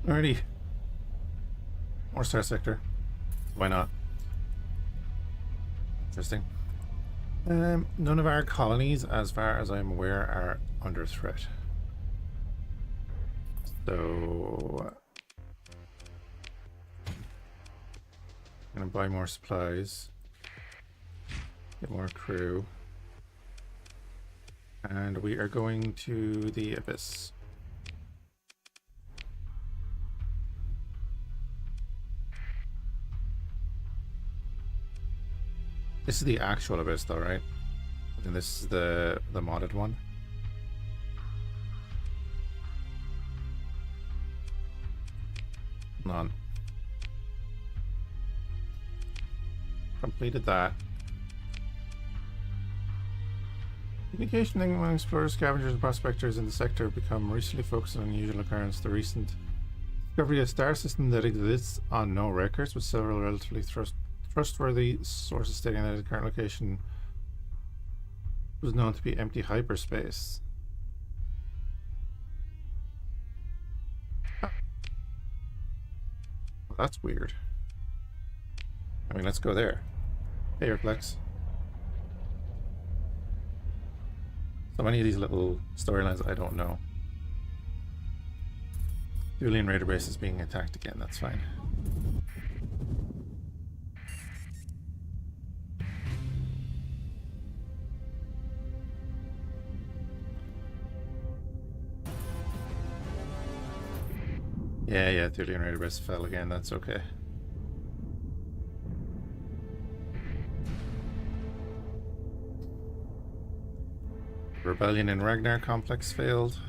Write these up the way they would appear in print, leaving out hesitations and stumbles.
Alrighty. More Starsector. Why not? Interesting. None of our colonies, as far as I'm aware, are under threat. So... I'm gonna buy more supplies. Get more crew. And we are going to the Abyss. This is the actual Abyss though, right? And this is the modded one. None. Completed that. Communication among explorers, scavengers, and prospectors in the sector have become recently focused on unusual occurrence. The recent discovery of a star system that exists on no records, with several relatively trustworthy sources stating that its current location was known to be empty hyperspace. Well, that's weird. I mean, let's go there. Hey, Reflex. So many of these little storylines I don't know. Julian Raider base is being attacked again, that's fine. Yeah, Julian Raider base fell again, that's okay. Rebellion in Ragnar complex failed.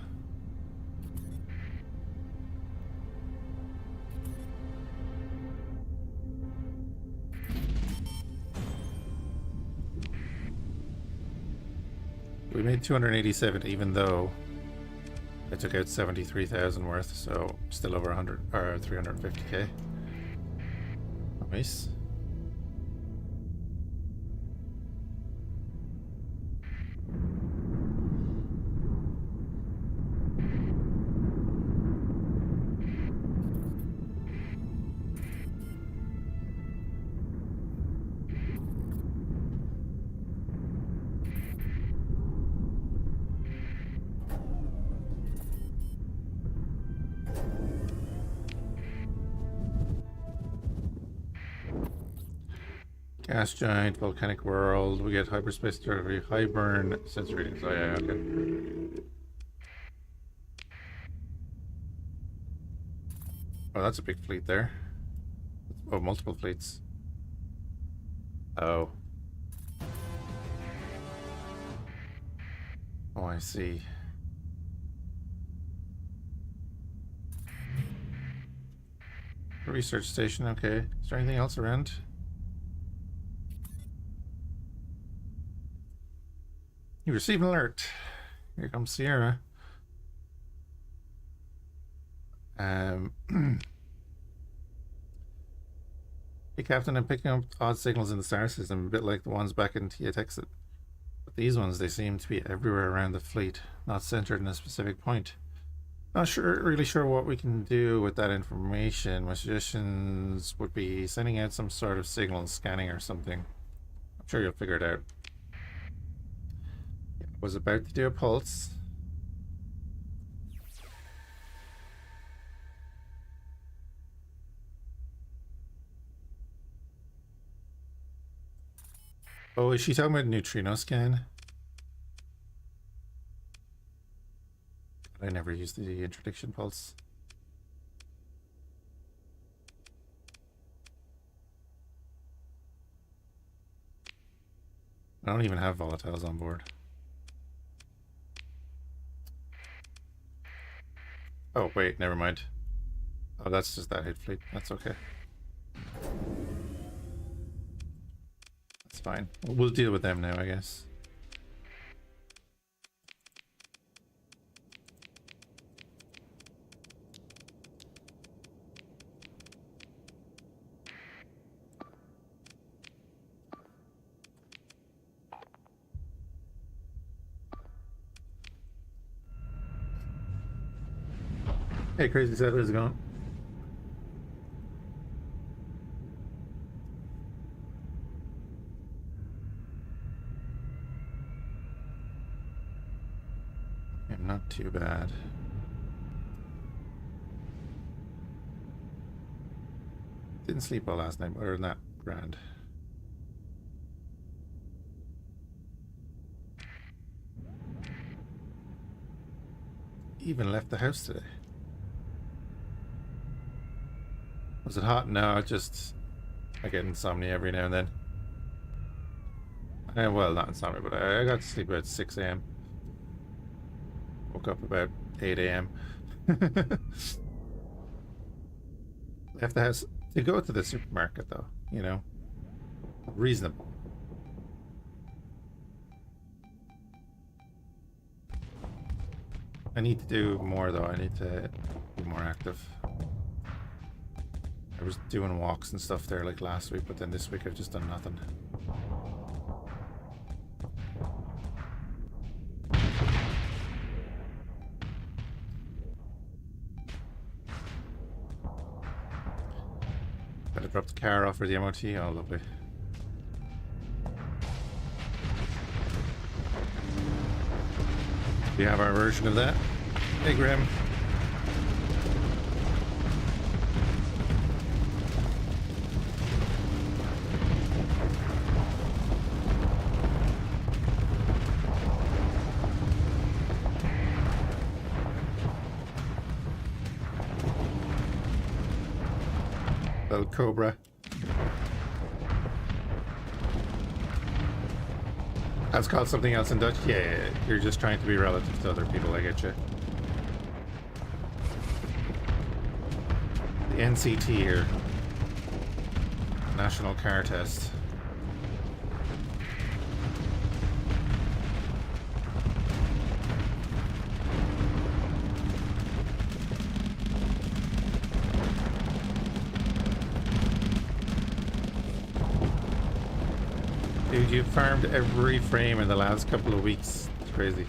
We made 287 even though I took out 73,000 worth, so still over 100 or 350k. Nice. Gas giant, volcanic world. We get hyperspace geography, high burn, sense readings. Oh yeah, okay. Oh, that's a big fleet there. Oh, multiple fleets. Oh. Oh, I see. Research station, okay. Is there anything else around? You receive an alert. Here comes Sierra. Hey Captain, I'm picking up odd signals in the star system, a bit like the ones back in Fhiachs. But these ones, they seem to be everywhere around the fleet, not centered in a specific point. Not really sure what we can do with that information. My suggestions would be sending out some sort of signal scanning or something. I'm sure you'll figure it out. Was about to do a pulse. Oh, is she talking about neutrino scan? I never used the interdiction pulse. I don't even have volatiles on board. Oh, wait, never mind. Oh, that's just that hit fleet. That's okay. That's fine. We'll deal with them now, I guess. Hey, Crazy Said, how's it going? not too bad. Didn't sleep well last night, other than that, grand. Even left the house today. Was it hot? No, I get insomnia every now and then. Well, not insomnia, but I got to sleep about 6 a.m. Woke up about 8 a.m. Left the house to go to the supermarket, though, you know. Reasonable. I need to do more, though. I need to be more active. I was doing walks and stuff there like last week, but then this week I've just done nothing. Gotta drop the car off for the MOT. Oh, lovely. We have our version of that. Hey, Grim. Little Cobra. That's called something else in Dutch? Yeah, you're just trying to be relative to other people, I get you. The NCT here. National Car Test. Dude, you've farmed every frame in the last couple of weeks. It's crazy.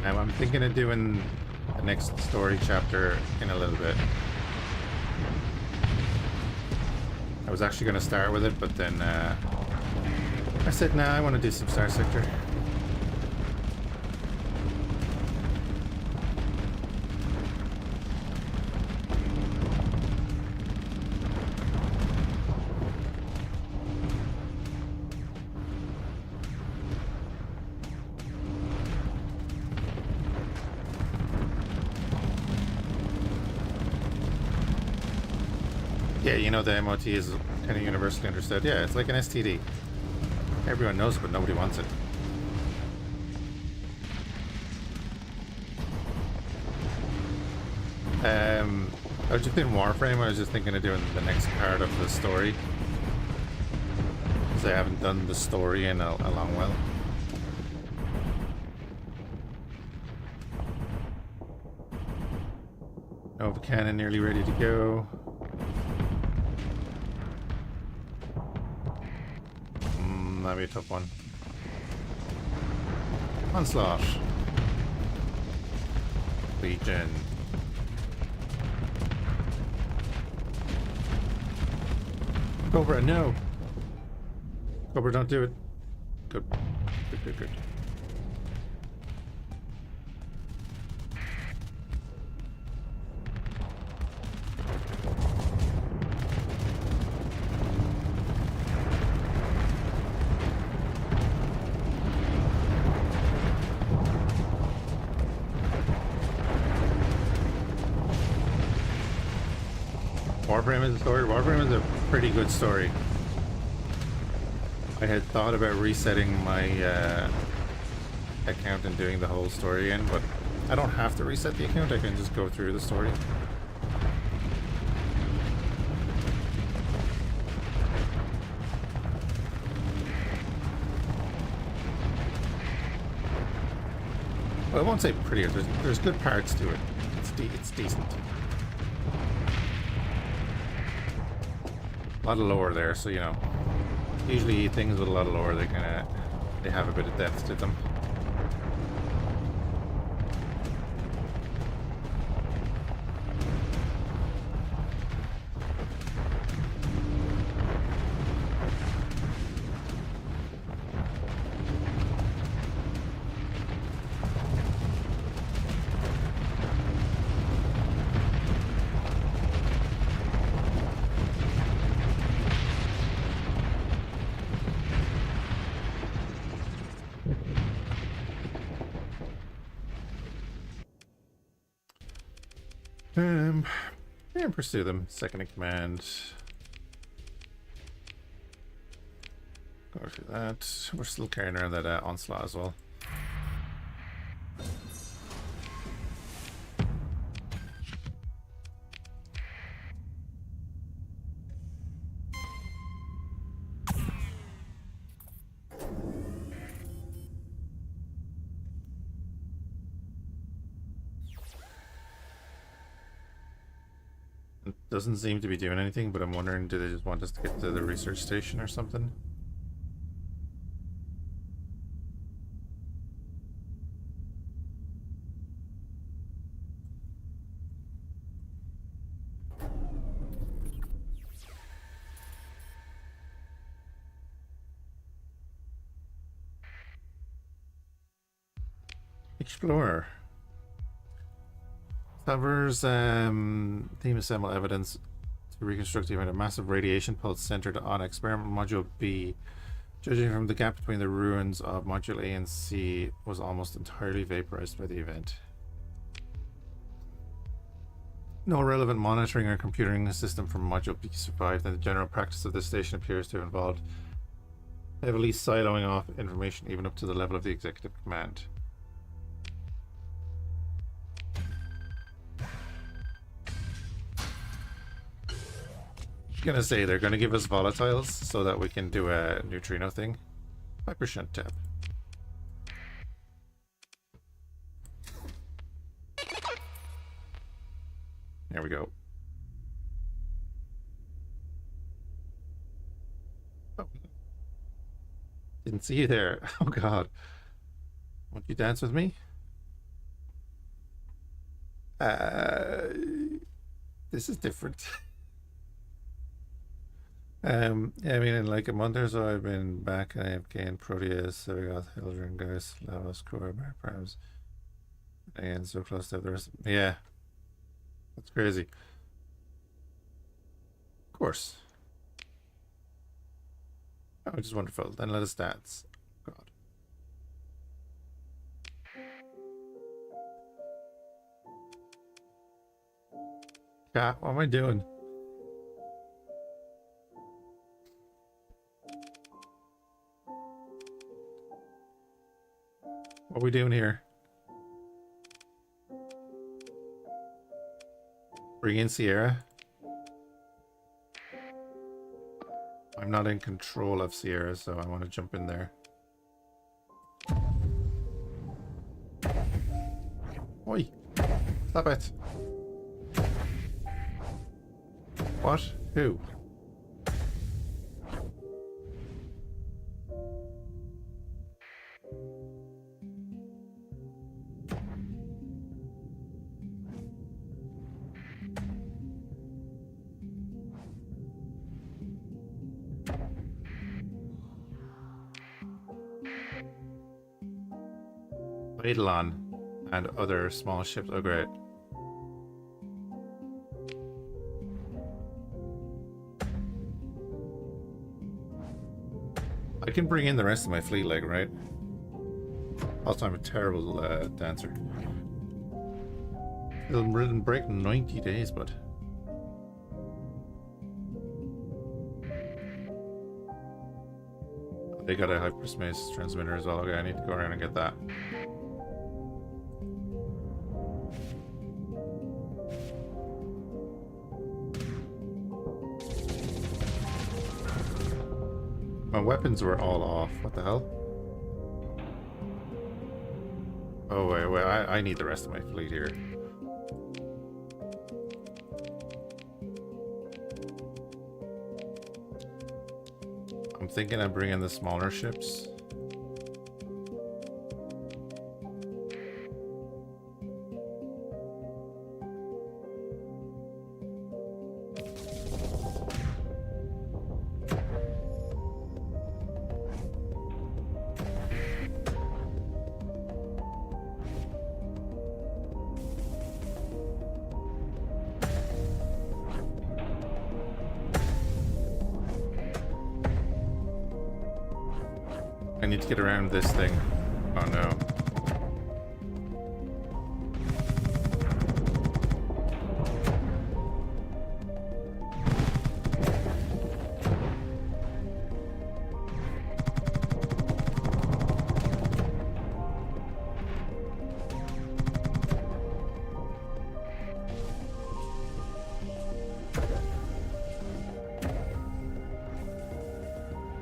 I'm thinking of doing the next story chapter in a little bit. I was actually going to start with it, but then I said, nah, I want to do some Starsector. Yeah, you know, the MOT is kind of universally understood. Yeah, it's like an STD. Everyone knows it, but nobody wants it. I was just in Warframe. I was just thinking of doing the next part of the story, because I haven't done the story in a long while. Nova Cannon nearly ready to go. That'd be a tough one. Onslaught. Legion. Cobra, no! Cobra, don't do it. Good. Good, good, good. Warframe is a story. Warframe is a pretty good story. I had thought about resetting my account and doing the whole story again, but I don't have to reset the account. I can just go through the story. Well, I won't say prettier. There's good parts to it. It's decent. A lot of lore there, so you know. Usually things with a lot of lore, they have a bit of depth to them. Um, and pursue them. Second in command. Go through that. We're still carrying around that onslaught as well. It doesn't seem to be doing anything, but I'm wondering, do they just want us to get to the research station or something? Explorer. Covers team assemble evidence to reconstruct the event. A massive radiation pulse centered on experimental module B. Judging from the gap between the ruins of module A and C, was almost entirely vaporized by the event. No relevant monitoring or computing system from module B survived, and the general practice of this station appears to have involved heavily siloing off information even up to the level of the executive command. Gonna say they're gonna give us volatiles so that we can do a neutrino thing. 5% tap. There we go. Oh. Didn't see you there. Oh god. Won't you dance with me? This is different. Yeah, I mean, in like a month or so, I've been back and I have gained Proteus, Sevagoth, Hildren, Geist, Lavos, Core, Prams. And so close to have the rest. Yeah. That's crazy. Of course. Oh, which is wonderful. Then let us dance. God. God, what am I doing? What are we doing here? Bring in Sierra. I'm not in control of Sierra, so I want to jump in there. Oi! Stop it! What? Who? Eidolon and other small ships. Oh, great. I can bring in the rest of my fleet, like, right? Also, I'm a terrible dancer. It'll break 90 days, but... They got a hyperspace transmitter as well. Okay, I need to go around and get that. My weapons were all off. What the hell? Oh, wait. I need the rest of my fleet here. I'm thinking I'm bringing the smaller ships. I need to get around this thing. Oh no.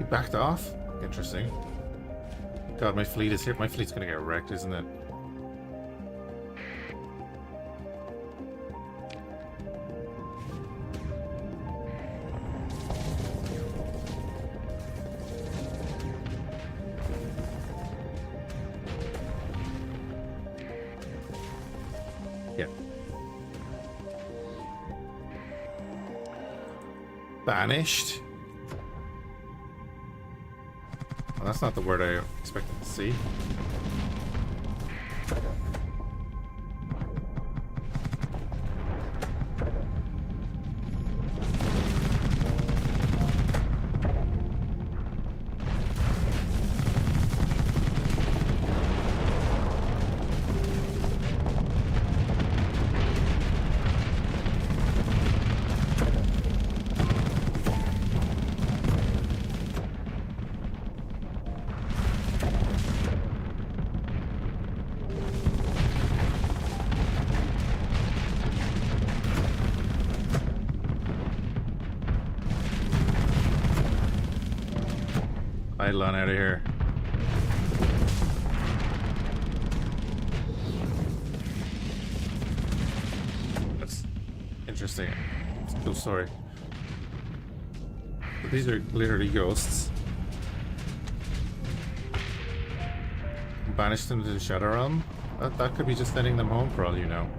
Backed off? Interesting. God, my fleet is here. My fleet's gonna get wrecked, isn't it? Yeah. Banished? Well, that's not the word I expected to see. Idle on out of here. That's interesting. It's a cool story. But these are literally ghosts. Banished them to the Shadow Realm? That could be just sending them home for all you know.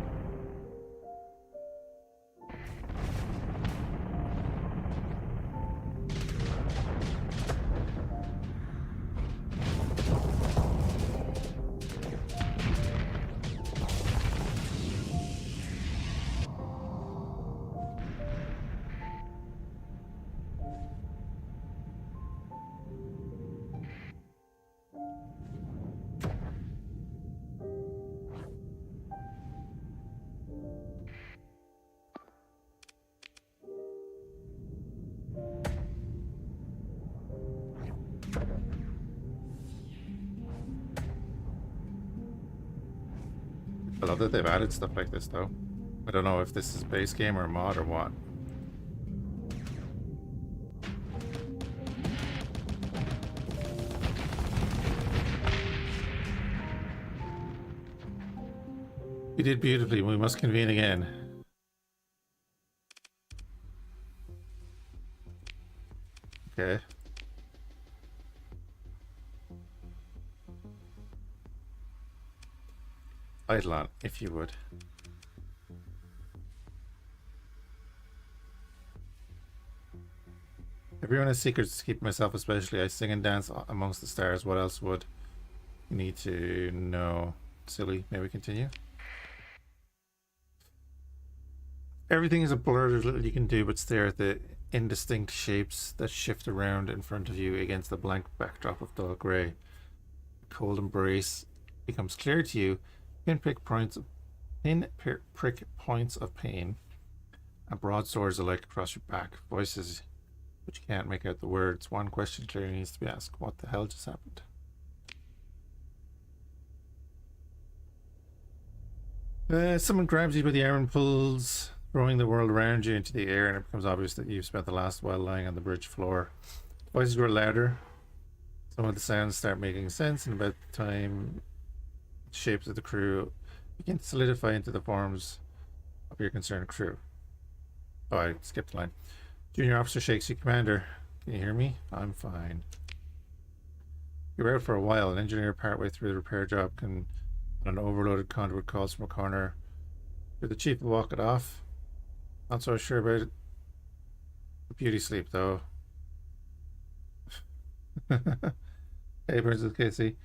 I love that they've added stuff like this, though. I don't know if this is base game or a mod or what. You did beautifully. We must convene again. Okay. Idle on, if you would. Everyone has secrets to keep, myself especially. I sing and dance amongst the stars. What else would you need to know? Silly. May we continue? Everything is a blur. There's little you can do but stare at the indistinct shapes that shift around in front of you against the blank backdrop of dull grey. The cold embrace becomes clear to you. Pinprick points of pain and broadswords alike across your back. Voices but you can't make out the words. One question clearly needs to be asked. What the hell just happened? Someone grabs you by the arm and pulls, throwing the world around you into the air, and it becomes obvious that you've spent the last while lying on the bridge floor. Voices grow louder. Some of the sounds start making sense, and about the time the shapes of the crew begin to solidify into the forms of your concerned crew. Oh, I skipped a line. Junior officer shakes you. Commander, can you hear me? I'm fine. You're out for a while. An engineer partway through the repair job can, on an overloaded conduit, calls from a corner. You're the chief will walk it off. Not so sure about it. Beauty sleep, though. Hey, Burns with Casey.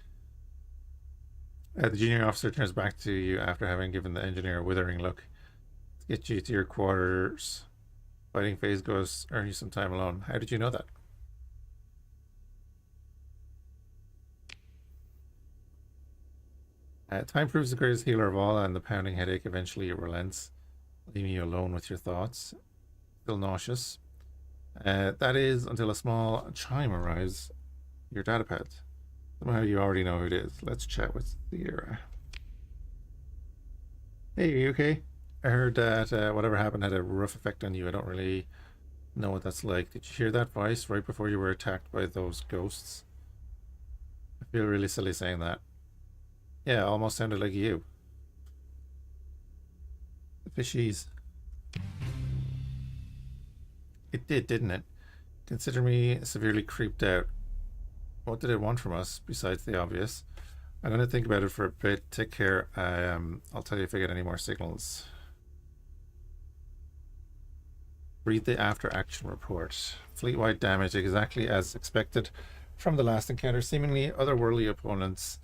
The junior officer turns back to you after having given the engineer a withering look. To get you to your quarters. Fighting phase goes, earn you some time alone. How did you know that? Time proves the greatest healer of all, and the pounding headache eventually relents, leaving you alone with your thoughts. Still nauseous. That is until a small chime arrives. Your datapad. Somehow you already know who it is. Let's chat with the era. Hey, are you okay? I heard that whatever happened had a rough effect on you. I don't really Know what that's like. Did you hear that voice right before you were attacked by those ghosts? I feel really silly saying that. Yeah, almost sounded like you. The fishies. It did, didn't it? Consider me severely creeped out. What did it want from us, besides the obvious? I'm going to think about it for a bit. Take care. I'll tell you if I get any more signals. Read the after action report. Fleet-wide damage exactly as expected from the last encounter. Seemingly otherworldly opponents.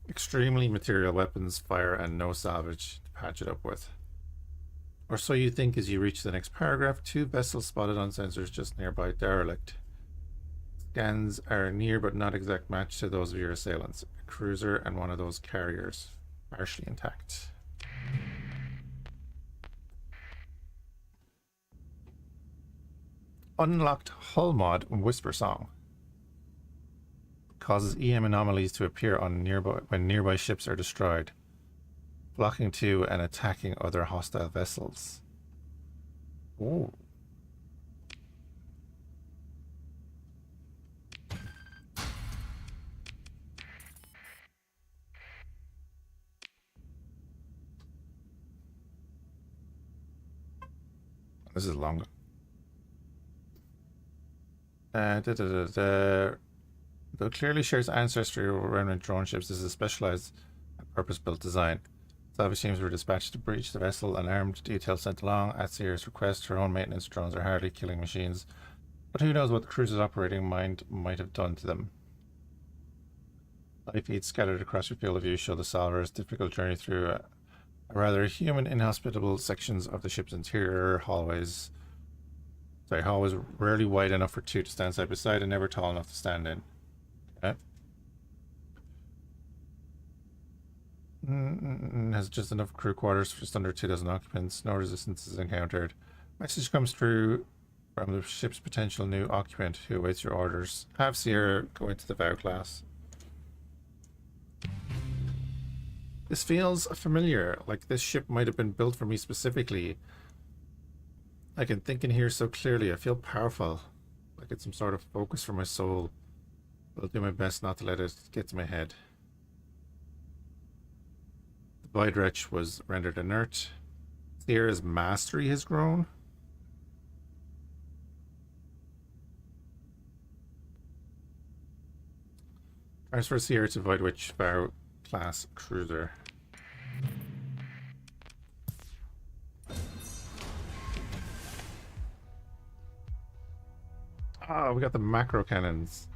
Extremely material weapons, fire, and no salvage to patch it up with. Or so you think as you reach the next paragraph. 2 vessels spotted on sensors just nearby. Derelict. Scans are near but not exact match to those of your assailants. A cruiser and one of those carriers. Partially intact. Unlocked hull mod Whisper Song. Causes EM anomalies to appear on when nearby ships are destroyed. Blocking to and attacking other hostile vessels. Ooh. This is long. Though clearly shares ancestry over remnant drone ships, this is a specialized and purpose-built design. Salvage teams were dispatched to breach the vessel. An armed detail sent along at Seer's request. Her own maintenance drones are hardly killing machines, but who knows what the cruiser's operating mind might have done to them. Life feeds scattered across your field of view show the Salver's difficult journey through a rather human, inhospitable sections of the ship's interior. Hallways rarely wide enough for 2 to stand side by side and never tall enough to stand in. Okay. Has just enough crew quarters for just under 2 dozen occupants. No resistance is encountered. Message comes through from the ship's potential new occupant who awaits your orders. Have Sierra go into the Vow class. This feels familiar, like this ship might have been built for me specifically. I can think and hear so clearly. I feel powerful, like it's some sort of focus for my soul. I'll do my best not to let it get to my head. The Void Wretch was rendered inert. Sierra's mastery has grown. Transfer Sierra to Void Witch Vow class cruiser. Ah, we got the macro cannons.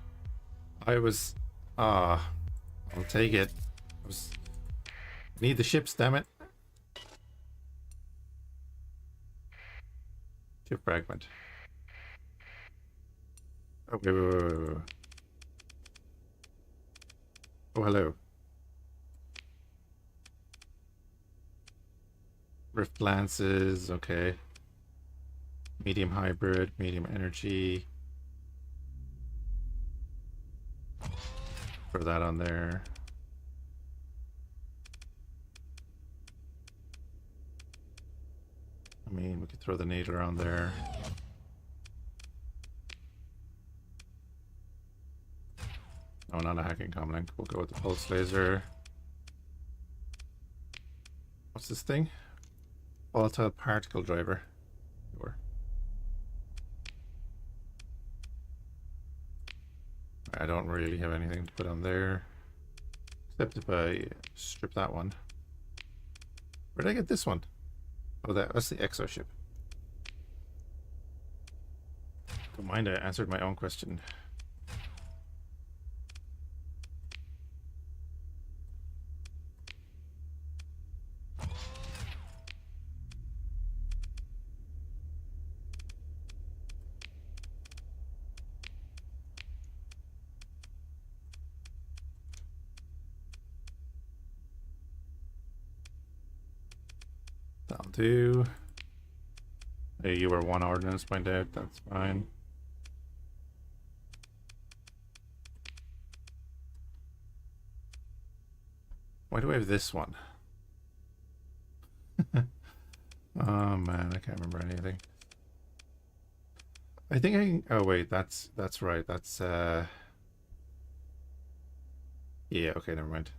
I'll take it. Need the ships, damn it. Ship fragment. Okay, wait. Oh, hello. Rift lances, okay. Medium hybrid, medium energy. Throw that on there. I mean, we could throw the Nader on there. Oh, not a hacking comlink. We'll go with the pulse laser. What's this thing? Volatile particle driver. Sure. I don't really have anything to put on there. Except if I strip that one. Where did I get this one? Oh, that's the exo ship. Don't mind, I answered my own question. That'll do. Hey, you were 1 ordnance point out, that's fine. Why do I have this one? Oh man, I can't remember anything. I think I. Oh wait, that's right. That's yeah. Okay, never mind.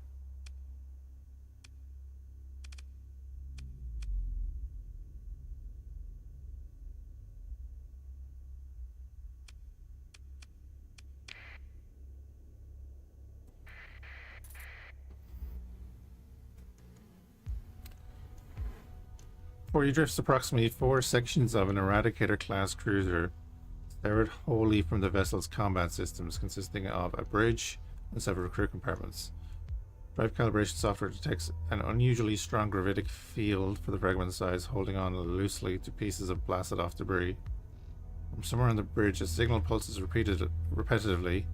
Before you drifts approximately 4 sections of an Eradicator-class cruiser, severed wholly from the vessel's combat systems, consisting of a bridge and several crew compartments. Drive calibration software detects an unusually strong gravitic field for the fragment size, holding on loosely to pieces of blasted off debris. From somewhere on the bridge, a signal pulses repetitively.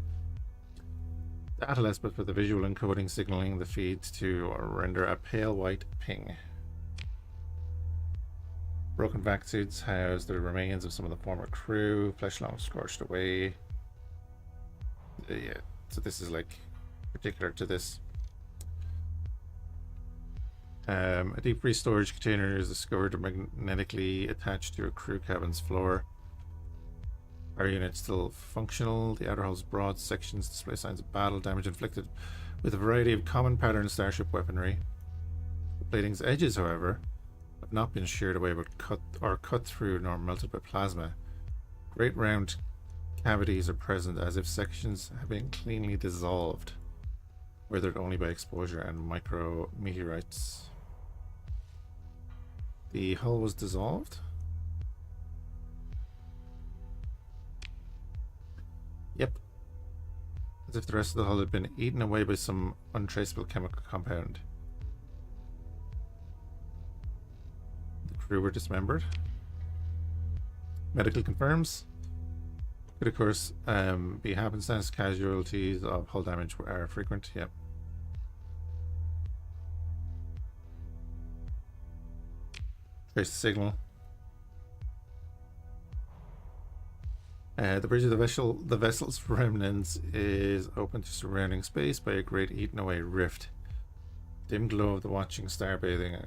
Data less, but for the visual encoding signaling the feed to render a pale white ping. Broken vac suits house the remains of some of the former crew, flesh long scorched away. Yeah, so this is like particular to this. A deep freeze storage container is discovered magnetically attached to a crew cabin's floor. Our unit still functional. The outer hull's broad sections display signs of battle damage inflicted with a variety of common pattern starship weaponry. The plating's edges, however, have not been sheared away but cut through nor melted by plasma. Great round cavities are present as if sections have been cleanly dissolved, weathered only by exposure and micro meteorites. The hull was dissolved? Yep. As if the rest of the hull had been eaten away by some untraceable chemical compound. The crew were dismembered. Medical confirms. Could of course be happenstance. Casualties of hull damage are frequent. Yep. Trace the signal. The bridge of the vessel's remnants is open to surrounding space by a great eaten away rift. Dim glow of the watching star bathing a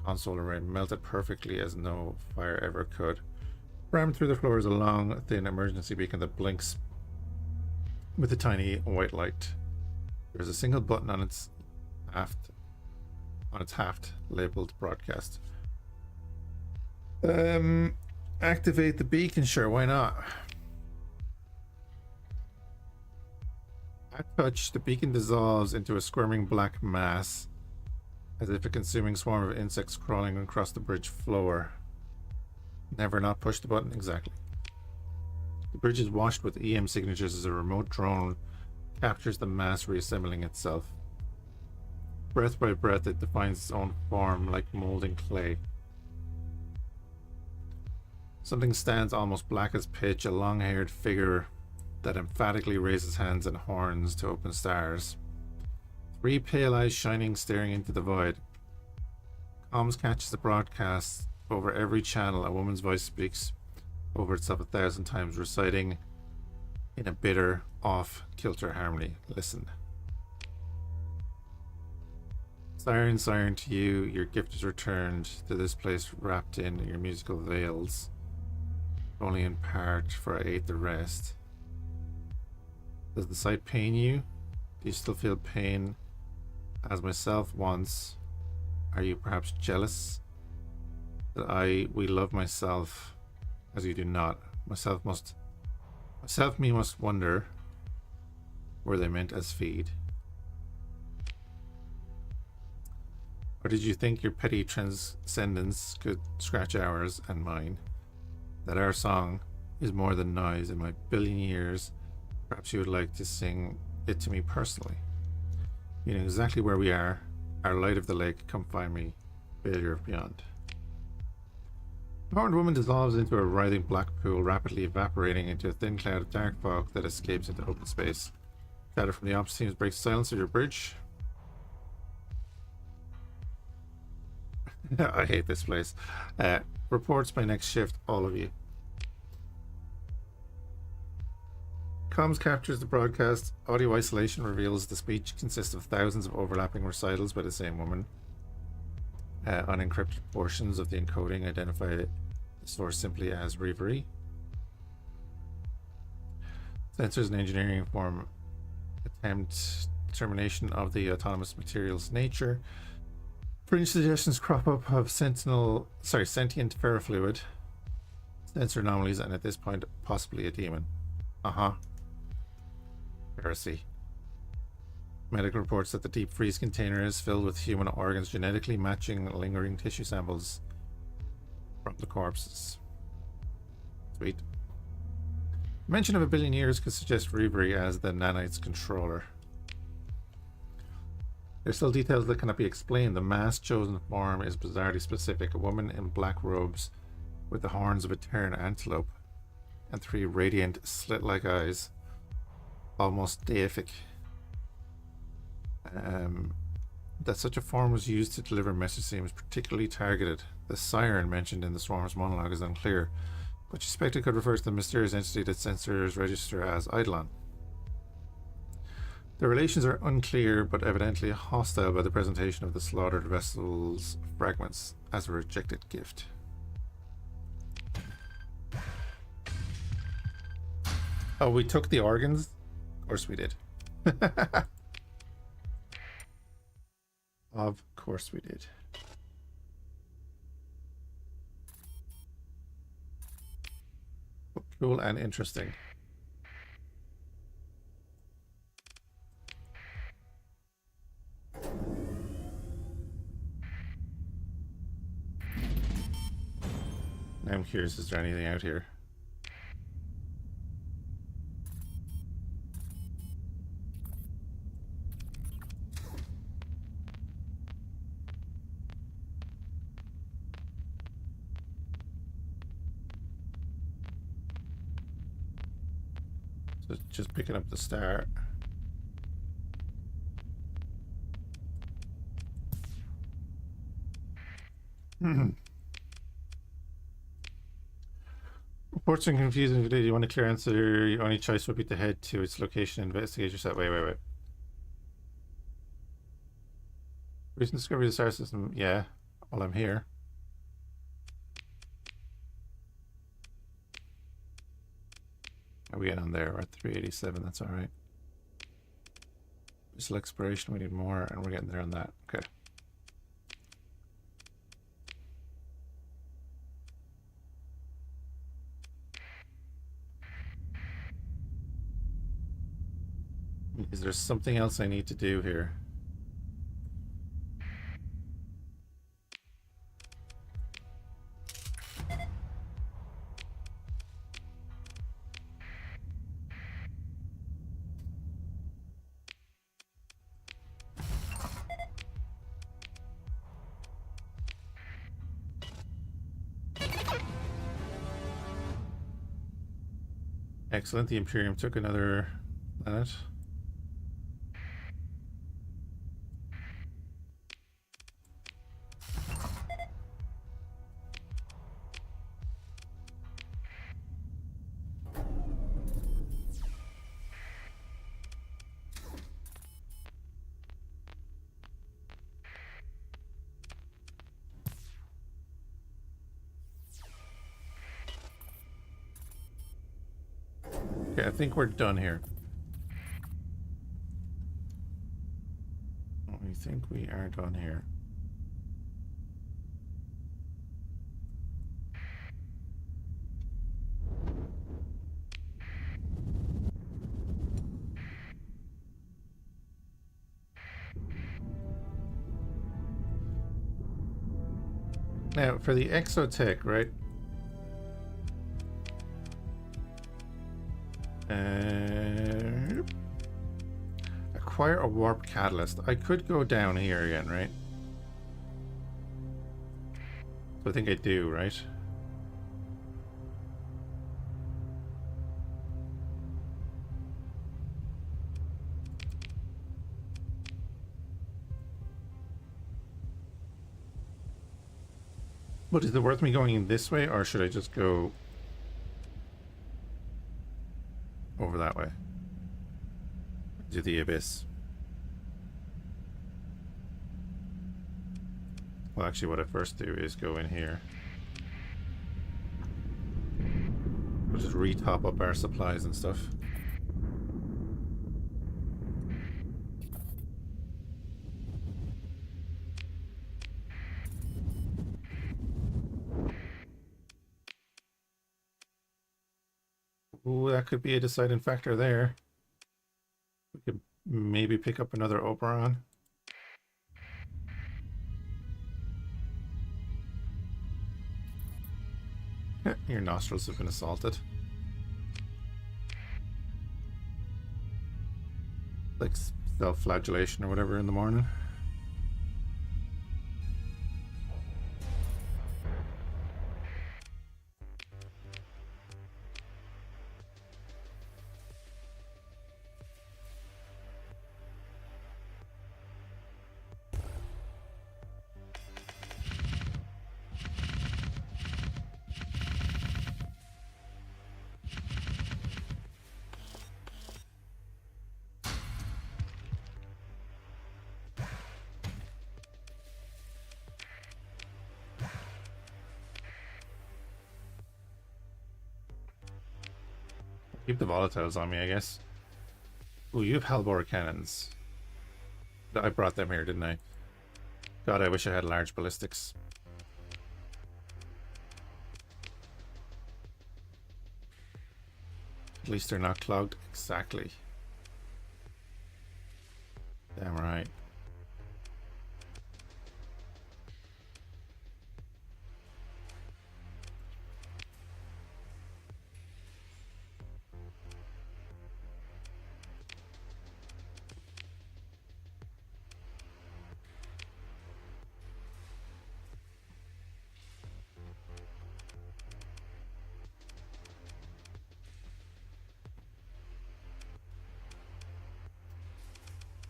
console array melted perfectly as no fire ever could. Rammed through the floor is a long, thin emergency beacon that blinks with a tiny white light. There is a single button on its haft labeled broadcast. Activate the beacon, sure, why not? At touch, the beacon dissolves into a squirming black mass, as if a consuming swarm of insects crawling across the bridge floor. Never not push the button, exactly. The bridge is washed with EM signatures as a remote drone captures the mass, reassembling itself. Breath by breath, it defines its own form like molding clay. Something stands almost black as pitch, a long-haired figure that emphatically raises hands and horns to open stars. 3 pale eyes shining, staring into the void. Comms catches the broadcast. Over every channel, a woman's voice speaks over itself 1,000 times, reciting in a bitter, off-kilter harmony. Listen. Siren, siren to you, your gift is returned to this place wrapped in your musical veils. Only in part, for I ate the rest. Does the sight pain you? Do you still feel pain as myself once? Are you perhaps jealous that we love myself as you do not? Myself me must wonder, were they meant as feed? Or did you think your petty transcendence could scratch ours and mine? That our song is more than noise in my billion years. Perhaps you would like to sing it to me personally. You know exactly where we are. Our light of the lake, come find me. Failure of beyond. The horned woman dissolves into a writhing black pool, rapidly evaporating into a thin cloud of dark fog that escapes into open space. Chatter from the ops teams breaks silence at your bridge. I hate this place. Reports by next shift, all of you. Comms captures the broadcast. Audio isolation reveals the speech consists of thousands of overlapping recitals by the same woman. Unencrypted portions of the encoding identify the source simply as Reverie. Sensors and engineering form attempt determination of the autonomous material's nature. Fringe suggestions crop up of sentient ferrofluid, sensor anomalies, and at this point, possibly a demon. Heresy. Medical reports that the deep freeze container is filled with human organs genetically matching lingering tissue samples from the corpses. Sweet. Mention of 1 billion years could suggest Reverie as the nanites controller. There's still details that cannot be explained. The mass chosen form is bizarrely specific. A woman in black robes with the horns of a tern antelope and 3 radiant slit-like eyes. Almost deific. That such a form was used to deliver message seems particularly targeted. The siren mentioned in the Swarm's monologue is unclear, but suspect it could refer to the mysterious entity that sensors register as Eidolon. The relations are unclear, but evidently hostile by the presentation of the slaughtered vessel's fragments as a rejected gift. Oh, we took the organs? Of course we did. Of course we did. Cool and interesting. Now I'm curious, is there anything out here? So just picking up the star. Reports are confusing. Do you want a clear answer? Your only choice would be to head to its location and investigate yourself. Wait. Recent discovery of the star system. Yeah, while I'm here. Are we getting on there? We're at 387. That's all right. Visual exploration. We need more, and we're getting there on that. Okay. Is there something else I need to do here? Excellent. The Imperium took another planet. Okay, I think we're done here. We think we are done here. Now, for the exotech, right? Acquire a warp catalyst. I could go down here again, right? So I think I do, right? But is it worth me going in this way, or should I just go over that way? To the abyss. Well, actually, what I first do is go in here. We'll just re-top up our supplies and stuff. that could be a deciding factor there. We could maybe pick up another Oberon. Your nostrils have been assaulted. Like self-flagellation or whatever in the morning. Keep the volatiles on me, I guess. Ooh, you have Hellbore cannons. I brought them here, didn't I? God, I wish I had large ballistics. At least they're not clogged. Exactly. Damn right.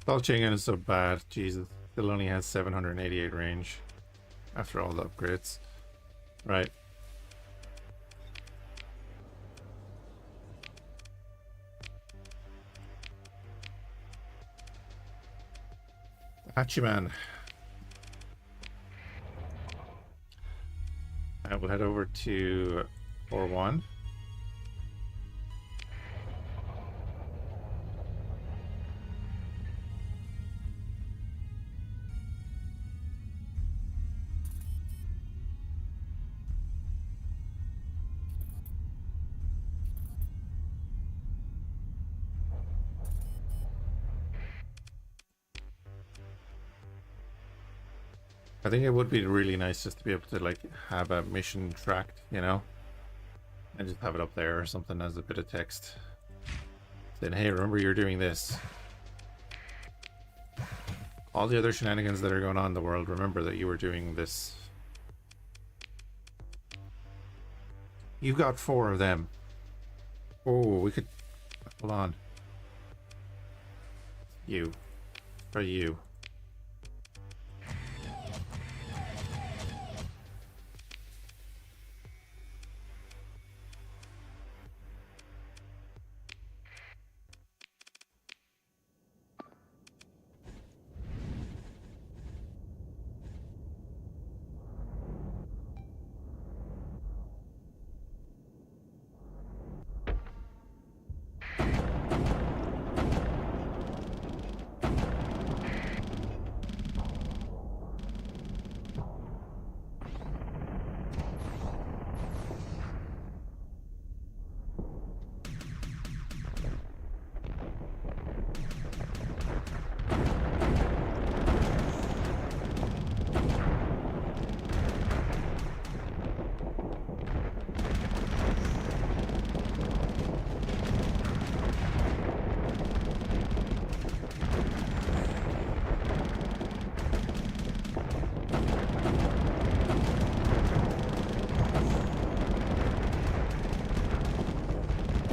Fhiachs is so bad. Jesus. Still only has 788 range after all the upgrades. Right. Hachiman. We'll head over to 4-1. I think it would be really nice just to be able to like have a mission tracked, you know, and just have it up there or something as a bit of text saying, hey, remember you're doing this. All the other shenanigans that are going on in the world, remember that you were doing this. You got 4 of them. Oh, we could... Hold on. You. Try you.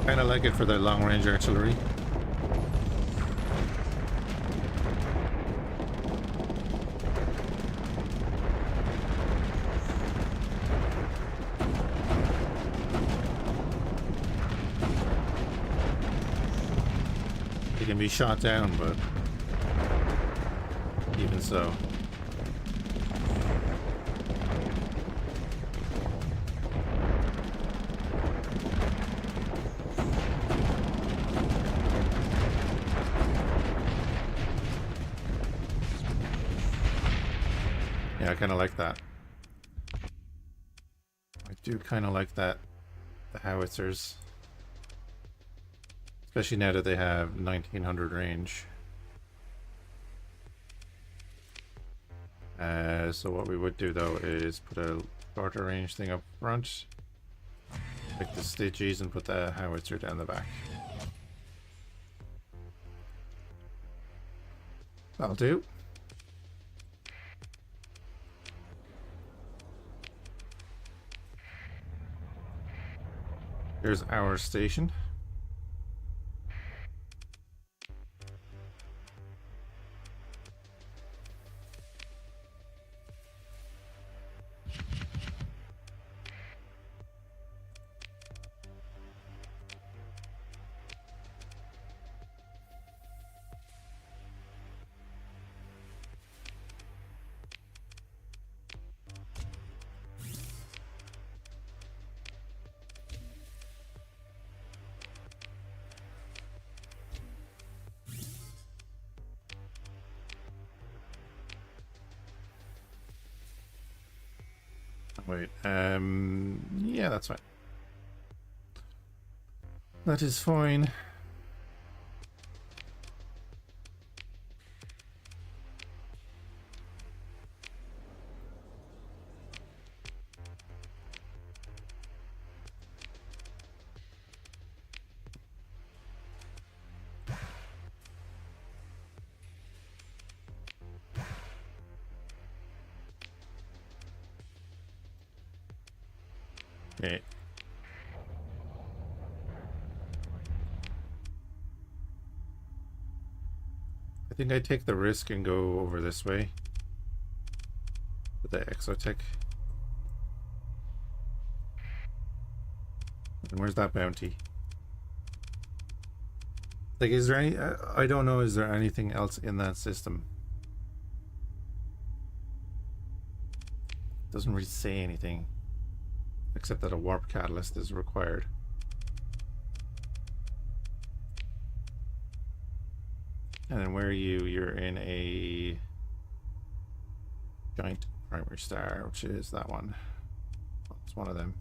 Kinda like it for the long range artillery. They can be shot down, but even so. I kind of like that. I do kind of like that. The howitzers. Especially now that they have 1900 range. So what we would do though is put a shorter range thing up front, like the stitches, and put the howitzer down the back. That'll do. Here's our station. Wait, yeah, that's fine. That is fine. Okay. I think I take the risk and go over this way with the exotech. And where's that bounty? Like, is there any... I don't know, is there anything else in that system? Doesn't really say anything. Except that a warp catalyst is required. And then where are you? You're in a giant primary star, which is that one. It's one of them.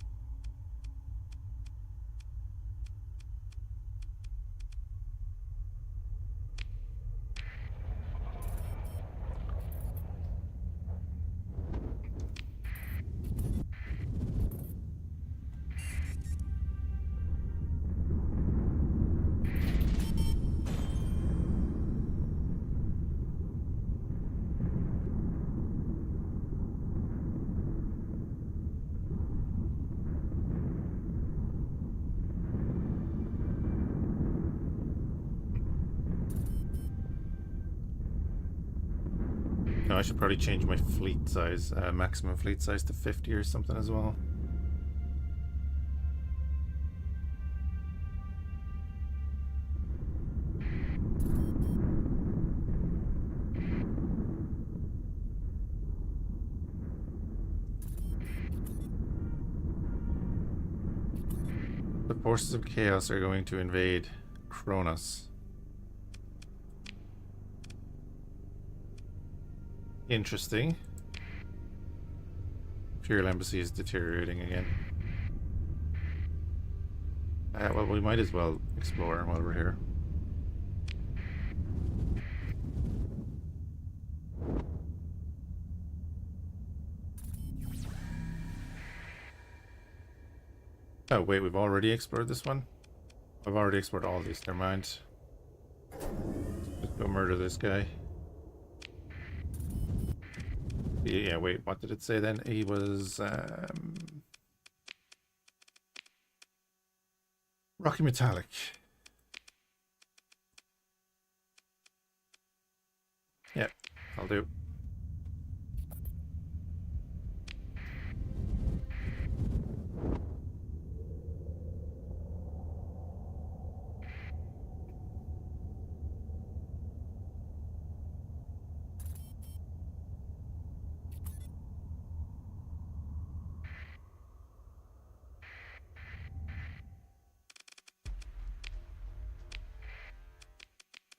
No, I should probably change my fleet size, maximum fleet size to 50 or something as well. The forces of chaos are going to invade Kronos. Interesting. Imperial embassy is deteriorating again. Well, we might as well explore while we're here. Oh wait, we've already explored this one? I've already explored all these, never mind. Let's go murder this guy. Yeah, wait, what did it say then? He was rocky metallic. Yep, I'll do.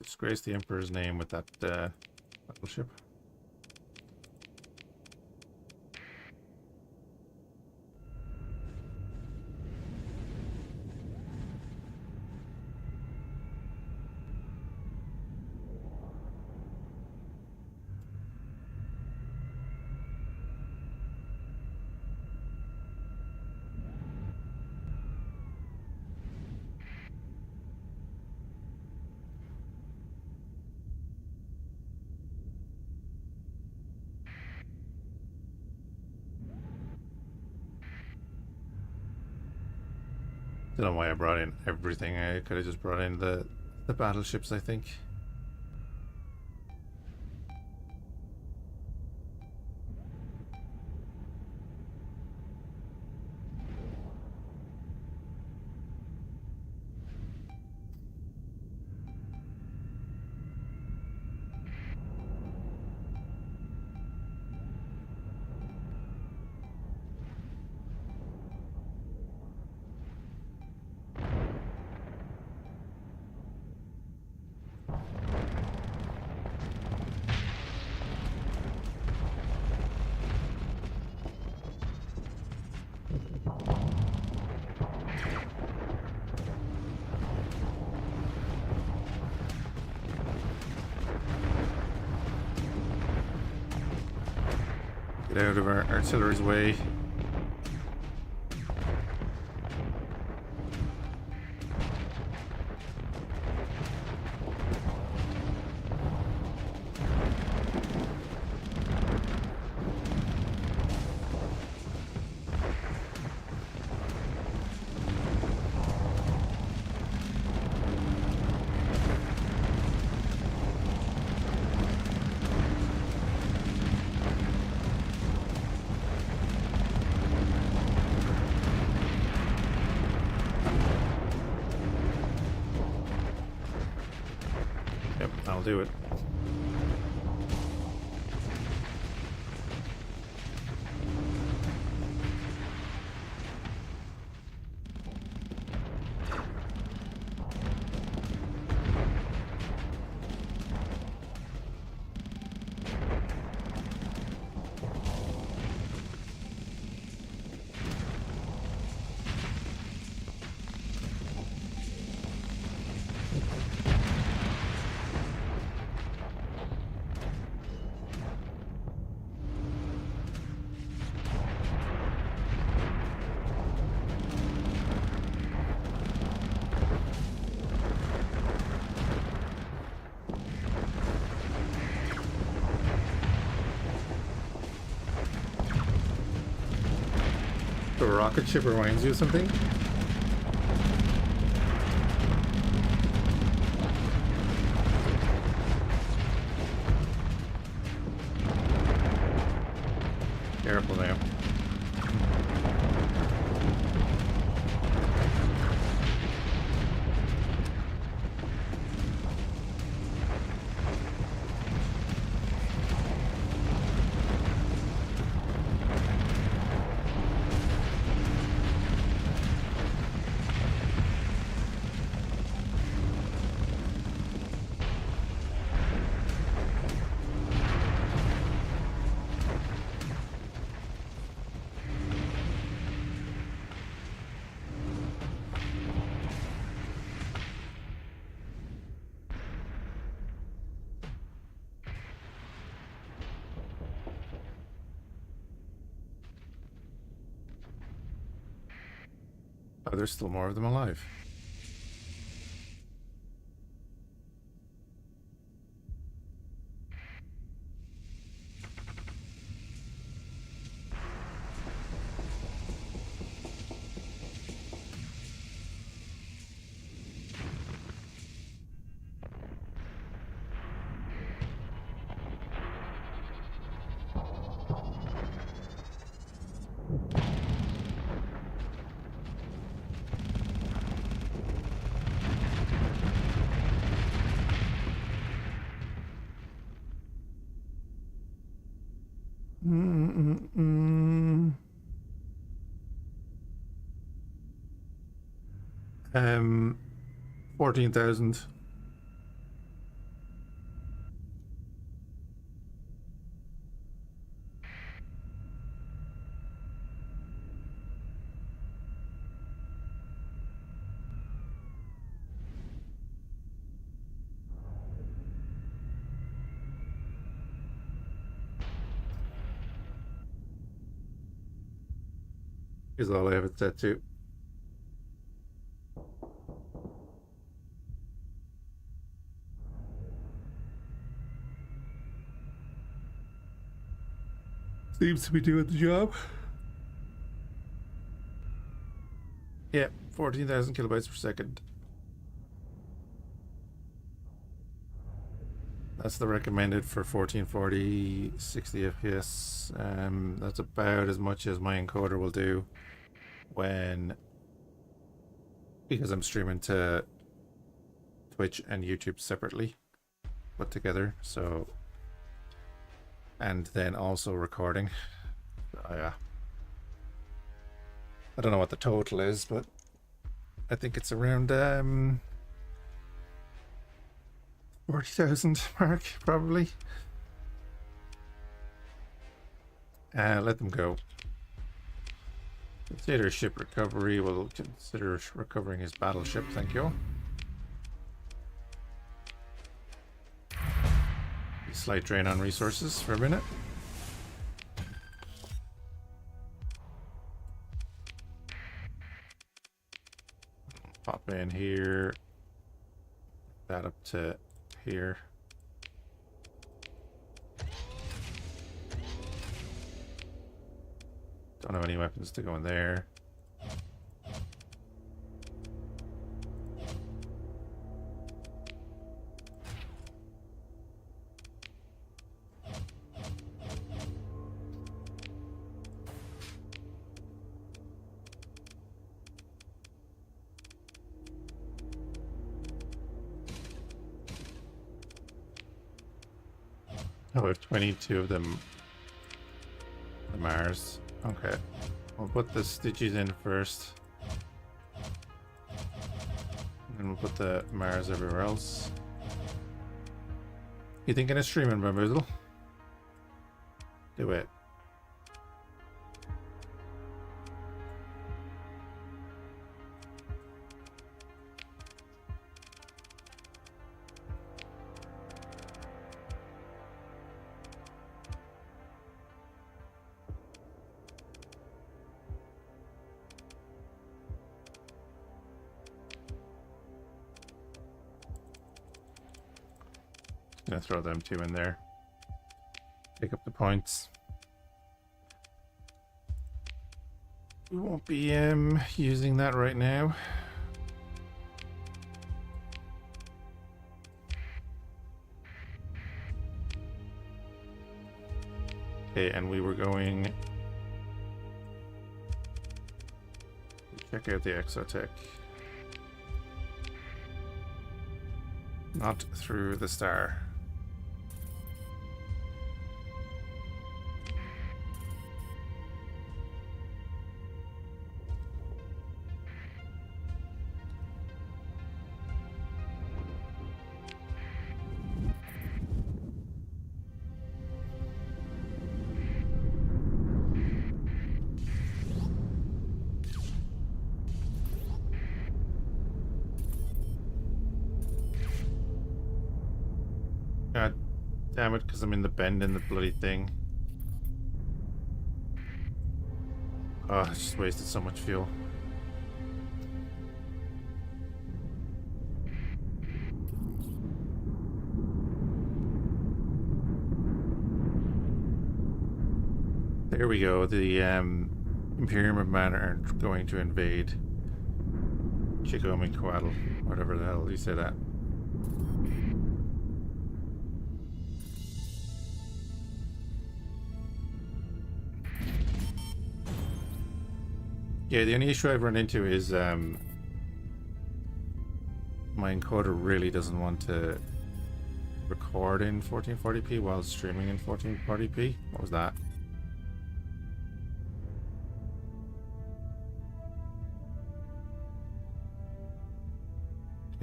Disgrace the Emperor's name with that battleship. Don't know why I brought in everything. I could have just brought in the battleships, I think. Get out of our artillery's way. I'll do it. The rocket ship reminds you of something? Careful now. Oh, there's still more of them alive. Mm-mm-mm. 14,000. Is all I have it set to. Seems to be doing the job. Yep. 14,000 kilobytes per second. That's the recommended for 1440 60 FPS. That's about as much as my encoder will do because I'm streaming to Twitch and YouTube separately put together. So, and then also recording. Yeah. I don't know what the total is, but I think it's around 40,000 mark, probably. Let them go. Consider ship recovery. We'll consider recovering his battleship, thank you. Slight drain on resources for a minute. Pop in here. That up to here. Don't have any weapons to go in there. Oh, we have 22 of them. The Mars. Okay. We'll put the Stitches in first. And then we'll put the Mars everywhere else. You thinking of streaming, Bamboozle? Do it. Gonna throw them two in there. Pick up the points. We won't be using that right now. Okay, and we were going to check out the Exotech. Not through the star. God damn it, because I'm in the bend in the bloody thing. Oh, I just wasted so much fuel. There we go. The Imperium of Man are going to invade Cradle, whatever the hell you say that. Yeah, the only issue I've run into is my encoder really doesn't want to record in 1440p while streaming in 1440p. What was that?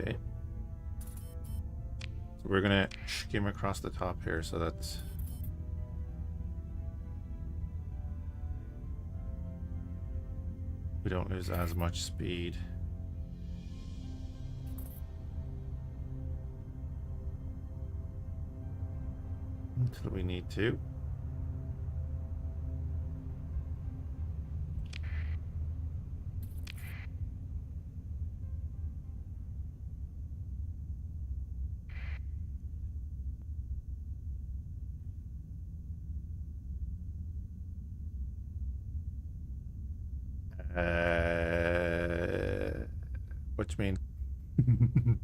Okay. So we're gonna skim across the top here so that's we don't lose as much speed. Until we need to. what you mean.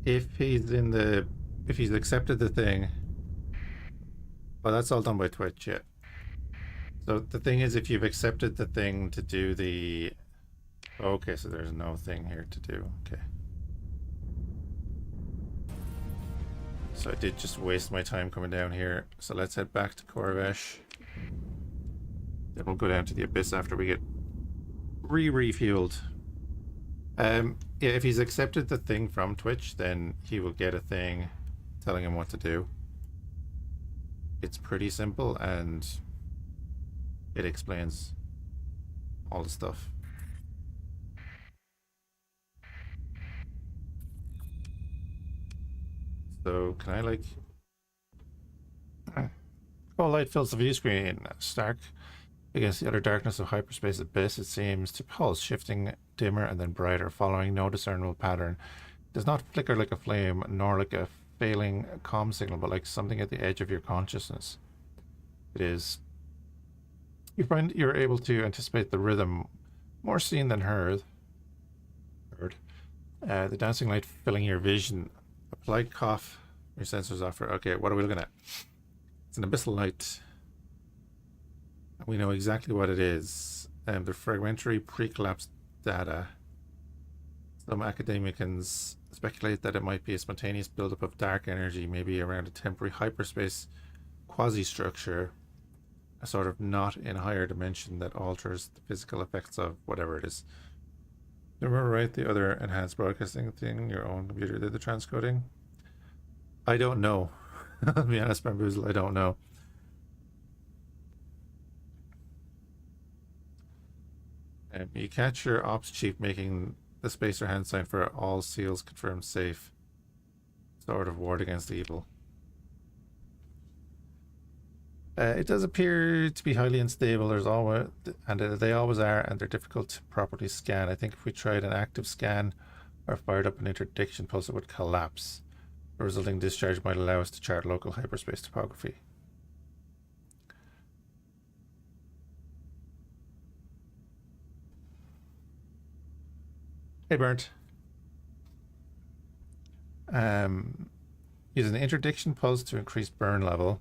If he's accepted the thing, well, that's all done by Twitch, yeah. So the thing is, if you've accepted the thing to do the, okay, so there's no thing here to do. Okay. So I did just waste my time coming down here. So let's head back to Corvash. Then we'll go down to the Abyss after we get refueled. Yeah, if he's accepted the thing from Twitch, then he will get a thing telling him what to do. It's pretty simple and it explains all the stuff. So can I like... Oh, light fills the view screen. Stark. Against the utter darkness of hyperspace abyss, it seems to pulse, shifting dimmer and then brighter, following no discernible pattern. It does not flicker like a flame, nor like a failing comm signal, but like something at the edge of your consciousness. It is. You find you're able to anticipate the rhythm, more seen than heard. The dancing light filling your vision. A polite cough. Your sensors offer. Okay, what are we looking at? It's an abyssal light. We know exactly what it is. The fragmentary pre-collapse data. Some academicians speculate that it might be a spontaneous buildup of dark energy, maybe around a temporary hyperspace quasi-structure, a sort of knot in a higher dimension that alters the physical effects of whatever it is. Remember, right? The other enhanced broadcasting thing, your own computer did the transcoding? I don't know. I'll be honest, Bamboozle, I don't know. You catch your ops chief making the spacer hand sign for all seals confirmed safe. Sort of ward against evil. It does appear to be highly unstable. There's always, and they always are, and they're difficult to properly scan. I think if we tried an active scan or fired up an interdiction pulse, it would collapse. The resulting discharge might allow us to chart local hyperspace topography. Hey, Burnt. Use an interdiction pulse to increase burn level.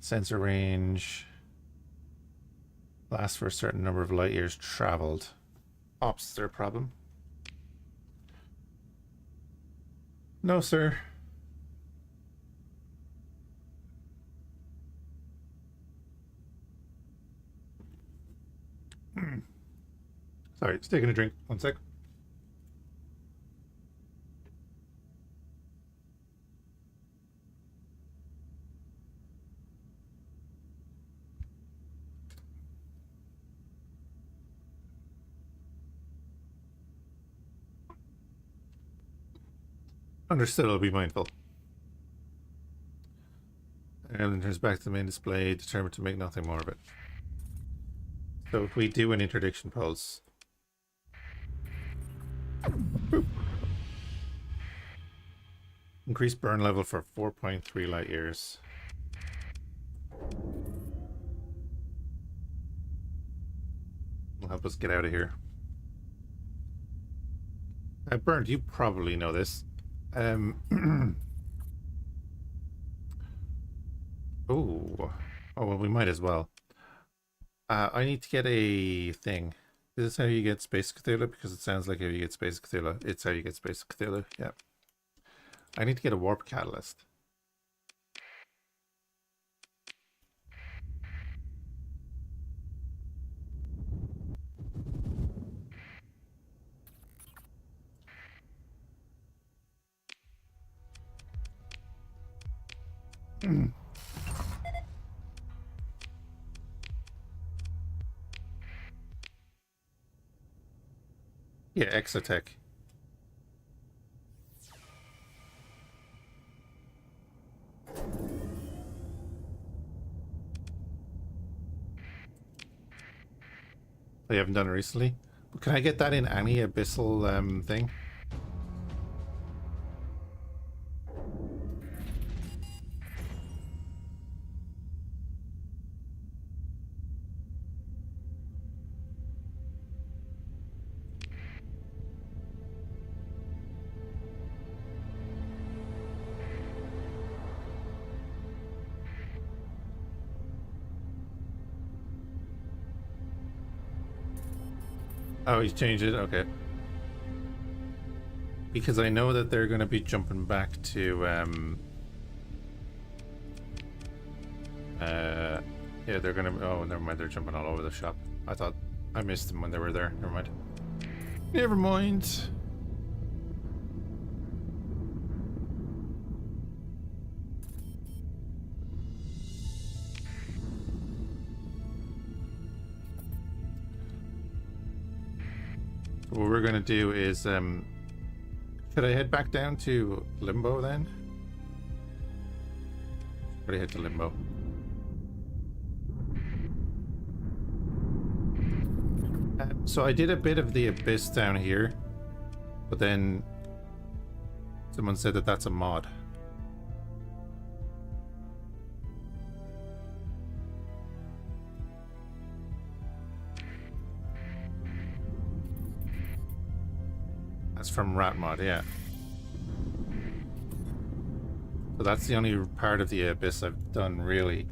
Sensor range lasts for a certain number of light years traveled. Ops, is there a problem? No, sir. Sorry, just taking a drink. 1 sec. Understood, I'll be mindful. And then turns back to the main display, determined to make nothing more of it. So if we do an interdiction pulse... Boop. Increase burn level for 4.3 light years. Will help us get out of here. Bernd, you probably know this. Oh, well, we might as well. I need to get a thing. Is this how you get Space Cthulhu? Because it sounds like how you get Space Cthulhu. It's how you get Space Cthulhu, yeah. I need to get a warp catalyst. Yeah, Exotech. I haven't done it recently. Can I get that in any abyssal thing? Oh, he's changed it? Okay. Because I know that they're going to be jumping back to, yeah, they're going to, oh, never mind, they're jumping all over the shop. I thought I missed them when they were there. Never mind. Never mind. What we're going to do is, should I head back down to Limbo then? Should I head to Limbo? So I did a bit of the Abyss down here, but then someone said that that's a mod. That's from Rat Mod, yeah. So that's the only part of the Abyss I've done, really.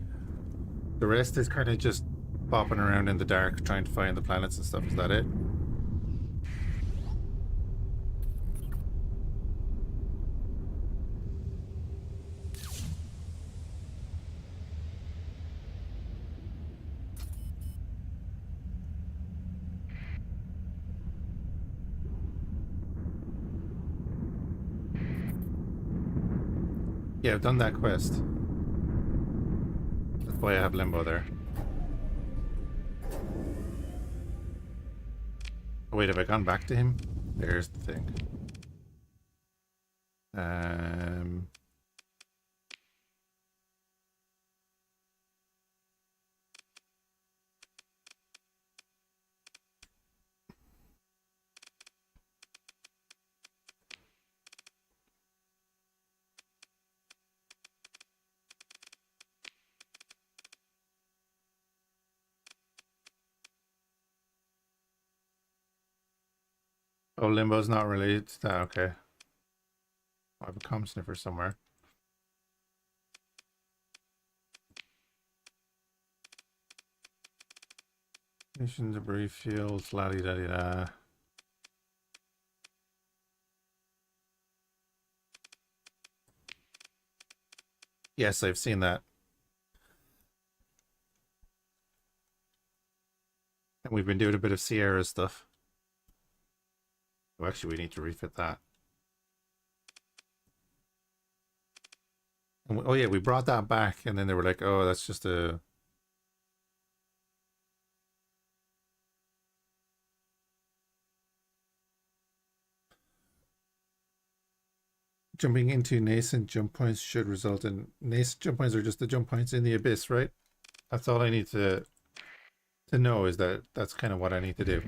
The rest is kind of just bopping around in the dark trying to find the planets and stuff. Is that it? Yeah, I've done that quest. That's why I have Limbo there. Oh, wait, have I gone back to him? There's the thing. Oh, Limbo's not related to that. Okay. I have a comm sniffer somewhere. Mission debris fields, la di da di da. Yes, I've seen that. And we've been doing a bit of Sierra stuff. Oh, actually, we need to refit that. And oh yeah, we brought that back, and then they were like, "Oh, that's just a." Jumping into nascent jump points should result in nascent jump points are just the jump points in the abyss, right? That's all I need to know is that that's kind of what I need to do.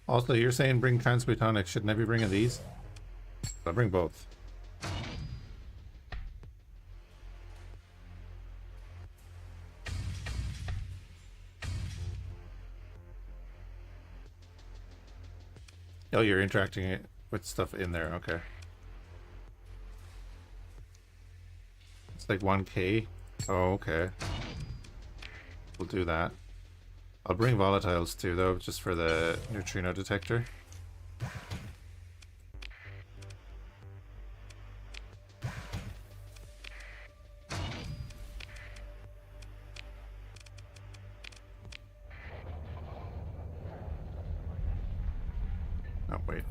Also, you're saying bring transmutonics. Shouldn't I be bringing these? I'll bring both. Oh, you're interacting it with stuff in there. Okay. It's like 1k. Oh, okay. We'll do that. I'll bring volatiles too, though, just for the neutrino detector. Oh, wait.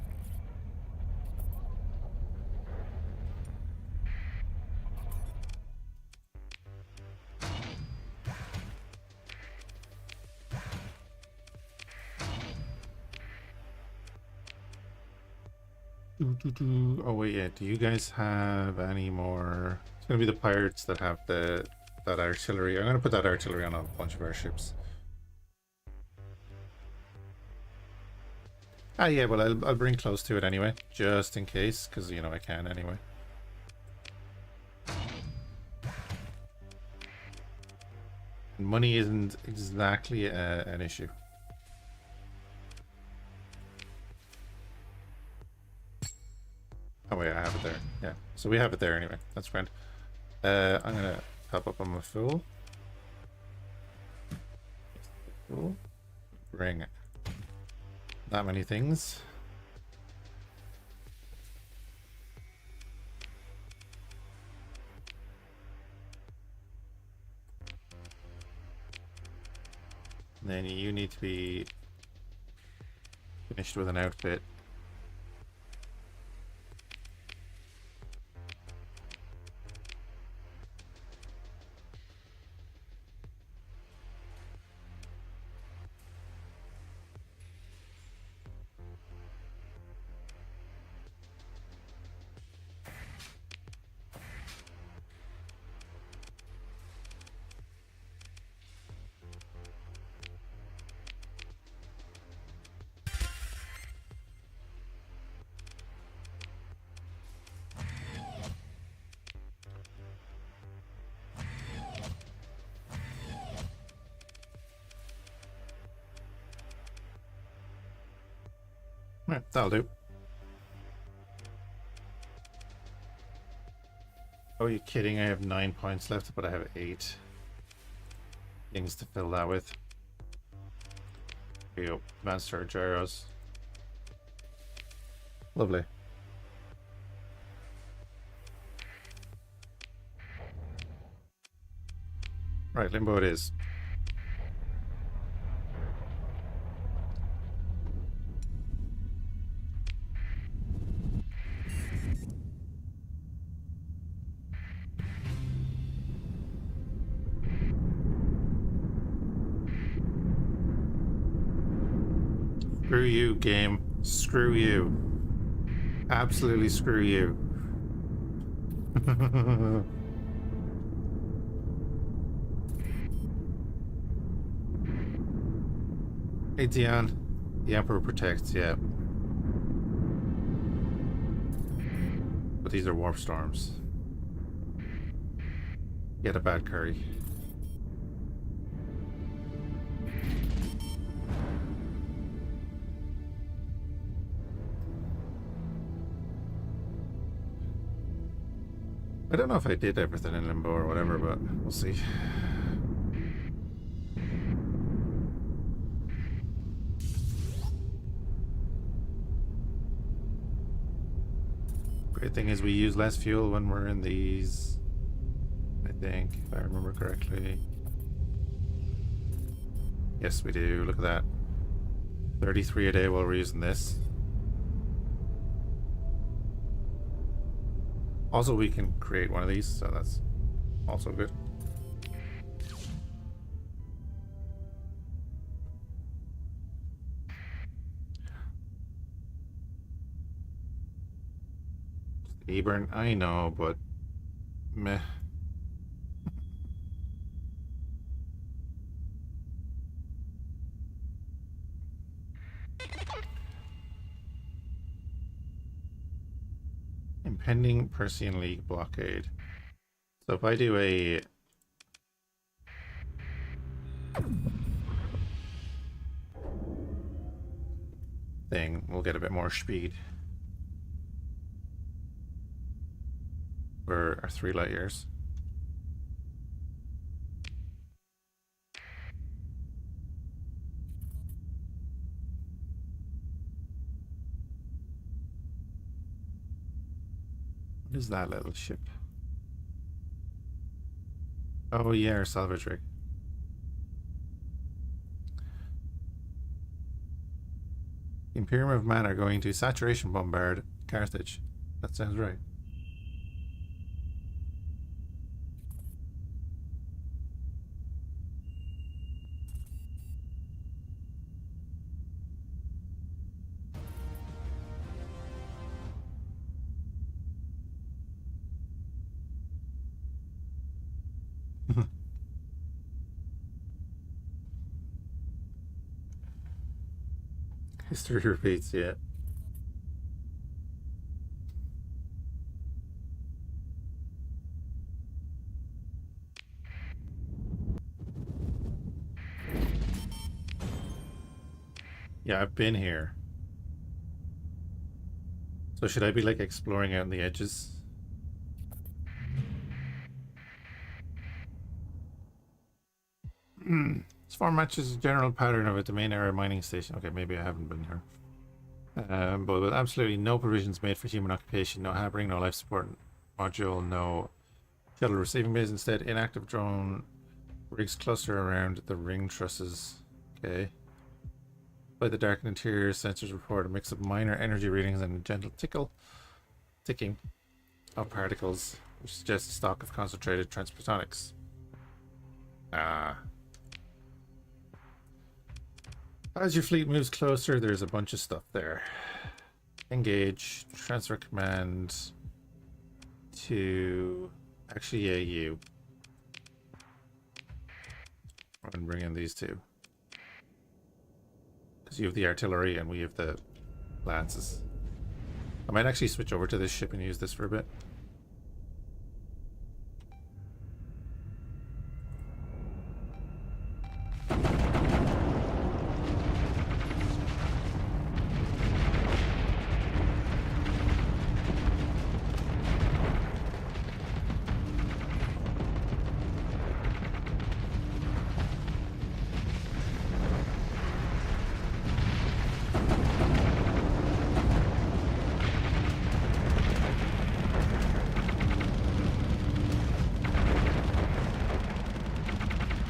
Oh wait, yeah. Do you guys have any more? It's gonna be the pirates that have that artillery. I'm gonna put that artillery on a bunch of our ships. Ah, yeah. Well, I'll bring close to it anyway, just in case, because you know I can anyway. Money isn't exactly an issue. Oh wait, I have it there. Yeah. So we have it there anyway. That's grand. I'm gonna top up on my full. Cool. Bring that many things. And then you need to be finished with an outfit. Right, that'll do. Oh, are you kidding? I have 9 points left, but I have 8 things to fill that with. Here you go. Master gyros. Lovely. Right, limbo it is. Screw you, game. Screw you. Absolutely screw you. Hey, Dion. The Emperor protects, yeah. But these are warp storms. Get a bad curry. I don't know if I did everything in limbo or whatever, but we'll see. Great thing is we use less fuel when we're in these, I think, if I remember correctly. Yes, we do. Look at that. 33 a day while we're using this. Also, we can create one of these, so that's also good. E-burn, I know, but meh. Impending Persian League blockade. So if I do a thing, we'll get a bit more speed for our 3 light years. What is that little ship? Oh yeah, our salvage rig. The Imperium of Man are going to saturation bombard Carthage. That sounds right. History repeats, yeah. Yeah, I've been here. So should I be like exploring out on the edges? This farm matches the general pattern of a domain area mining station. Okay, maybe I haven't been here. But with absolutely no provisions made for human occupation, no harboring, no life support module, no shuttle receiving base. Instead, inactive drone rigs cluster around the ring trusses. Okay. By the darkened interior, sensors report a mix of minor energy readings and a gentle ticking of particles, which suggests a stock of concentrated transplutonics. As your fleet moves closer, there's a bunch of stuff there. Engage, transfer command to actually you. And bring in these two. Because you have the artillery and we have the lances. I might actually switch over to this ship and use this for a bit.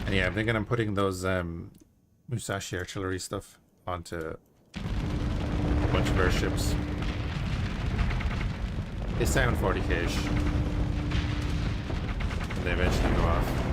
And yeah, I'm thinking I'm putting those Musashi artillery stuff onto a bunch of airships. They sound 40k-ish. And they eventually go off.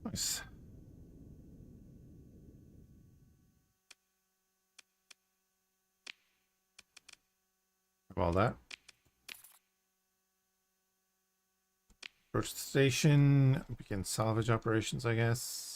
Nice. All that. Approach the station. Begin salvage operations, I guess.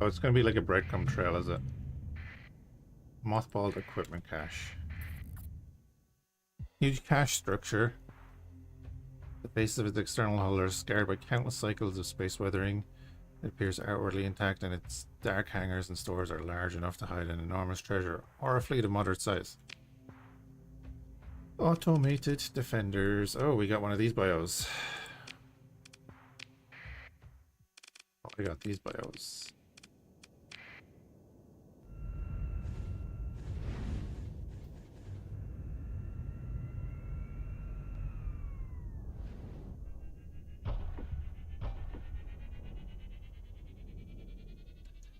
Oh, it's going to be like a breadcrumb trail, is it? Mothballed equipment cache. Huge cache structure. The base of its external hull is scarred by countless cycles of space weathering. It appears outwardly intact, and its dark hangars and stores are large enough to hide an enormous treasure or a fleet of moderate size. Automated defenders. Oh, we got one of these bios. Oh, we got these bios.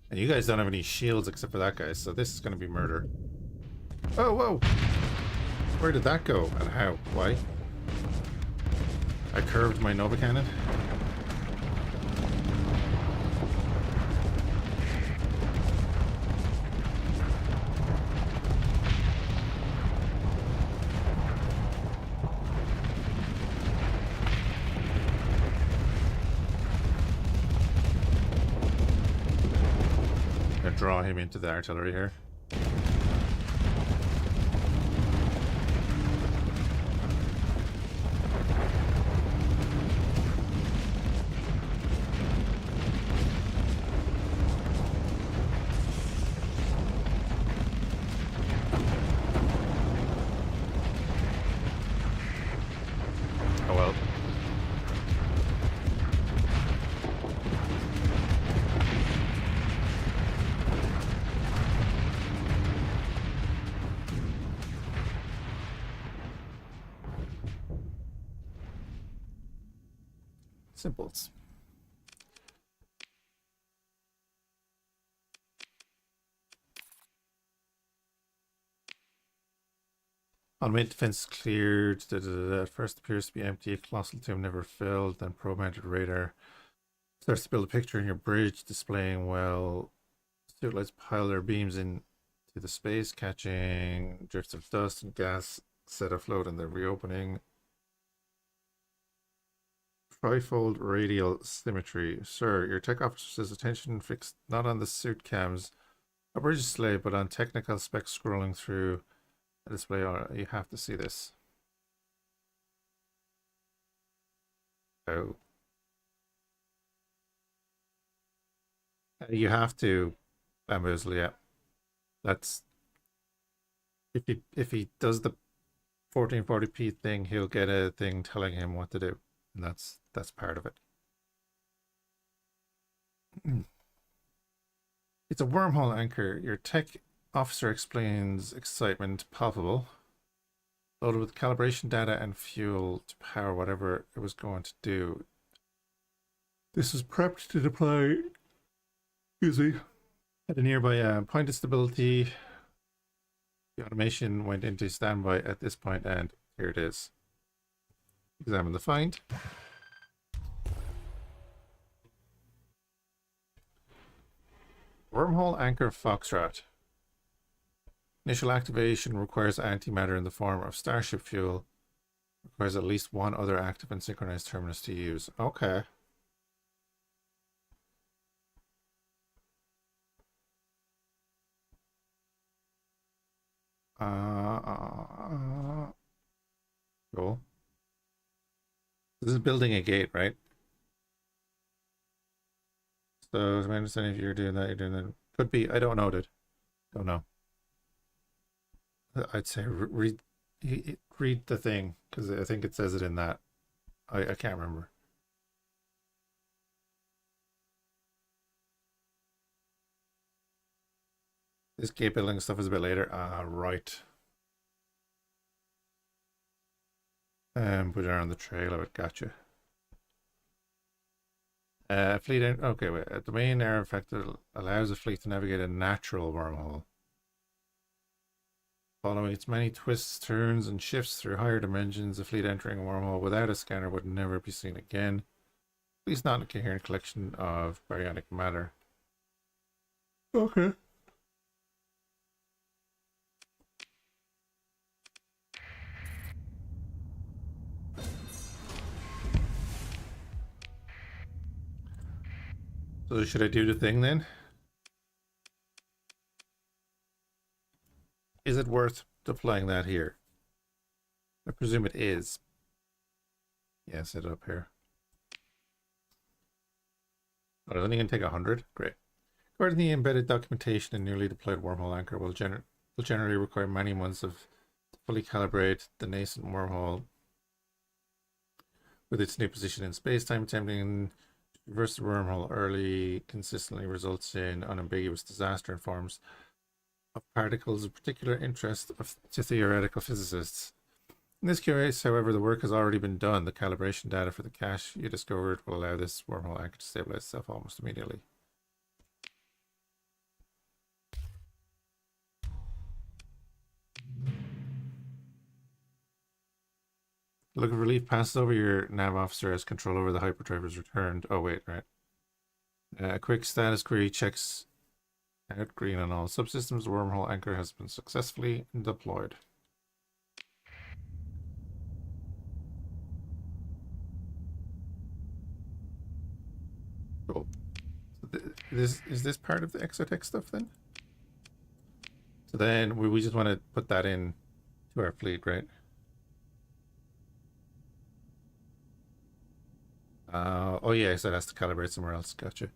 And you guys don't have any shields except for that guy, so this is going to be murder. Oh, whoa! Where did that go? And how? Why? I curved my Nova Cannon? Draw him into the artillery here. Simples. Automated defense cleared. At first appears to be empty. A colossal tomb never filled. Then probe-mounted radar starts to build a picture in your bridge, displaying well. Suitlights pile their beams into the space, catching drifts of dust and gas set afloat in the reopening. Trifold radial symmetry. Sir, your tech officer says attention fixed not on the suit cams, a bridge display, but on technical specs scrolling through a display. You have to see this. Oh. You have to bamboozle, yeah. That's if he does the 1440p thing, he'll get a thing telling him what to do. And that's part of it. It's a wormhole anchor. Your tech officer explains, excitement palpable. Loaded with calibration data and fuel to power whatever it was going to do. This was prepped to deploy, excuse me, at a nearby point of stability. The automation went into standby at this point, and here it is. Examine the find. Wormhole anchor Foxtrot. Initial activation requires antimatter in the form of starship fuel. Requires at least one other active and synchronized terminus to use. Okay. Cool. This is building a gate, right? So, as my understanding, if you're doing that, you're doing that. Could be. I don't know, dude. Don't know. I'd say read the thing, because I think it says it in that. I can't remember. This gate building stuff is a bit later. Right. Put it on the trail of it. Gotcha. Fleet. Okay, wait. A domain error effect allows a fleet to navigate a natural wormhole. Following its many twists, turns, and shifts through higher dimensions, a fleet entering a wormhole without a scanner would never be seen again. At least not in a coherent collection of baryonic matter. Okay. So should I do the thing then? Is it worth deploying that here? I presume it is. Yeah, set it up here. Oh, it's only going to take 100? Great. According to the embedded documentation, a newly deployed wormhole anchor will generally require many months to fully calibrate the nascent wormhole with its new position in space-time. Attempting to reverse the wormhole early consistently results in unambiguous disaster and forms of particles of particular interest to theoretical physicists. In this case, however, the work has already been done. The calibration data for the cache you discovered will allow this wormhole anchor to stabilize itself almost immediately. Look of relief passes over. Your nav officer as control over the hyperdrive is returned. Oh wait, right. A quick status query checks out green on all subsystems. The wormhole anchor has been successfully deployed. Cool. So is this part of the exotech stuff then? So then we just want to put that in to our fleet, right? Oh yeah, so it has to calibrate somewhere else. Gotcha.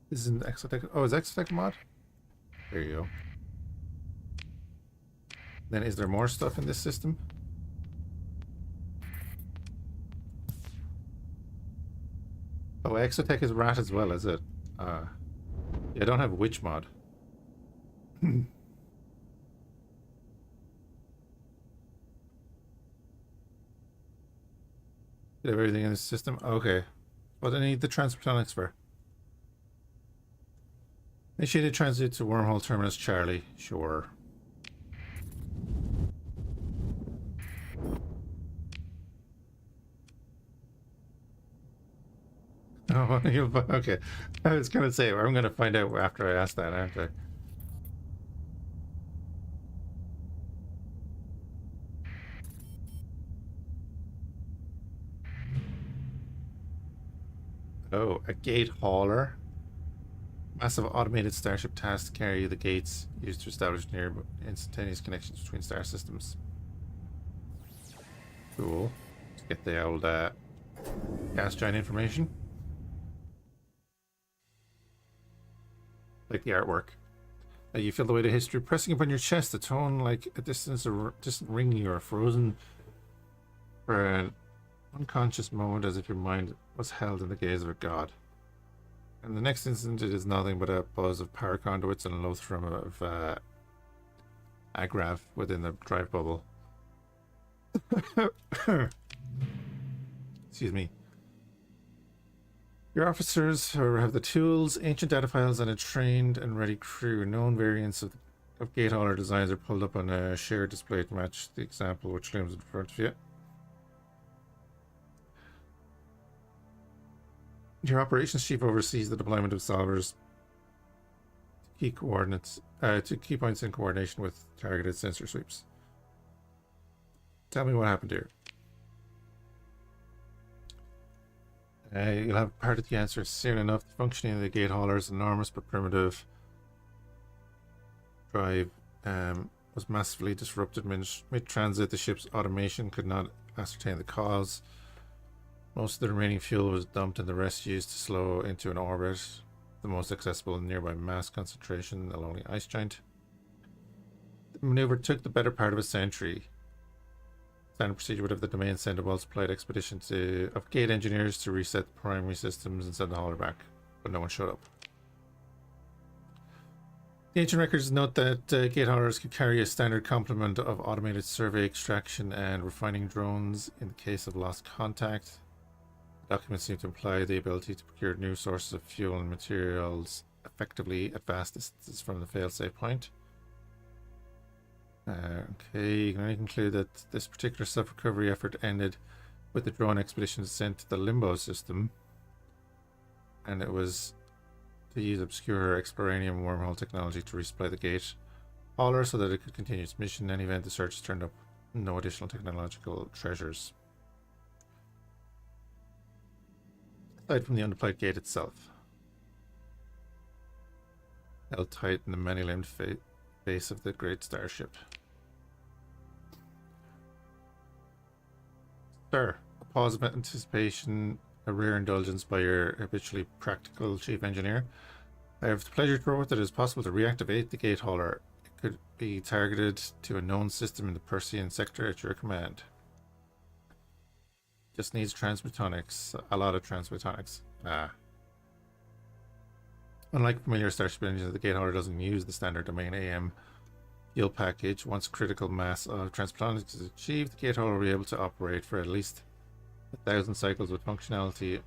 This is an exotech. Oh, is exotech mod? There you go. Then is there more stuff in this system? Oh, exotech is rat as well, is it? Yeah, I don't have witch mod. Did everything in the system? Okay. What do I need the transphotonics for? Initiated transit to wormhole terminus Charlie. Sure. Oh, okay. I was gonna say, I'm gonna find out after I ask that, aren't I? Oh, a gate hauler. Massive automated starship task to carry the gates used to establish near instantaneous connections between star systems. Cool. Let's get the old gas giant information. Like the artwork. You feel the weight of history pressing upon your chest, a tone like a distant ringing or frozen for an unconscious moment as if your mind was held in the gaze of a god. And the next instant it is nothing but a buzz of power conduits and a low thrum of agrav within the drive bubble. Excuse me. Your officers have the tools, ancient data files, and a trained and ready crew. Known variants of gate hauler designs are pulled up on a shared display to match the example which looms in front of you. Your operations chief oversees the deployment of solvers to key points in coordination with targeted sensor sweeps. Tell me what happened here. You'll have part of the answer soon enough. The functioning of the gate hauler's enormous but primitive drive was massively disrupted mid-transit. The ship's automation could not ascertain the cause. Most of the remaining fuel was dumped and the rest used to slow into an orbit, the most accessible and nearby mass concentration, the lonely ice giant. The maneuver took the better part of a century. Standard procedure would have the domain send a well-supplied expedition of gate engineers to reset the primary systems and send the hauler back, but no one showed up. The ancient records note that gate haulers could carry a standard complement of automated survey, extraction, and refining drones in the case of lost contact. Documents seem to imply the ability to procure new sources of fuel and materials effectively at vast distances from the failsafe point. Okay, you can only conclude that this particular self-recovery effort ended with the drone expedition sent to the Limbo system, and it was to use obscure exploranium wormhole technology to resupply the gate hauler so that it could continue its mission. In any event, the search turned up no additional technological treasures aside from the undeployed gate itself, held tight in the many-limbed base of the great starship. Sir, a pause of anticipation, a rare indulgence by your habitually practical chief engineer. I have the pleasure to report that it is possible to reactivate the gate hauler. It could be targeted to a known system in the Persian sector at your command. Just needs transmutonics, a lot of transmutonics. Unlike familiar starship engines, the gate hauler doesn't use the standard domain AM fuel package. Once critical mass of transmutonics is achieved, the gate hauler will be able to operate for at least 1,000 cycles with functionally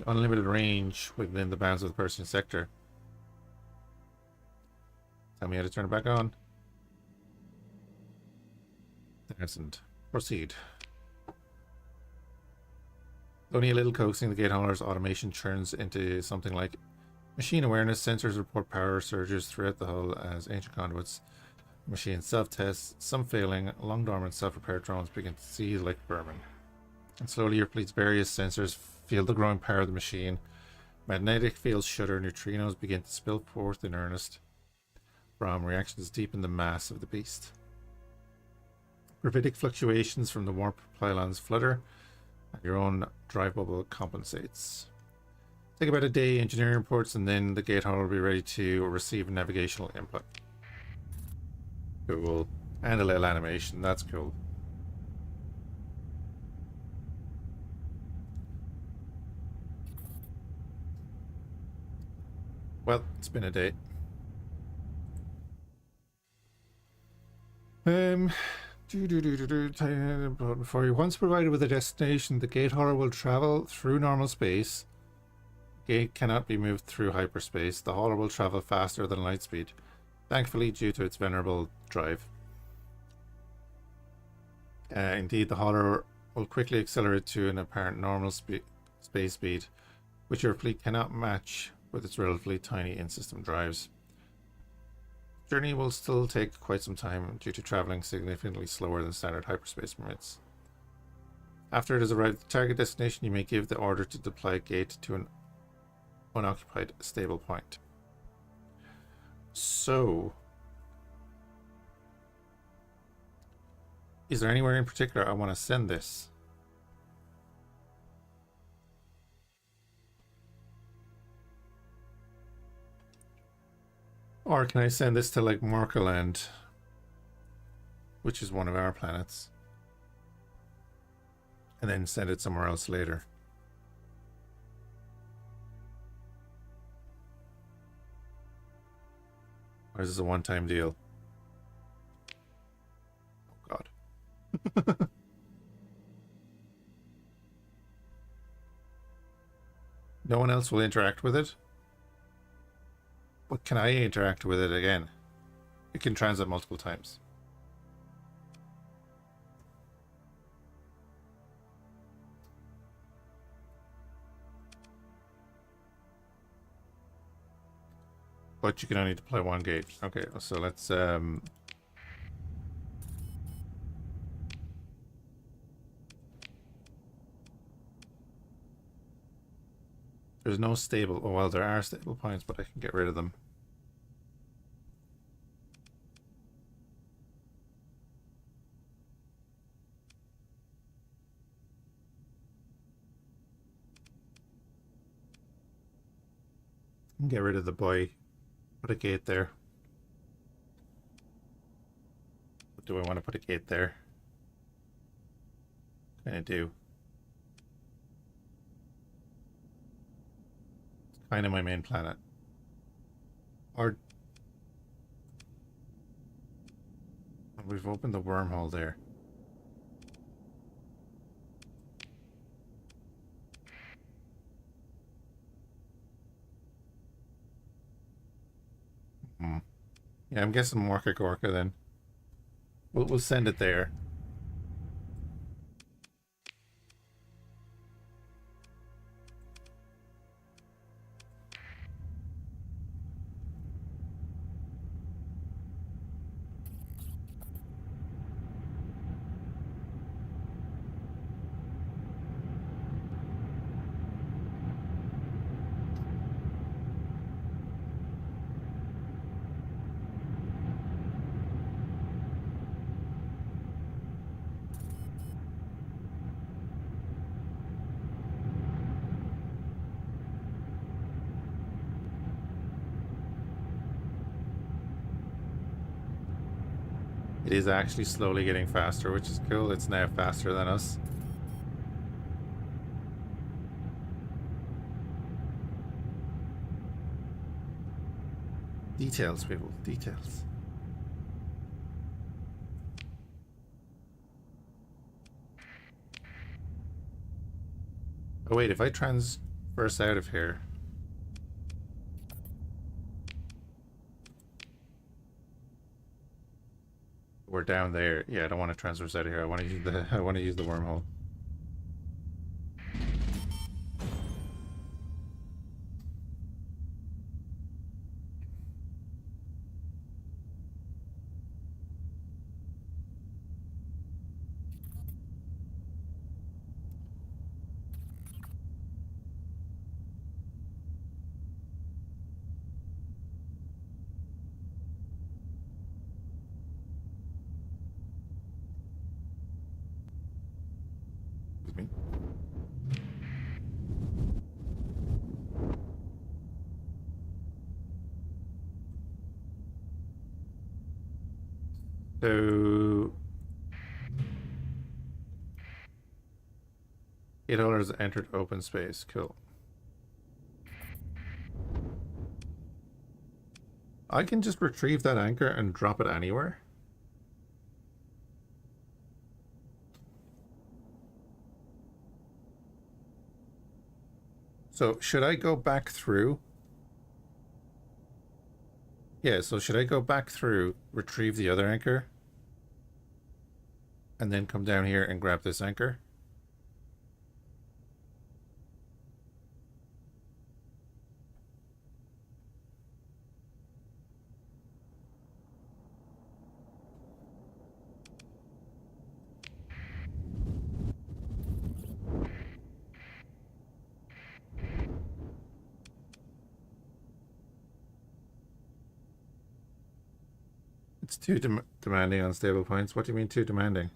unlimited range within the bounds of the Persian sector. Tell me how to turn it back on. 1,000. Proceed. Only a little coaxing, the gate hauler's automation churns into something like machine awareness. Sensors report power surges throughout the hull as ancient conduits. Machine self-tests, some failing. Long dormant self-repair drones begin to seethe like vermin. And slowly your fleet's various sensors feel the growing power of the machine. Magnetic fields shudder, neutrinos begin to spill forth in earnest from reactions deep in the mass of the beast. Gravitic fluctuations from the warp pylons flutter, and your own drive bubble compensates. Take about a day, engineering reports, and then the gate hauler will be ready to receive navigational input. Cool. And a little animation, that's cool. Well, it's been a day. Before you once provided with a destination, the gate hauler will travel through normal space. Gate cannot be moved through hyperspace. The hauler will travel faster than light speed, thankfully due to its venerable drive. Indeed, the hauler will quickly accelerate to an apparent normal space speed, which your fleet cannot match with its relatively tiny in-system drives. Journey will still take quite some time due to traveling significantly slower than standard hyperspace permits. After it has arrived at the target destination, you may give the order to deploy a gate to an unoccupied stable point. So, is there anywhere in particular I want to send this? Or can I send this to like Morkaland, which is one of our planets, and then send it somewhere else later? Or is this a one-time deal? Oh God. No one else will interact with it? But can I interact with it again? It can transit multiple times. But you can only deploy one gate. Okay, so let's there's no stable... Oh, well, there are stable points, but I can get rid of them. Get rid of the boy. Put a gate there. Do I want to put a gate there? I do. Kind of my main planet. Or we've opened the wormhole there. Yeah, I'm guessing Morka Gorka then. We'll send it there. It is actually slowly getting faster, which is cool. It's now faster than us. Details, people. Details. Oh wait, if I transverse out of here... We're down there. Yeah, I don't want to transverse out of here. I want to use the wormhole. So... $8 entered open space. Cool. I can just retrieve that anchor and drop it anywhere. So should I go back through? Yeah, so should I go back through, retrieve the other anchor, and then come down here and grab this anchor? It's too demanding on stable points. What do you mean too demanding?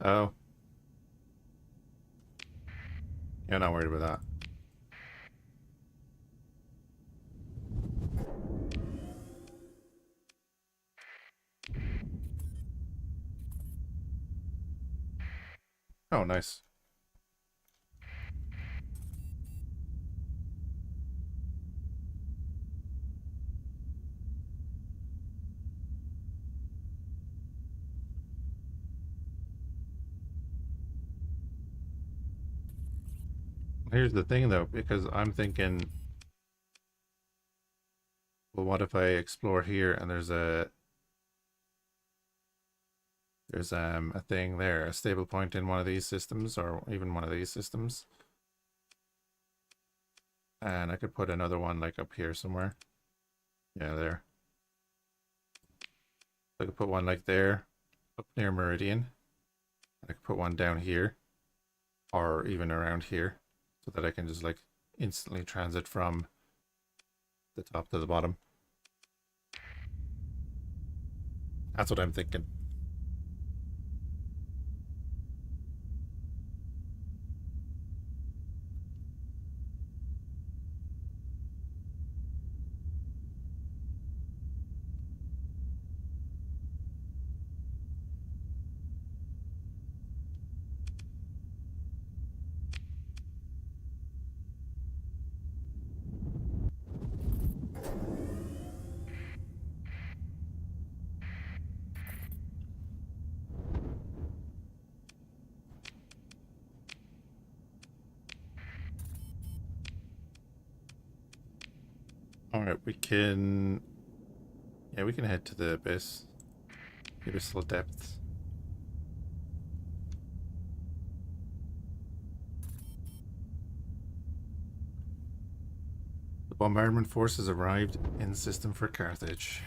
Oh, you're not worried about that. Oh, nice. Here's the thing, though, because I'm thinking, well, what if I explore here and there's a thing there, a stable point in one of these systems, or even one of these systems, and I could put another one like up here somewhere. Yeah, there. I could put one like there, up near Meridian. I could put one down here, or even around here, so that I can just like instantly transit from the top to the bottom. That's what I'm thinking. Alright, we can... Yeah, we can head to the abyss. The abyssal depths. The bombardment forces arrived in system for Carthage.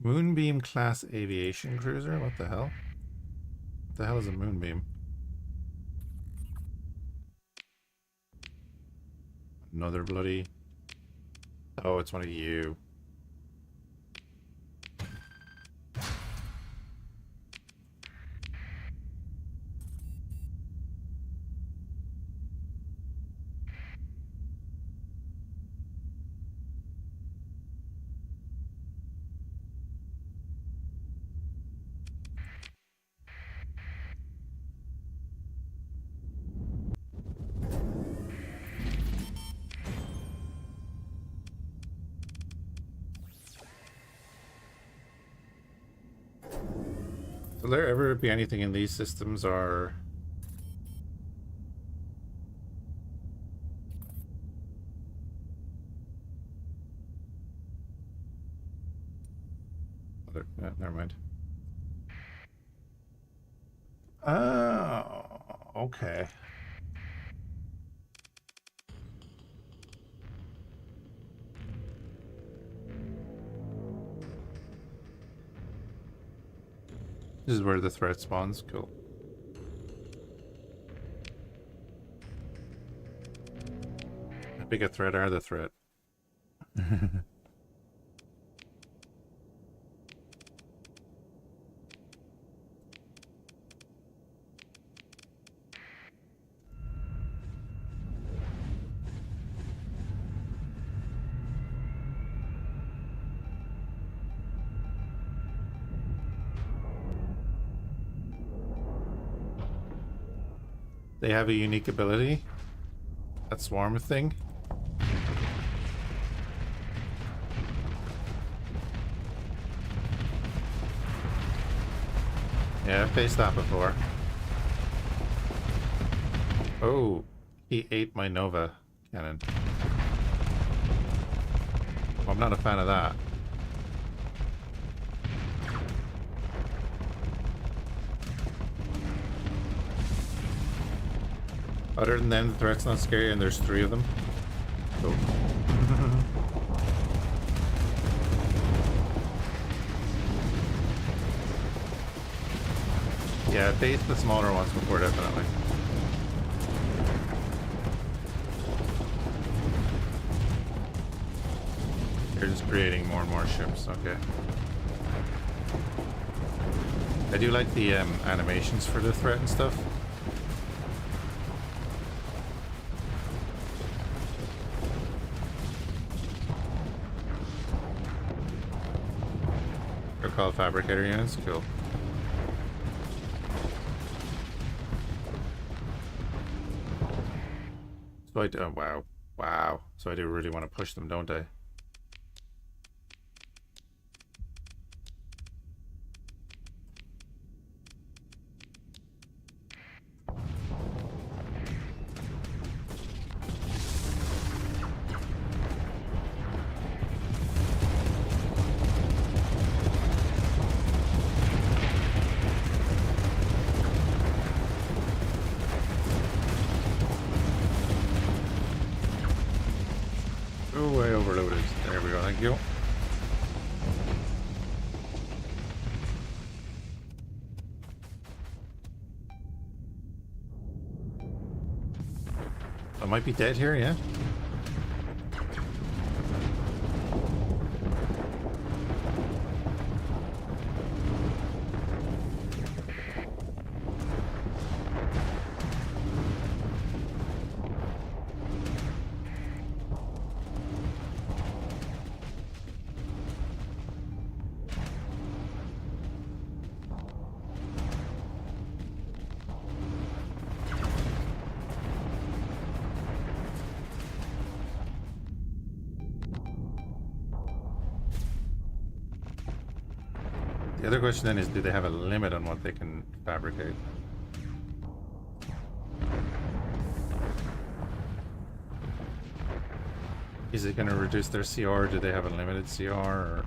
Moonbeam class aviation cruiser? What the hell? What the hell is a moonbeam? Another bloody... Oh, it's one of you. Will there ever be anything in these systems or... never mind. Oh, okay. This is where the threat spawns. Cool. How big a threat are the threat? They have a unique ability. That swarm thing. Yeah, I've faced that before. Oh, he ate my Nova cannon. Well, I'm not a fan of that. Other than them, the threat's not scary, and there's 3 of them. Cool. Yeah, face the smaller ones before, definitely. They're just creating more and more ships, okay. I do like the animations for the threat and stuff. They're called fabricator units, cool. So I do, oh, wow. Wow. So I do really want to push them, don't I? Oh, I overloaded. There we go, thank you. I might be dead here, yeah? The other question then is, do they have a limit on what they can fabricate? Is it going to reduce their CR? Do they have a limited CR? Or...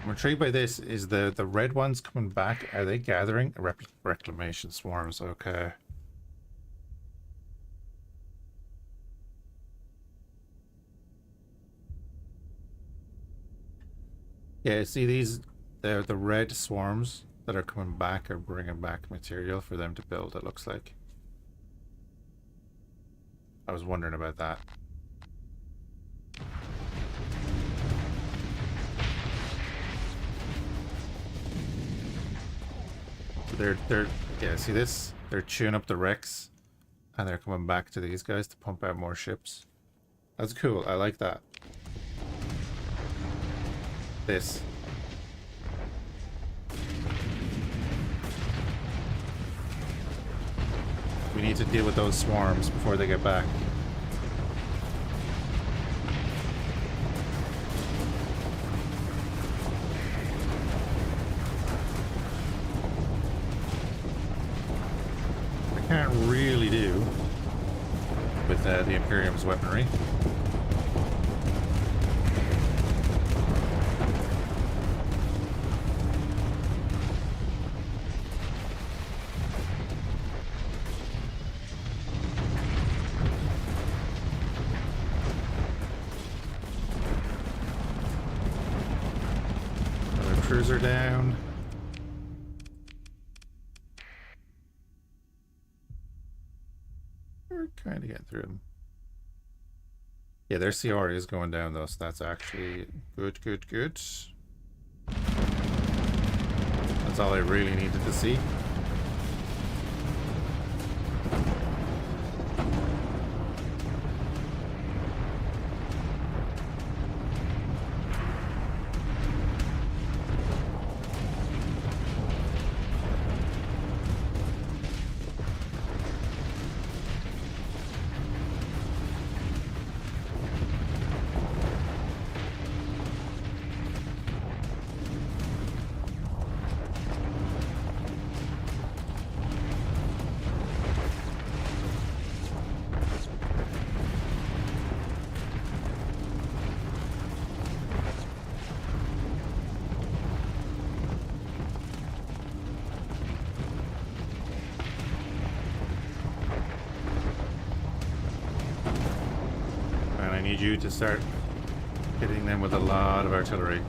I'm intrigued by this. Is the red ones coming back? Are they gathering? Reclamation swarms, okay. Yeah, see these, the red swarms that are coming back are bringing back material for them to build, it looks like. I was wondering about that. They're yeah, see this? They're chewing up the wrecks and they're coming back to these guys to pump out more ships. That's cool, I like that. This. We need to deal with those swarms before they get back. Can't really do with the Imperium's weaponry. Another cruiser down. We're kind of getting through them. Yeah, their CR is going down though, so that's actually good, good, good. That's all I really needed to see. I need you to start hitting them with a lot of artillery.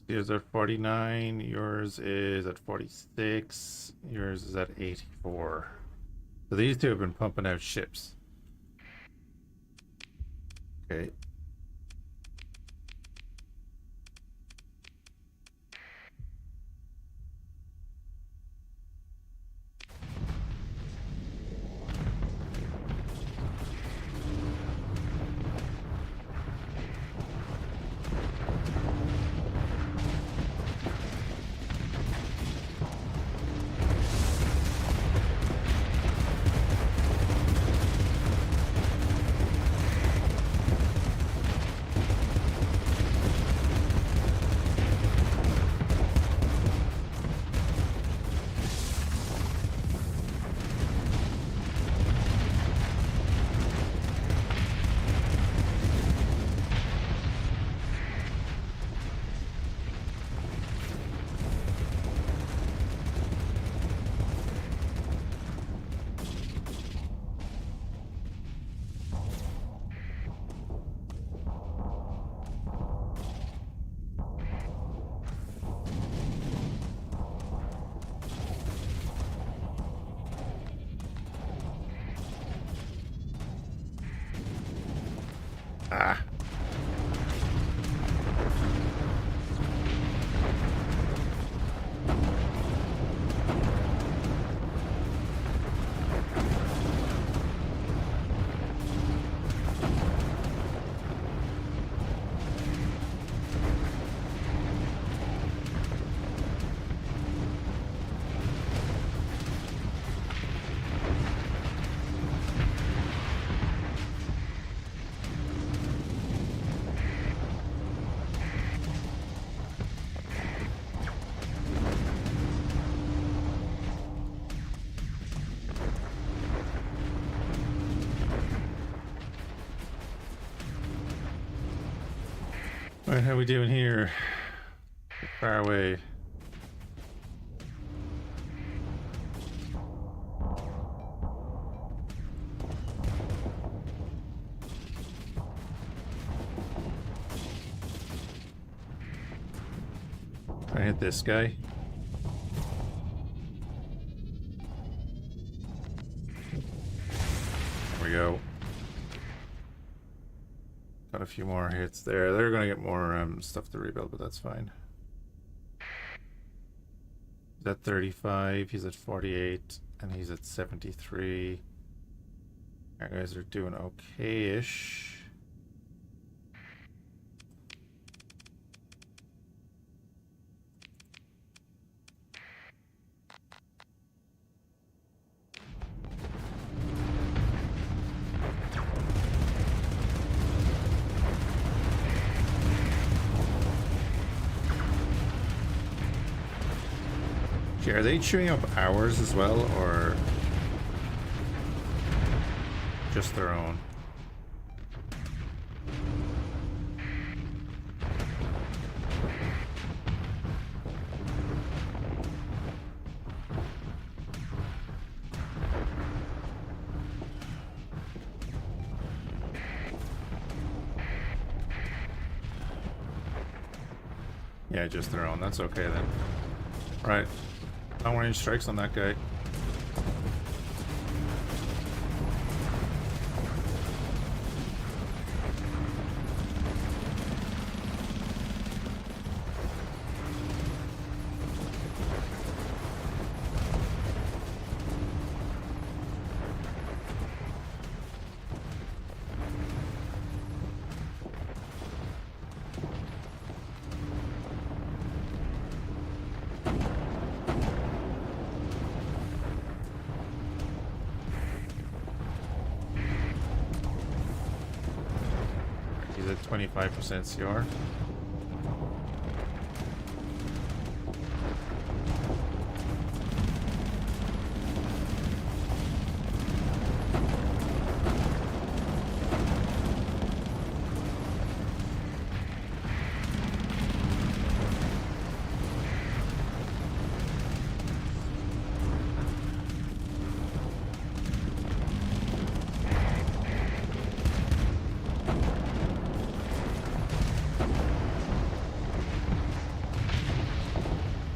Yours are 49, yours is at 46, yours is at 84. So these two have been pumping out ships. Okay. Ah. Alright, how we doing here? Far away. I hit this guy. There we go. Got a few more hits there. They're gonna get more stuff to rebuild, but that's fine. He's at 35, he's at 48, and he's at 73. Our guys are doing okay-ish. Okay, are they chewing up ours as well, or just their own? Yeah, just their own. That's okay then. Right. Long-range strikes on that guy. He's at 25% CR.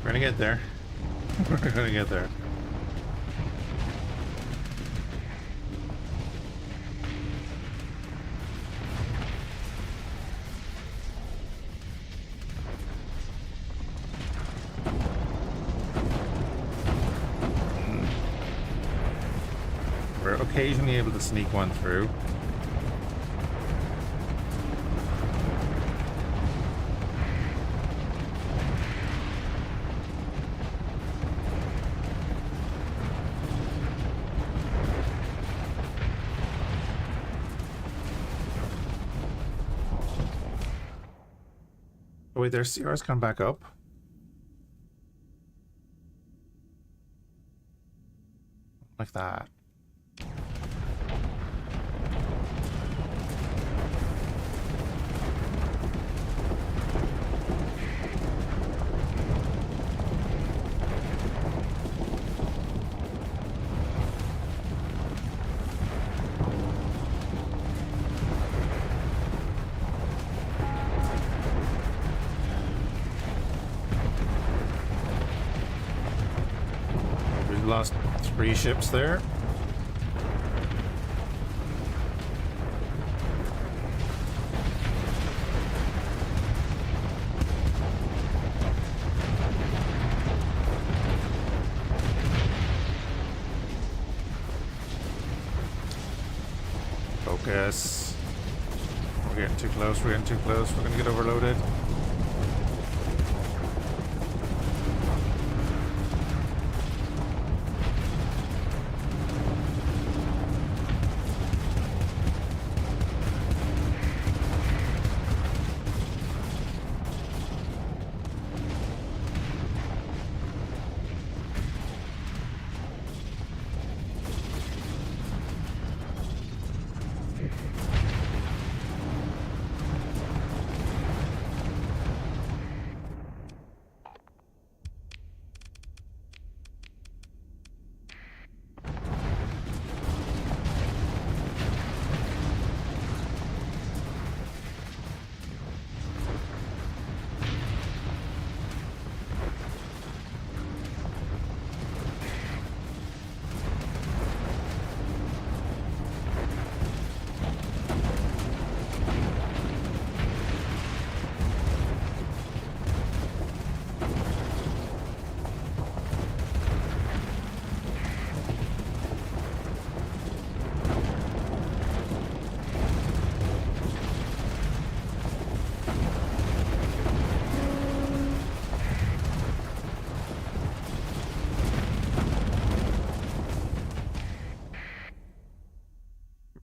We're gonna get there. We're gonna get there. We're occasionally able to sneak one through. Oh wait, their CR's come back up. Like that. We lost 3 ships there. Focus. We're getting too close, we're getting too close, we're gonna get overloaded.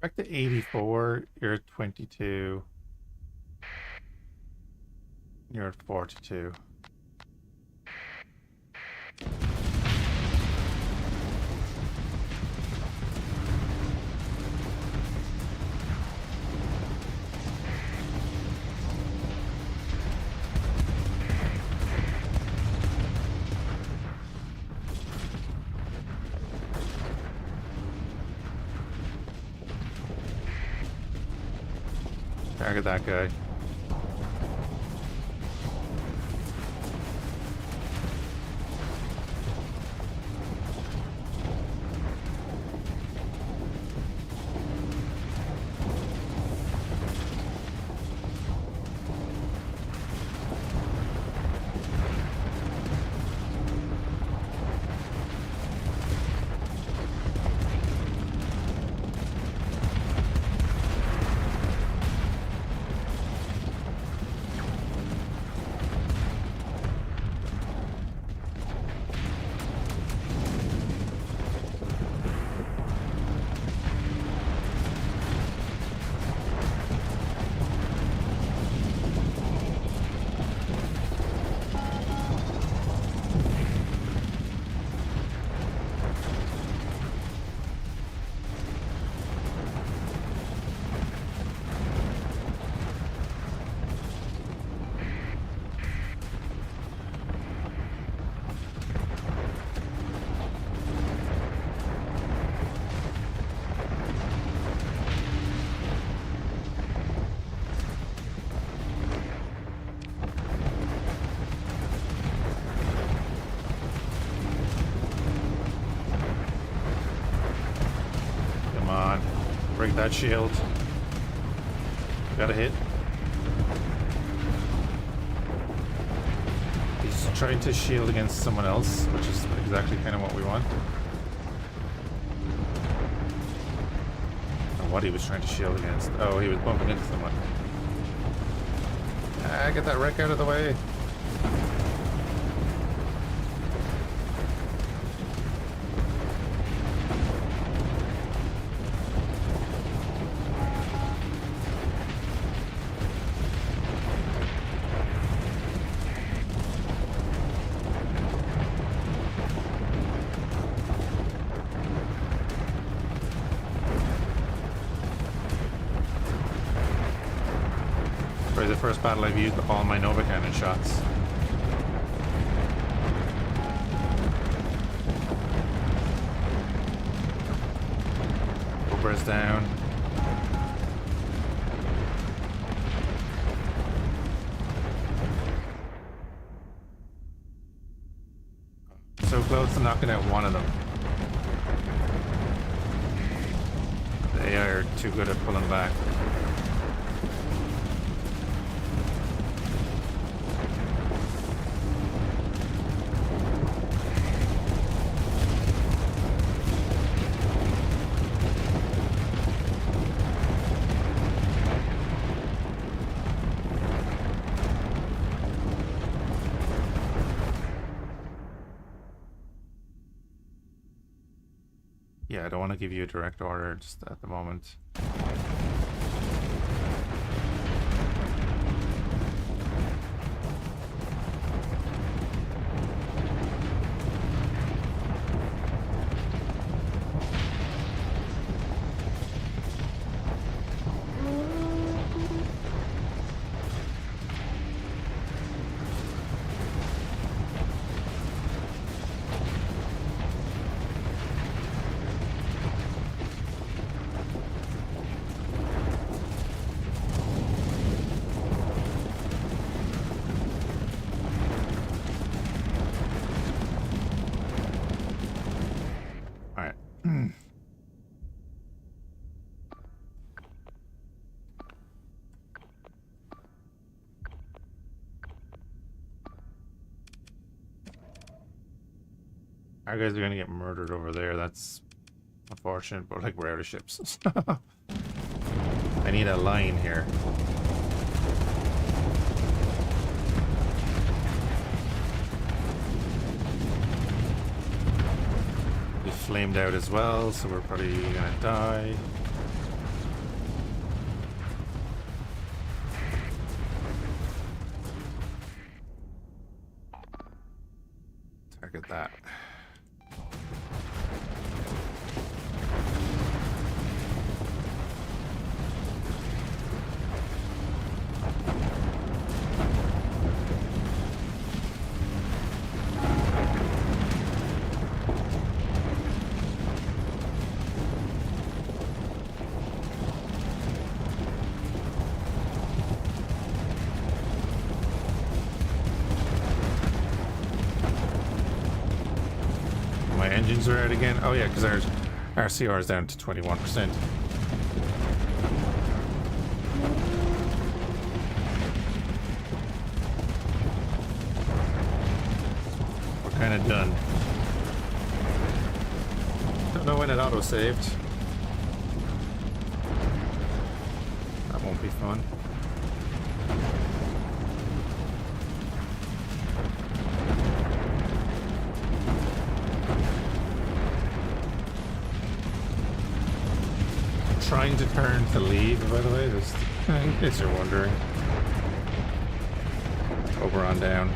Back to 84, you're at 22. You're at 42. Target that guy. Break that shield. Got a hit. He's trying to shield against someone else, which is exactly kind of what we want. I don't know what he was trying to shield against. Oh, he was bumping into someone. Ah, get that wreck out of the way. The first battle I've used all my Nova Cannon shots. Cobra's down. So close to knocking out one of them. The AI are too good at pulling back. Yeah, I don't want to give you a direct order just at the moment. Our guys are gonna get murdered over there. That's unfortunate, but like we're out of ships. I need a line here. We flamed out as well, so we're probably gonna die. Target that. engines are out again. Oh yeah, because our CR is down to 21%. We're kind of done. Don't know when it auto-saved. That won't be fun. Trying to turn to leave, by the way, just in case you're wondering. Over on down.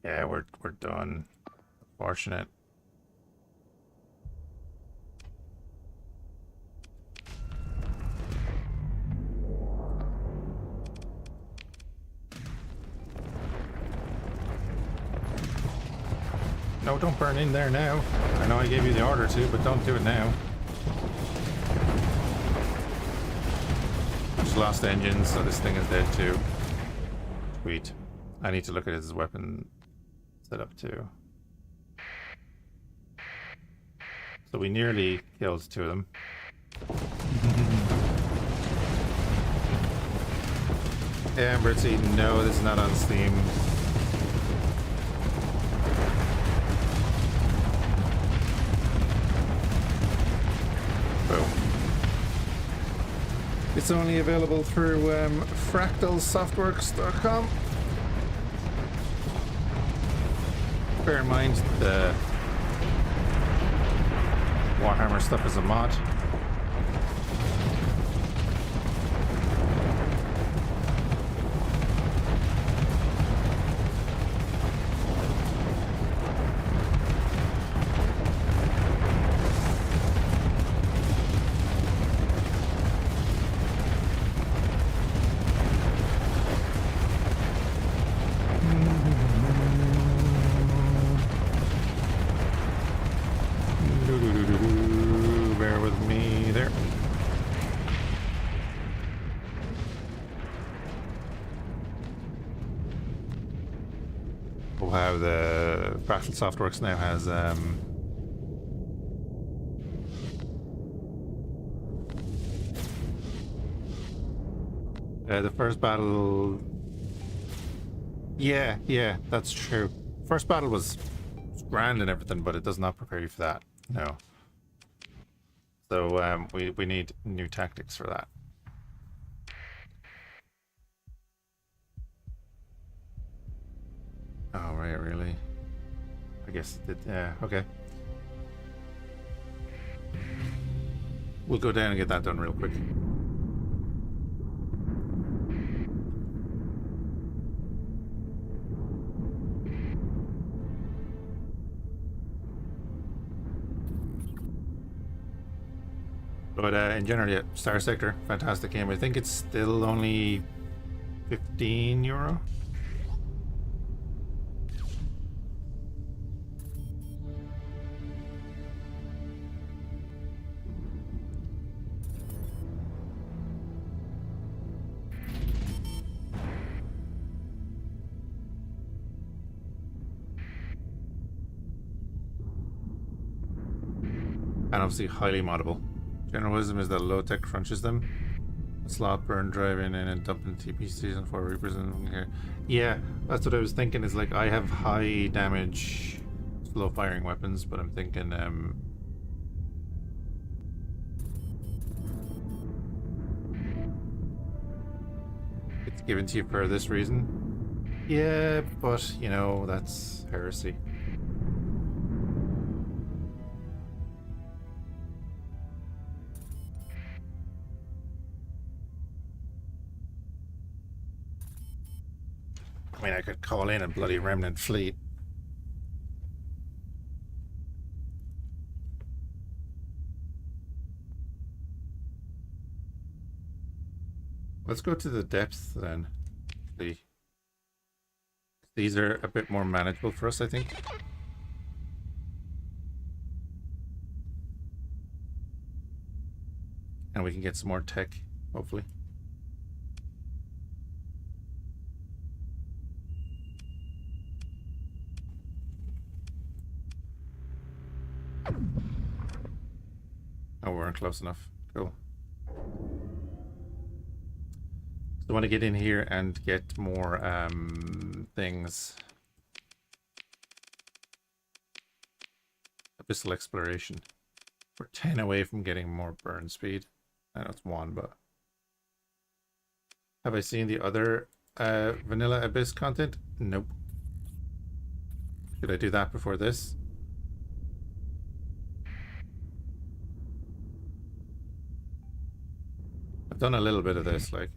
Yeah, we're done. Fortunate. No, don't burn in there now. I know I gave you the order to, but don't do it now. Just lost engines, so this thing is dead too. Sweet. I need to look at his weapon setup too. So we nearly killed two of them. Yeah, Birdseed, no, this is not on Steam. It's only available through fractalsoftworks.com. Bear in mind the Warhammer stuff is a mod. Bear with me there. Oh wow, the Battle Softworks now has the first battle. Yeah, that's true. First battle was grand and everything, but it does not prepare you for that. No. So we need new tactics for that. Oh right, really? I guess it did. Yeah. Okay. We'll go down and get that done real quick. But in general, yeah, Starsector, fantastic game. I think it's still only €15. And obviously highly moddable. General wisdom is that low tech crunches them. Slot burn driving in and dumping TPCs and 4 Reapers in here. Yeah, that's what I was thinking, is like I have high damage slow firing weapons, but I'm thinking it's given to you for this reason. Yeah, but you know, that's heresy. I mean, I could call in a bloody remnant fleet. Let's go to the depths then. These are a bit more manageable for us, I think. And we can get some more tech, hopefully. Oh, we weren't close enough. Cool. So I want to get in here and get more things. Abyssal exploration. We're 10 away from getting more burn speed. I know it's 1, but... Have I seen the other vanilla Abyss content? Nope. Should I do that before this? I've done a little bit of this, like...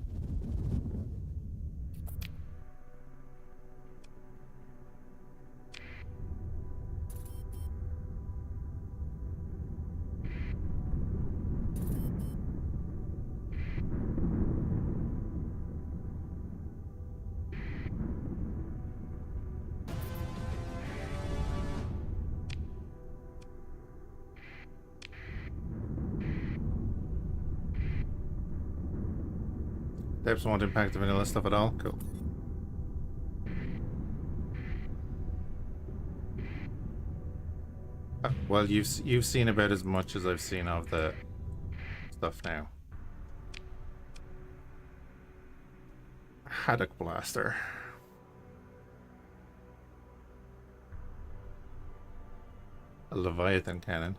Depths won't impact the vanilla stuff at all? Cool. Well, you've seen about as much as I've seen of the stuff now. Haddock Blaster. A Leviathan Cannon.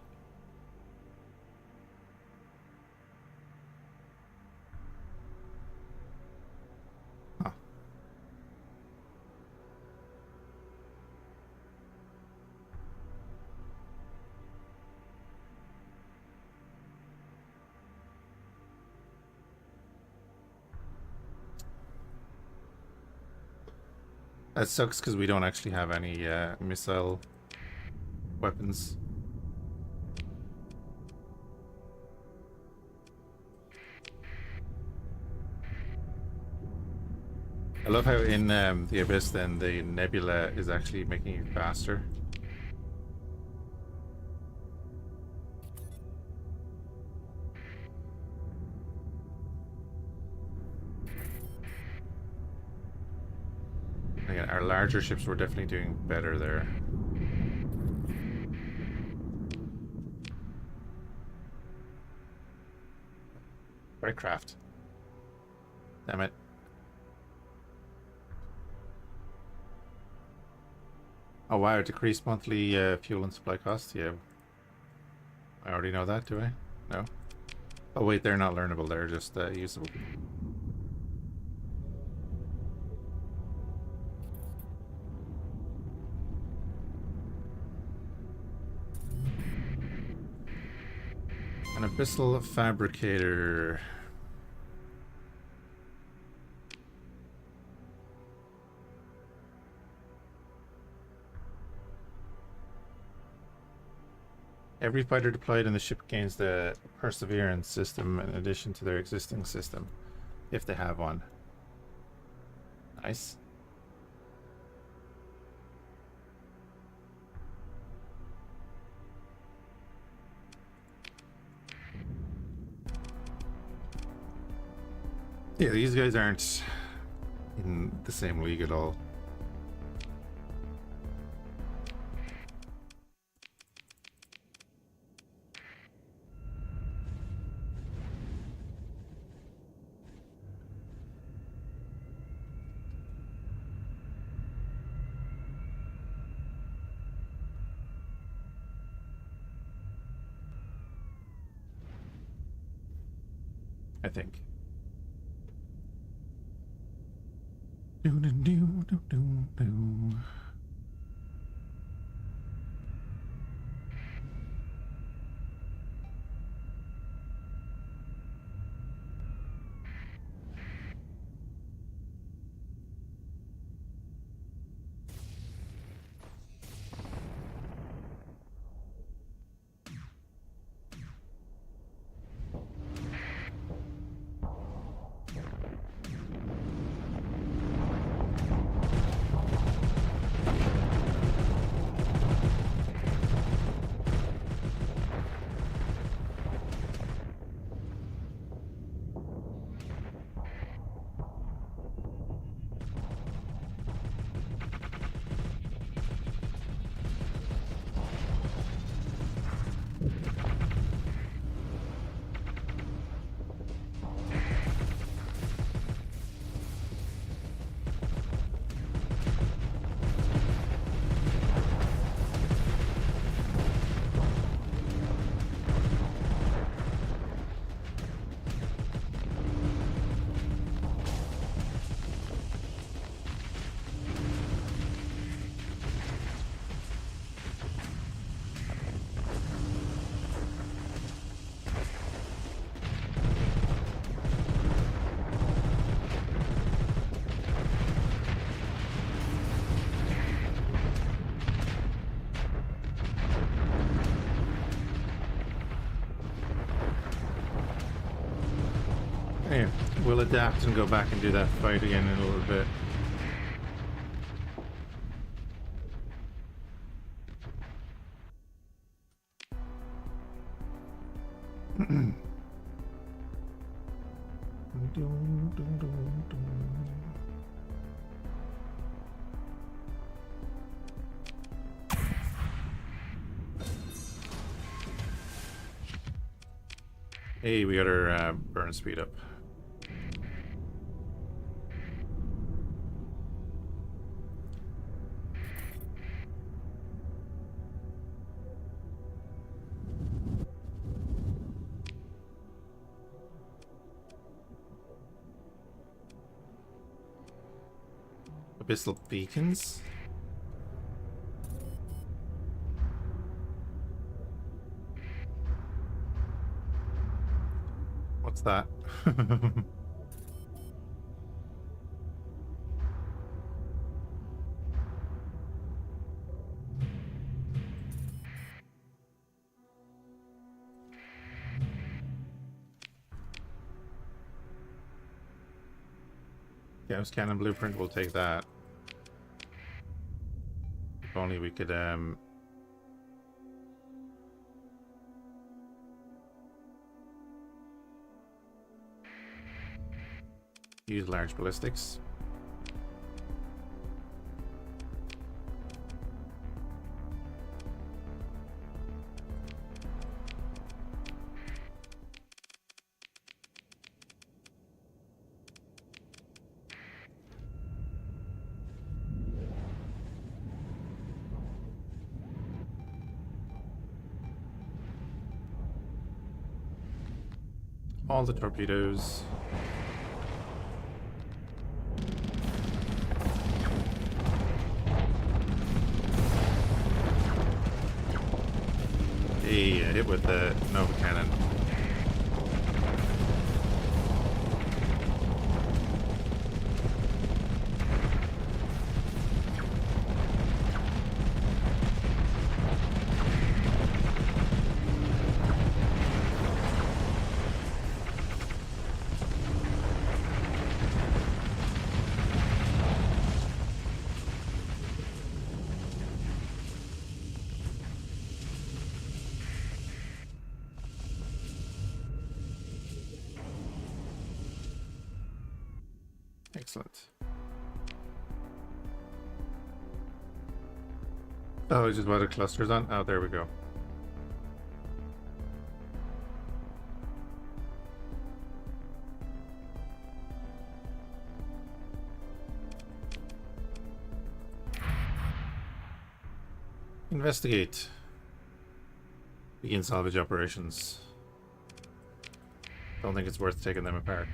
Huh. That sucks because we don't actually have any missile weapons. I love how in the Abyss then the nebula is actually making you faster. Again, our larger ships were definitely doing better there. Aircraft. Damn it. Oh wow, decreased monthly fuel and supply costs? Yeah. I already know that, do I? No? Oh wait, they're not learnable, they're just usable. An Abyssal Fabricator. Every fighter deployed in the ship gains the Perseverance system in addition to their existing system, if they have one. Nice. Yeah, these guys aren't in the same league at all. I think. We'll adapt and go back and do that fight again in a little bit. Hey, we got our burn speed up. Abyssal beacons. What's that? Gauss cannon blueprint, we'll take that. If only we could use large ballistics. All the torpedoes. Hey, hit with the Nova Cannon. Excellent. Oh, it's just what the cluster's on? Oh, there we go. Investigate. Begin salvage operations. Don't think it's worth taking them apart.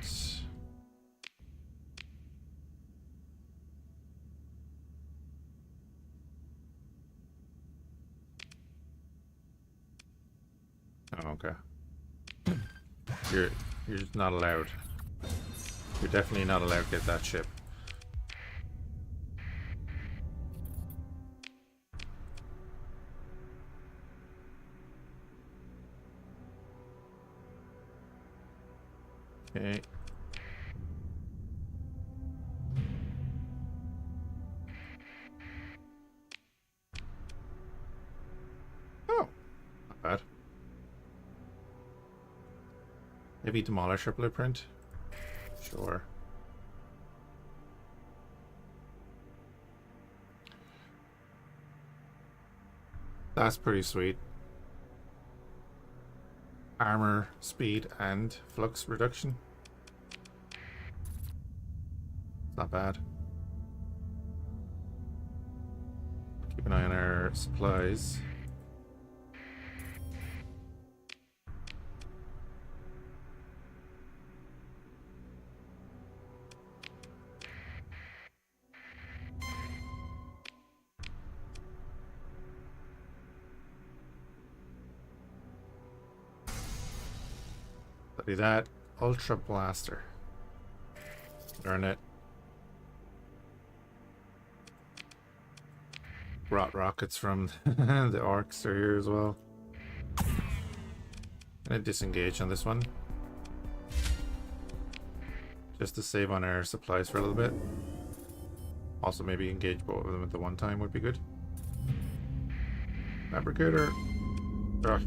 Oh, okay. You're just not allowed. You're definitely not allowed to get that ship. Okay. Oh, not bad. Maybe demolish our blueprint? Sure. That's pretty sweet. Armor, speed, and flux reduction. It's not bad. Keep an eye on our supplies. Study that. Ultra Blaster. Learn it. Brought rockets from the orcs are here as well. Gonna disengage on this one. just to save on our supplies for a little bit. Also, maybe engage both of them at the one time would be good. Fabricator. Ugh.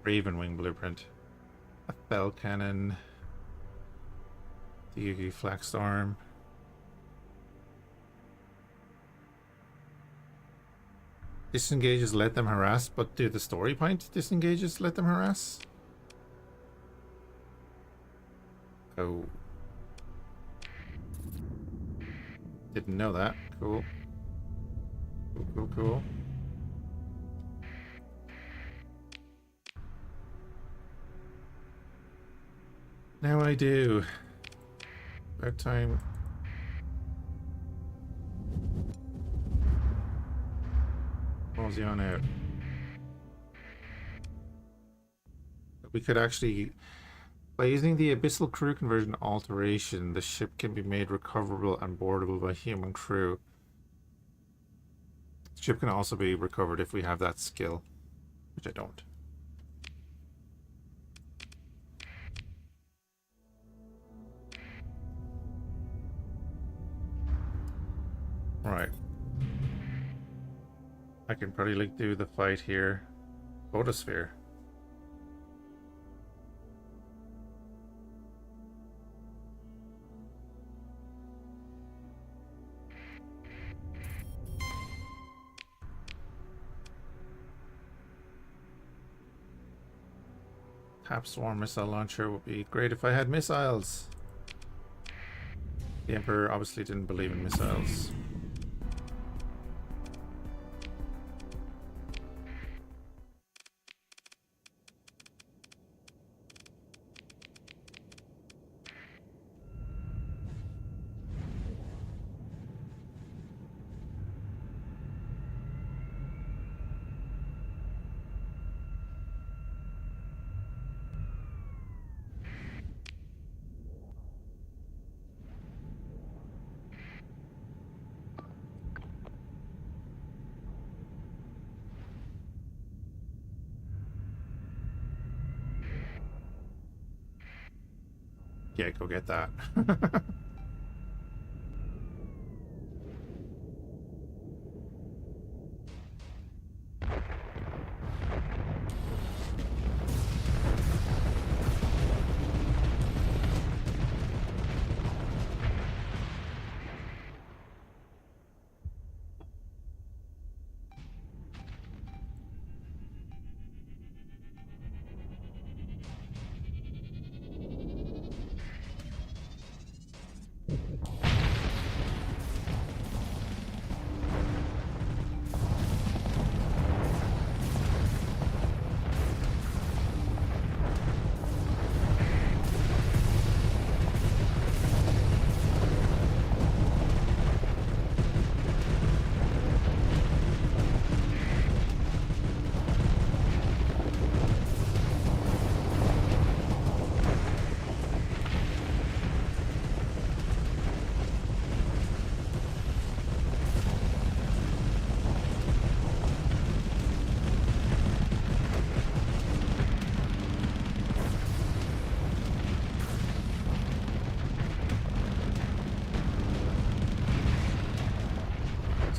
Raven Wing Blueprint. A Bell Cannon. The Yugi Flak Storm. Disengages, let them harass, but do the story point disengages, let them harass? Oh. Didn't know that. Cool. Cool, cool, cool. Now I do. About time. What's he on out? We could actually, by using the Abyssal Crew Conversion alteration, the ship can be made recoverable and boardable by human crew. The ship can also be recovered if we have that skill, which I don't. Alright. I can probably like do the fight here. Photosphere. Tap Swarm missile launcher would be great if I had missiles. The Emperor obviously didn't believe in missiles. Yeah, go get that.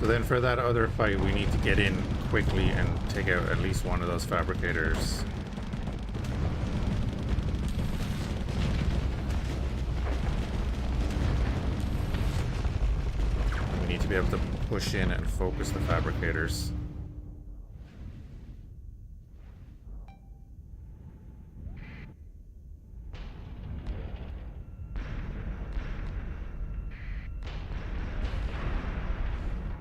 So then for that other fight, we need to get in quickly and take out at least one of those fabricators. We need to be able to push in and focus the fabricators.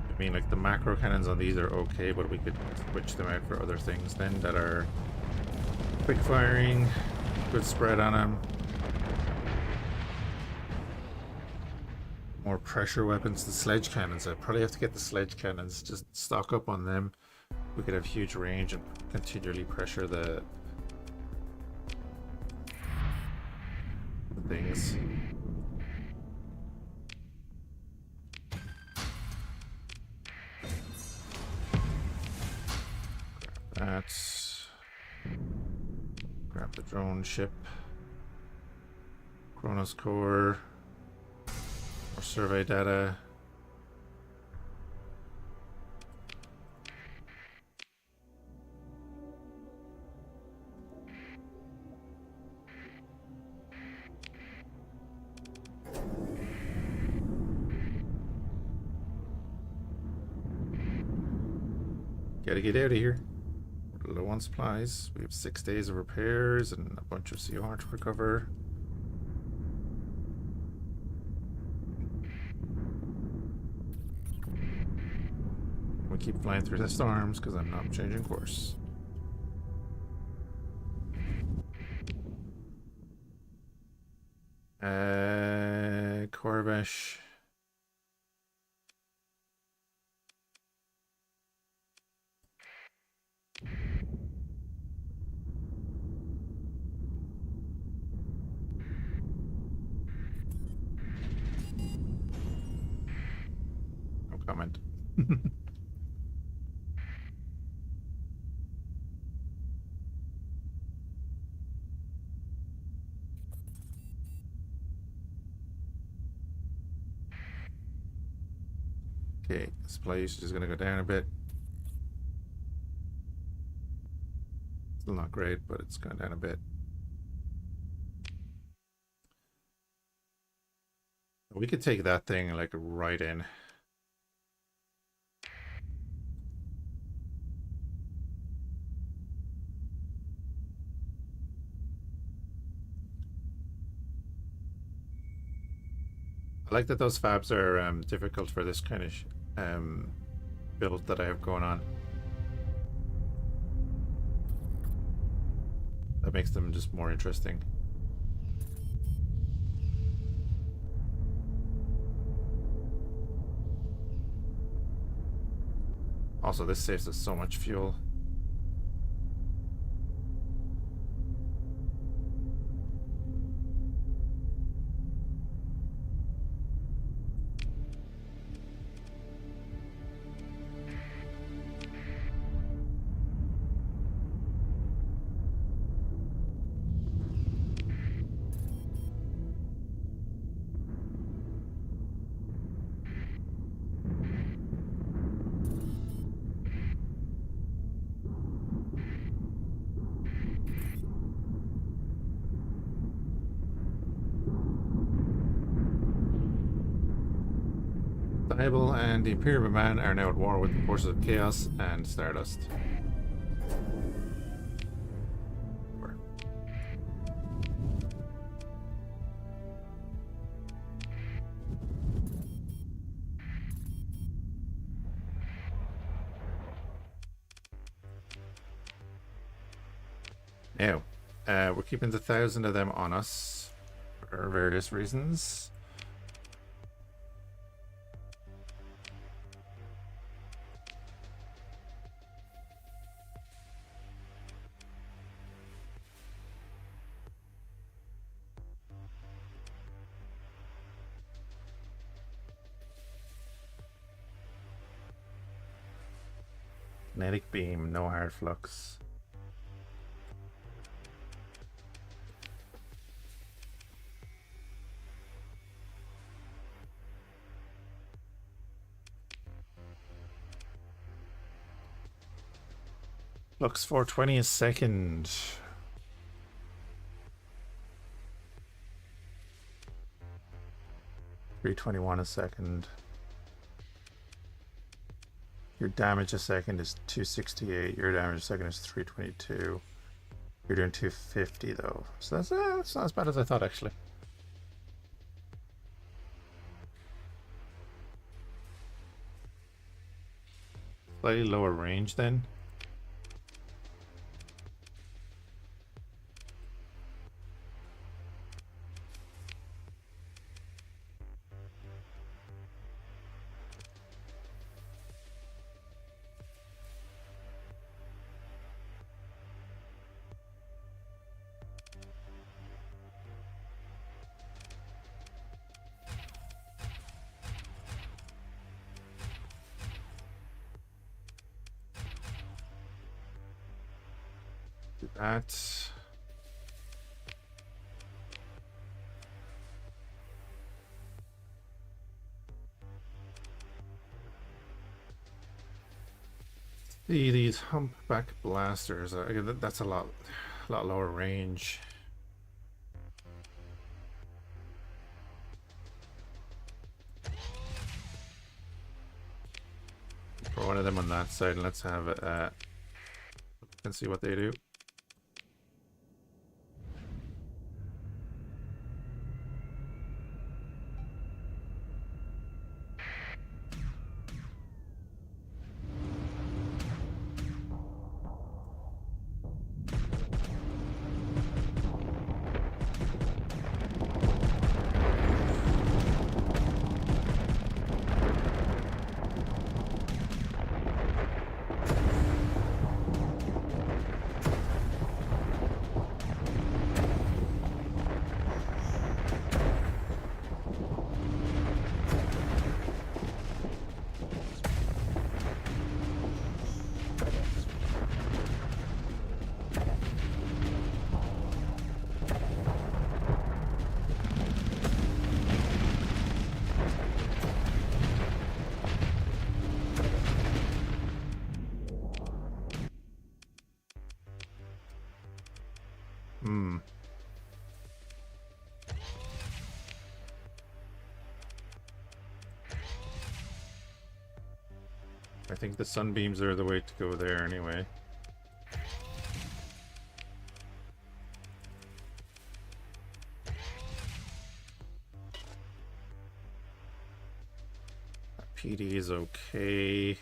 I mean, like, the macro cannons on these are okay, but we could switch them out for other things then that are quick firing, good spread on them. More pressure weapons, the sledge cannons. I probably have to get the sledge cannons, just stock up on them. We could have huge range and continually pressure the things. That's... Grab the drone ship. Kronos core. More survey data. Gotta get out of here. We're low on supplies. We have 6 days of repairs and a bunch of CR to recover. We keep flying through the storms because I'm not changing course. Corvash. No comment. Okay, supply usage is going to go down a bit. Still not great, but it's gone down a bit. We could take that thing like right in. I like that those fabs are difficult for this kind of build that I have going on. That makes them just more interesting. Also, this saves us so much fuel. Bible and the Imperium man are now at war with the forces of Chaos and Stardust. Now, we're keeping the 1,000 of them on us for various reasons. Kinetic beam, no hard flux. Flux 420 a second. $321 a second. Your damage a second is 268. Your damage a second is 322. You're doing 250 though, so that's not as bad as I thought actually. Slightly lower range then. that. These humpback blasters. That's a lot lower range. Throw one of them on that side, and let's have it. And see what they do. I think the sunbeams are the way to go there anyway. PD is okay.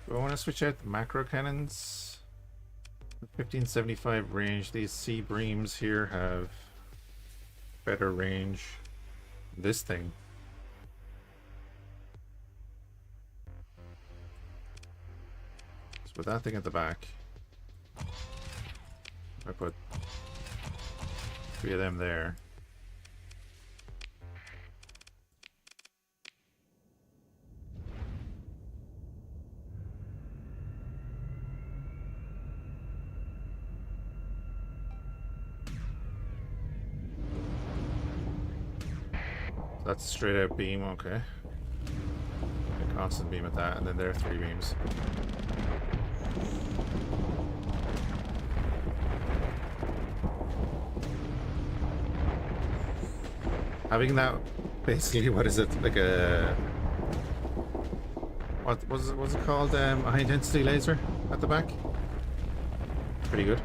Do I want to switch out the macro cannons? 1575 range. These sea breams here have better range. This thing. So with that thing at the back, I put 3 of them there. That's a straight out beam, okay. A constant beam at that, and then there are 3 beams. Having that, basically, what is it? Like a... What was it called? A high intensity laser at the back? Pretty good.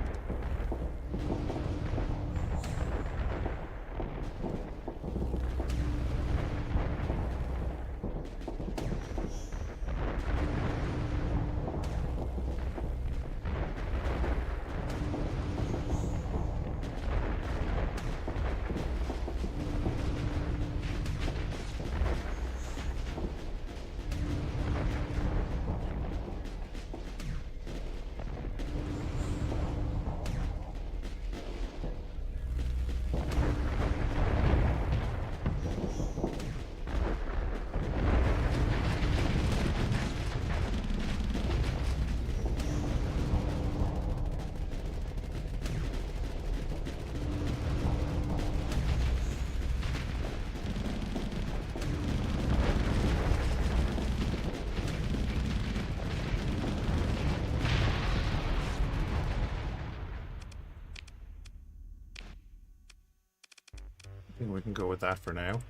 We can go with that for now.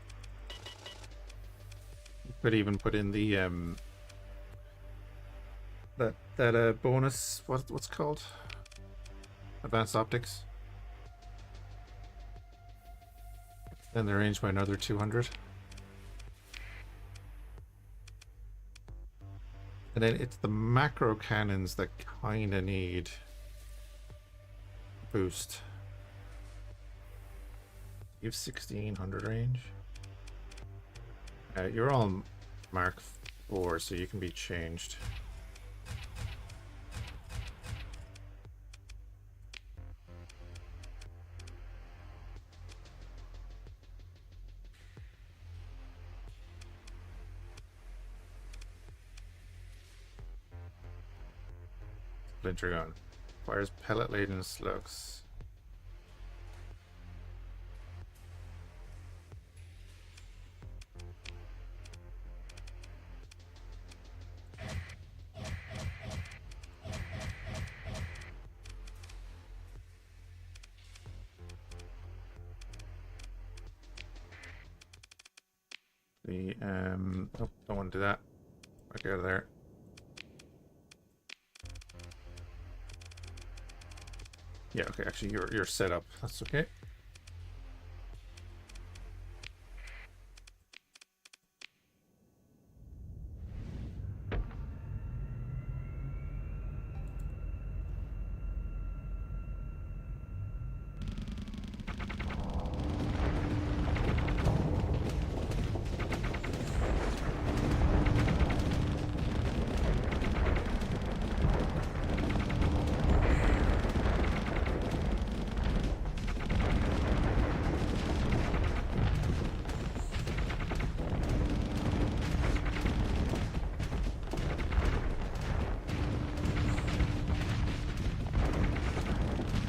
Could even put in the that bonus, what's it called? Advanced optics. Then they're ranged by another 200. And then it's the macro cannons that kinda need boost. You have 1600 range. You're all Mark 4, so you can be changed. Splinter gun. Fires pellet-laden slugs. The oh, don't want to do that. Back out of there. Yeah, okay, actually you're set up. That's okay.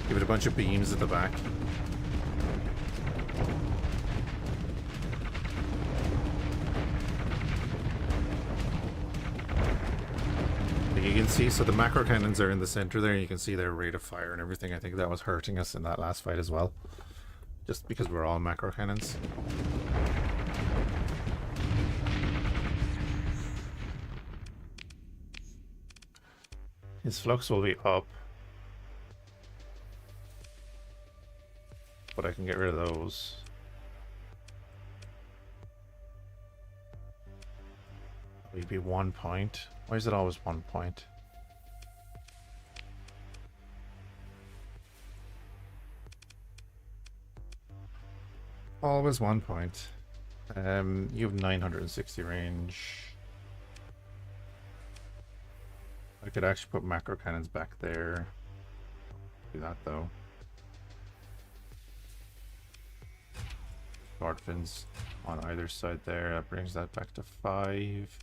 Give it a bunch of beams at the back. You can see, so the macro cannons are in the center there. You can see their rate of fire and everything. I think that was hurting us in that last fight as well. Just because we're all macro cannons. His flux will be up. But I can get rid of those. It'd be 1 point. Why is it always 1 point? Always 1 point. You have 960 range. I could actually put macro cannons back there. Do that though. Guard fins on either side there. That brings that back to 5.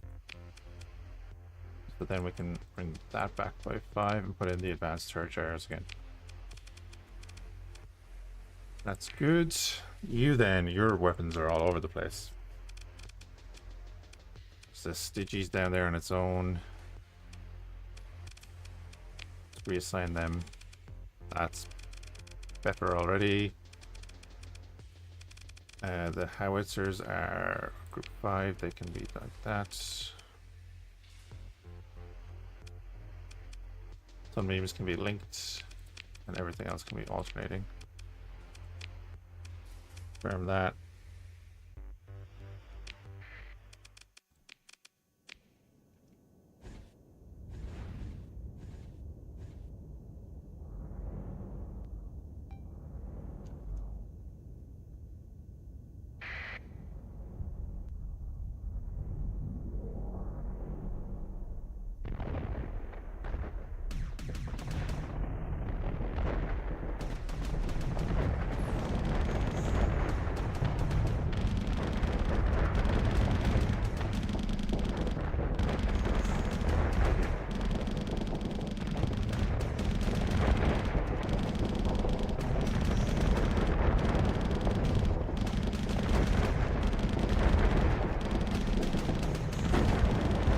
But then we can bring that back by 5 and put in the advanced turret arrows again. That's good. You then, your weapons are all over the place. There's the Stygies down there on its own. Let's reassign them. That's better already. The howitzers are group 5. They can be like that. Sunbeams can be linked, and everything else can be alternating. Confirm that.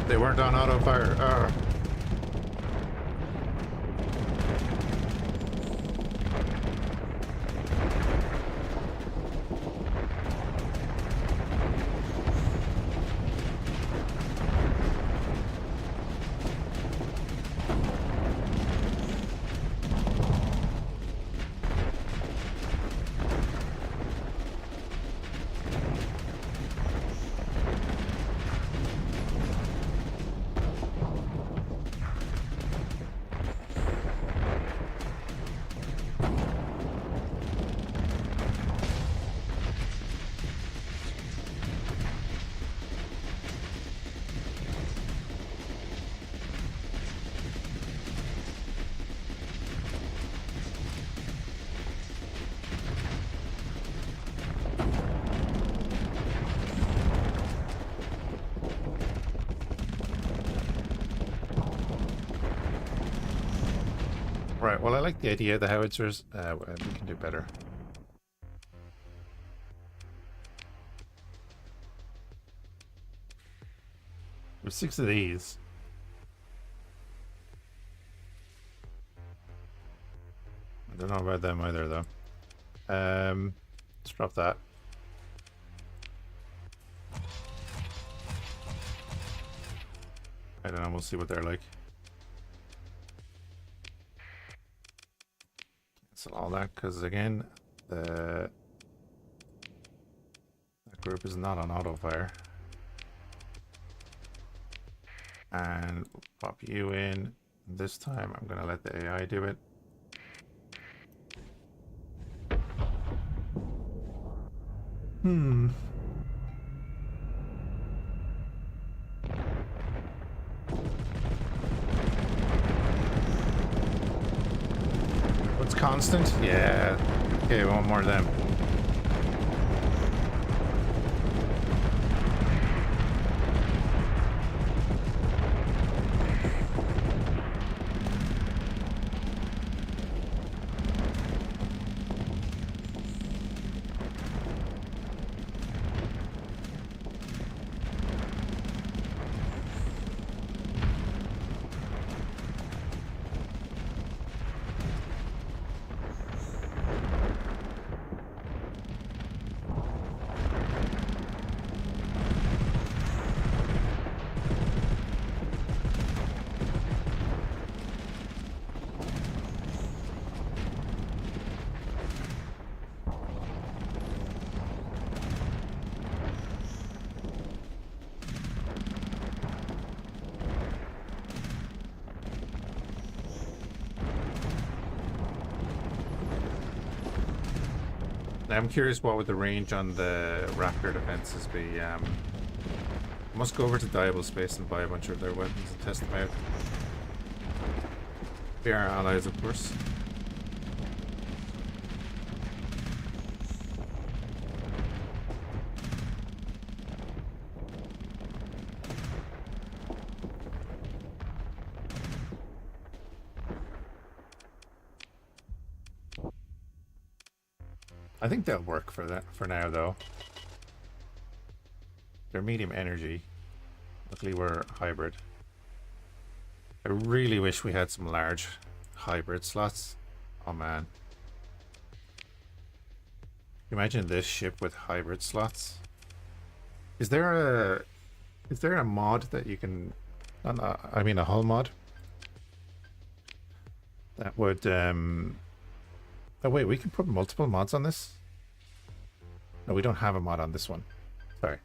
They weren't on auto fire. Right, well, I like the idea of the howitzers. We can do better. There's 6 of these. I don't know about them either, though. Let's drop that. I don't know, we'll see what they're like. Cancel all that, because again, that group is not on auto fire. And we'll pop you in. This time I'm going to let the AI do it. What's constant? Yeah. Okay, one more of them. I'm curious what would the range on the Raptor defenses be. I must go over to Diable Space and buy a bunch of their weapons and test them out. They are allies, of course. I think they'll work for that for now, though. They're medium energy. Luckily, we're hybrid. I really wish we had some large hybrid slots. Oh man! Imagine this ship with hybrid slots. Is there a mod that you can? I mean, a hull mod that would. Oh wait, we can put multiple mods on this? No, we don't have a mod on this one. Sorry.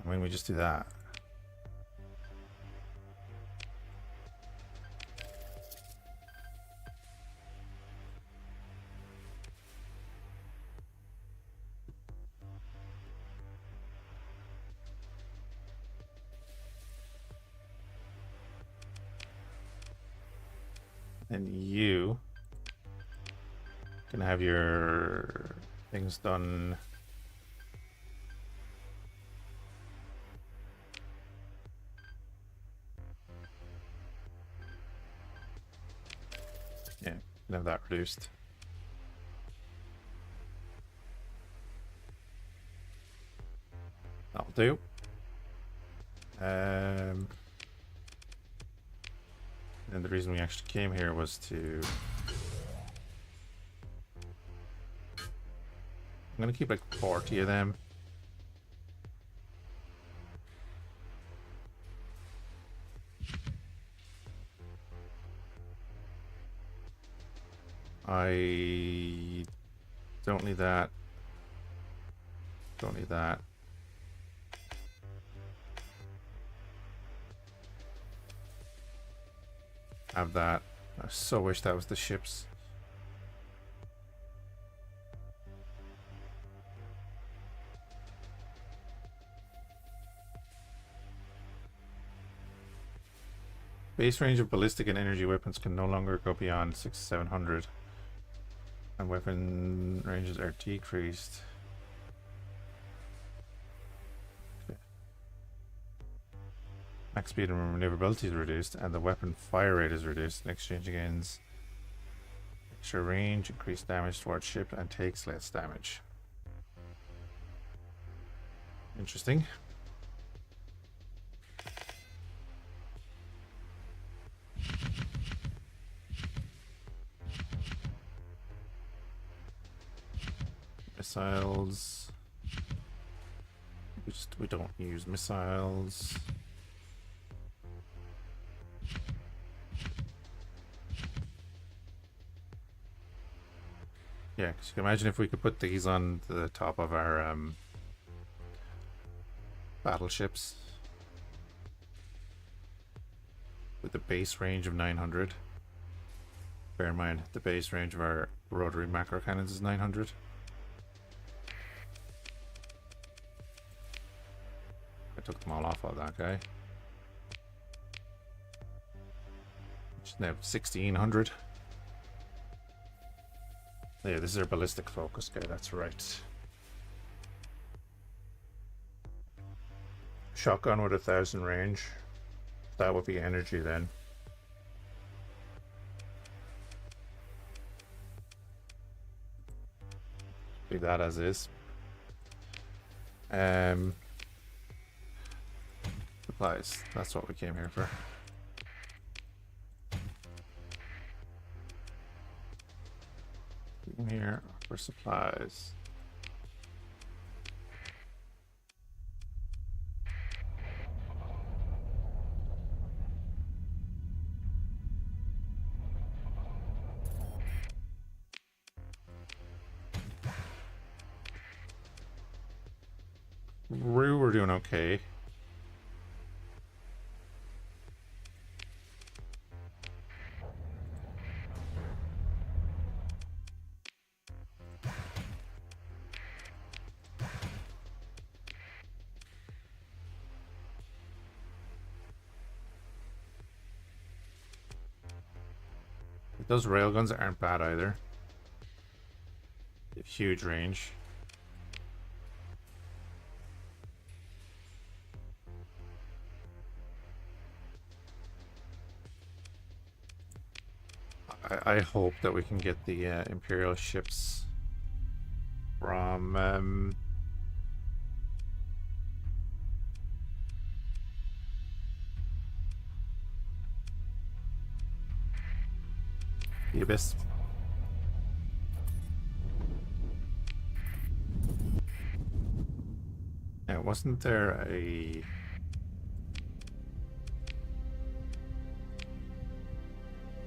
I mean, we just do that. And you can have your things done. Yeah, can have that reduced. That'll do. And the reason we actually came here was to... I'm gonna keep like 40 of them. I don't need that. Don't need that. Have that. I so wish that was the ships. Base range of ballistic and energy weapons can no longer go beyond 600-700. And weapon ranges are decreased. Okay. Max speed and maneuverability is reduced, and the weapon fire rate is reduced. In exchange gains extra range, increased damage towards ship, and takes less damage. Interesting. Missiles. We don't use missiles. Yeah, because you can imagine if we could put these on the top of our battleships with the base range of 900. Bear in mind, the base range of our rotary macro cannons is 900. I took them all off of that guy. Which is now 1600. Yeah, this is our ballistic focus guy, that's right. Shotgun with 1000 range. That would be energy then. Leave that as is. Supplies. That's what we came here for. In here for supplies. We're doing okay. Those railguns aren't bad either. They have huge range. I hope that we can get the Imperial ships from the Abyss. Now, wasn't there a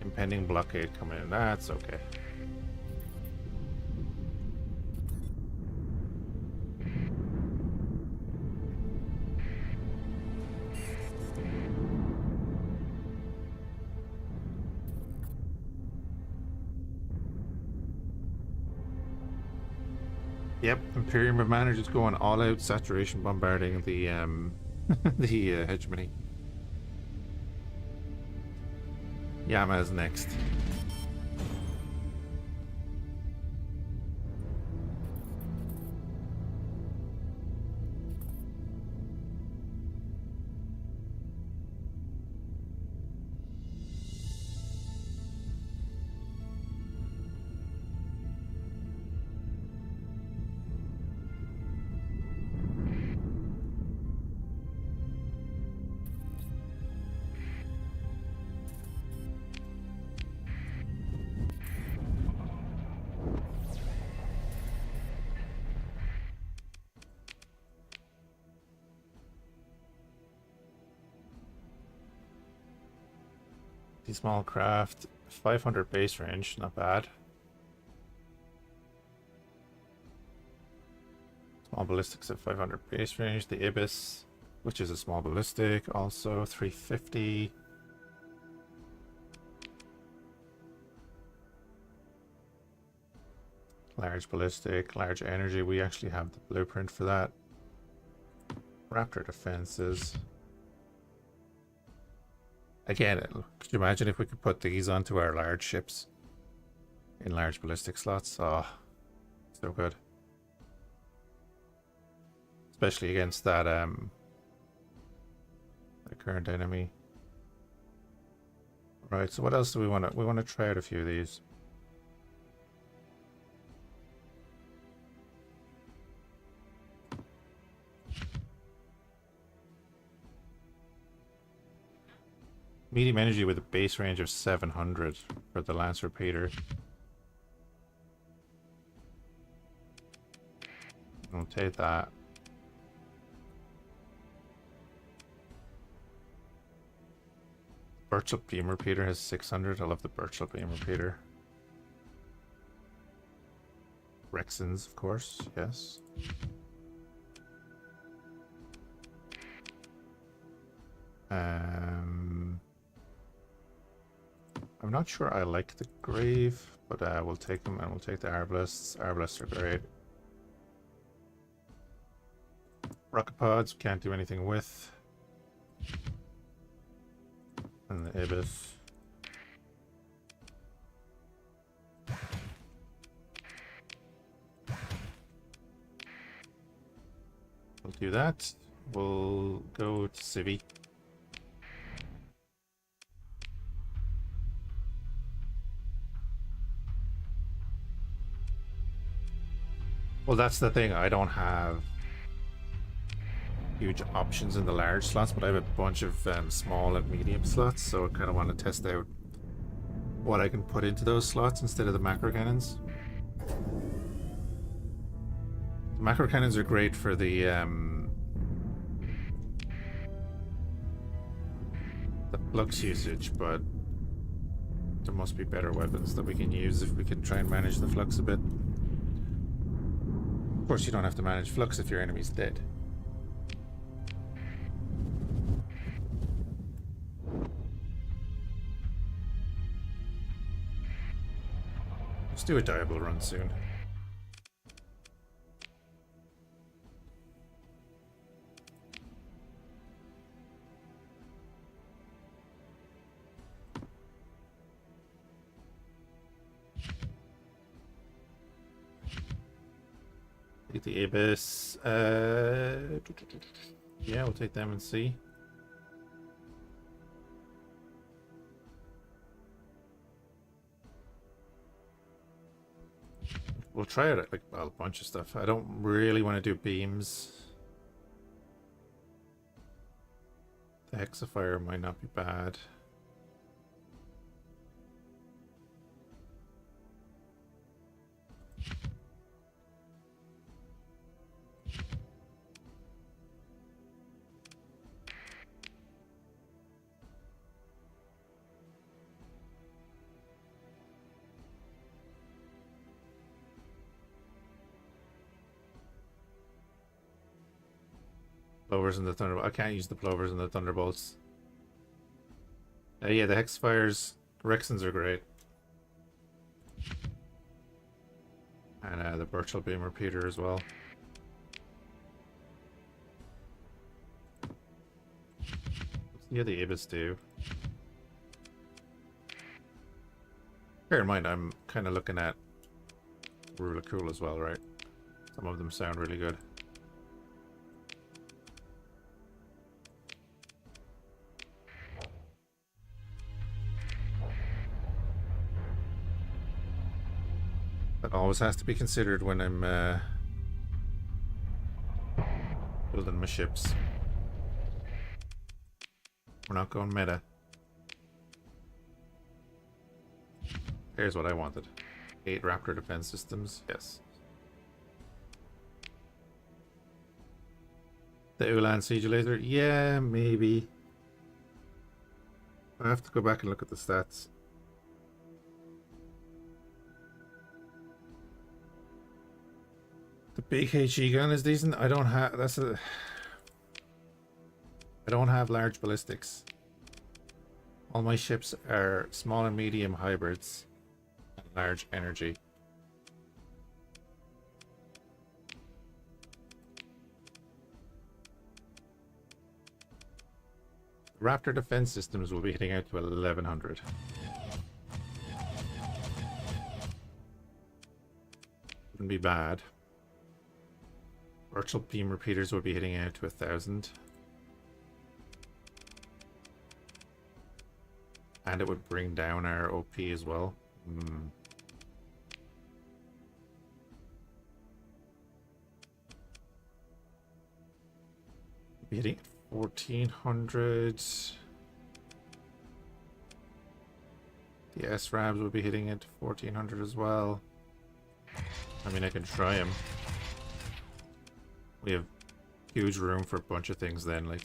impending blockade coming in? That's okay. Yep, Imperium have managed to go on all-out saturation bombarding the the hegemony. Yama's next. The small craft, 500 base range, not bad. Small ballistics at 500 base range. The Ibis, which is a small ballistic, also 350. Large ballistic, large energy. We actually have the blueprint for that. Raptor defenses. Again, could you imagine if we could put these onto our large ships in large ballistic slots? Oh, so good. Especially against that the current enemy. Right, so what else do we want to... We want to try out a few of these. Medium energy with a base range of 700 for the Lance Repeater. I'll take that. Birchel Beam Repeater has 600. I love the Birchel Beam Repeater. Rexons, of course, yes. I'm not sure I like the Grave, but we'll take them, and we'll take the Arbalists. Arbalists are great. Rocket Pods, can't do anything with. And the Ibis. We'll do that. We'll go to Civi. Well, that's the thing. I don't have huge options in the large slots, but I have a bunch of small and medium slots, so I kind of want to test out what I can put into those slots instead of the macro cannons. The macro cannons are great for the flux usage, but there must be better weapons that we can use if we can try and manage the flux a bit. Of course, you don't have to manage flux if your enemy's dead. Let's do a Diablo run soon. Take the Abyss. Yeah, we'll take them and see. We'll try it like a bunch of stuff. I don't really want to do beams. The Hexifier might not be bad. Plovers and the Thunderbolts. I can't use the Plovers and the Thunderbolts. Yeah, the Hexfires, Rexons are great. And the Birchel Beam Repeater as well. Yeah, the Ibis do. Bear in mind, I'm kind of looking at Rule of Cool as well, right? Some of them sound really good. That always has to be considered when I'm building my ships. We're not going meta. Here's what I wanted. 8 Raptor defense systems, yes. The Ulan Siege Laser, yeah, maybe. I have to go back and look at the stats. The big HE gun is decent. I don't have... I don't have large ballistics. All my ships are small and medium hybrids. And large energy. Raptor defense systems will be hitting out to 1100. Wouldn't be bad. Virtual beam repeaters will be hitting out to 1000. And it would bring down our OP as well. Be hitting 1400. The SRABs will be hitting it 1400 as well. I mean, I can try them. We have huge room for a bunch of things then, like.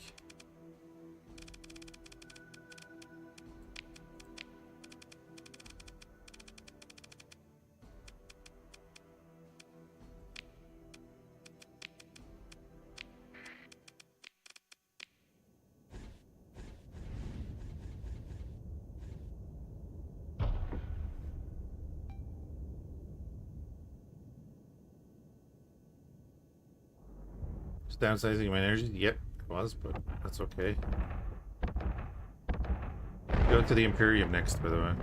Downsizing my energy? Yep, it was, but that's okay. Go to the Imperium next, by the way.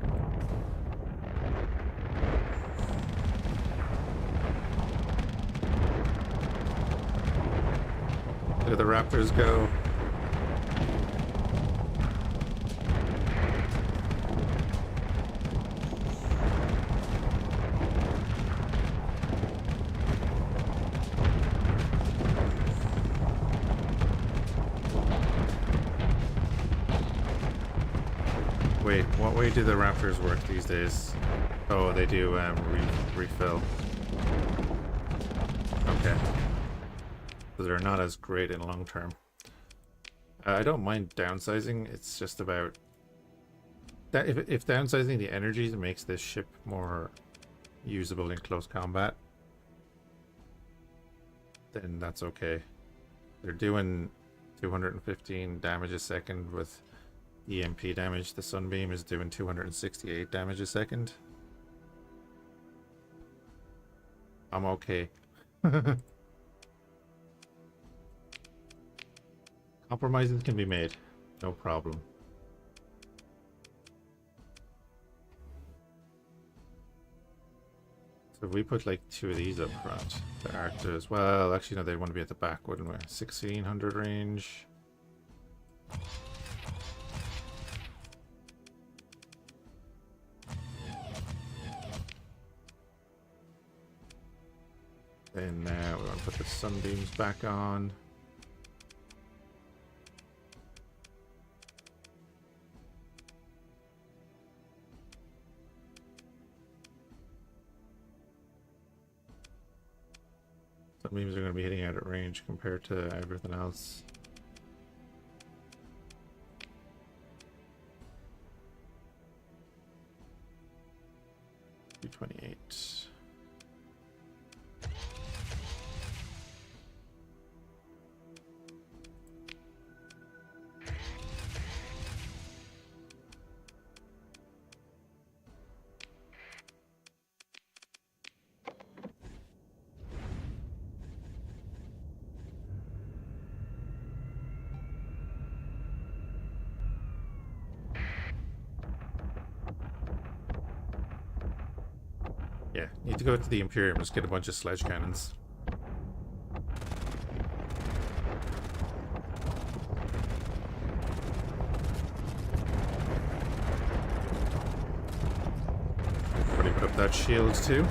Look at the Raptors go. Wait, what way do the Raptors work these days? Oh, they do refill. Okay. So they're not as great in long term. I don't mind downsizing. It's just about that if downsizing the energy makes this ship more usable in close combat, then that's okay. They're doing 215 damage a second with EMP damage. The Sunbeam is doing 268 damage a second. I'm okay. Compromises can be made. No problem. So if we put like 2 of these up front, the Arctors, well, actually no, they'd want to be at the back, wouldn't we? 1600 range. Then we want to put the Sunbeams back on. Sunbeams are going to be hitting out at range compared to everything else. $228. Yeah, need to go to the Imperium, just get a bunch of sledge cannons. Everybody put up that shield too.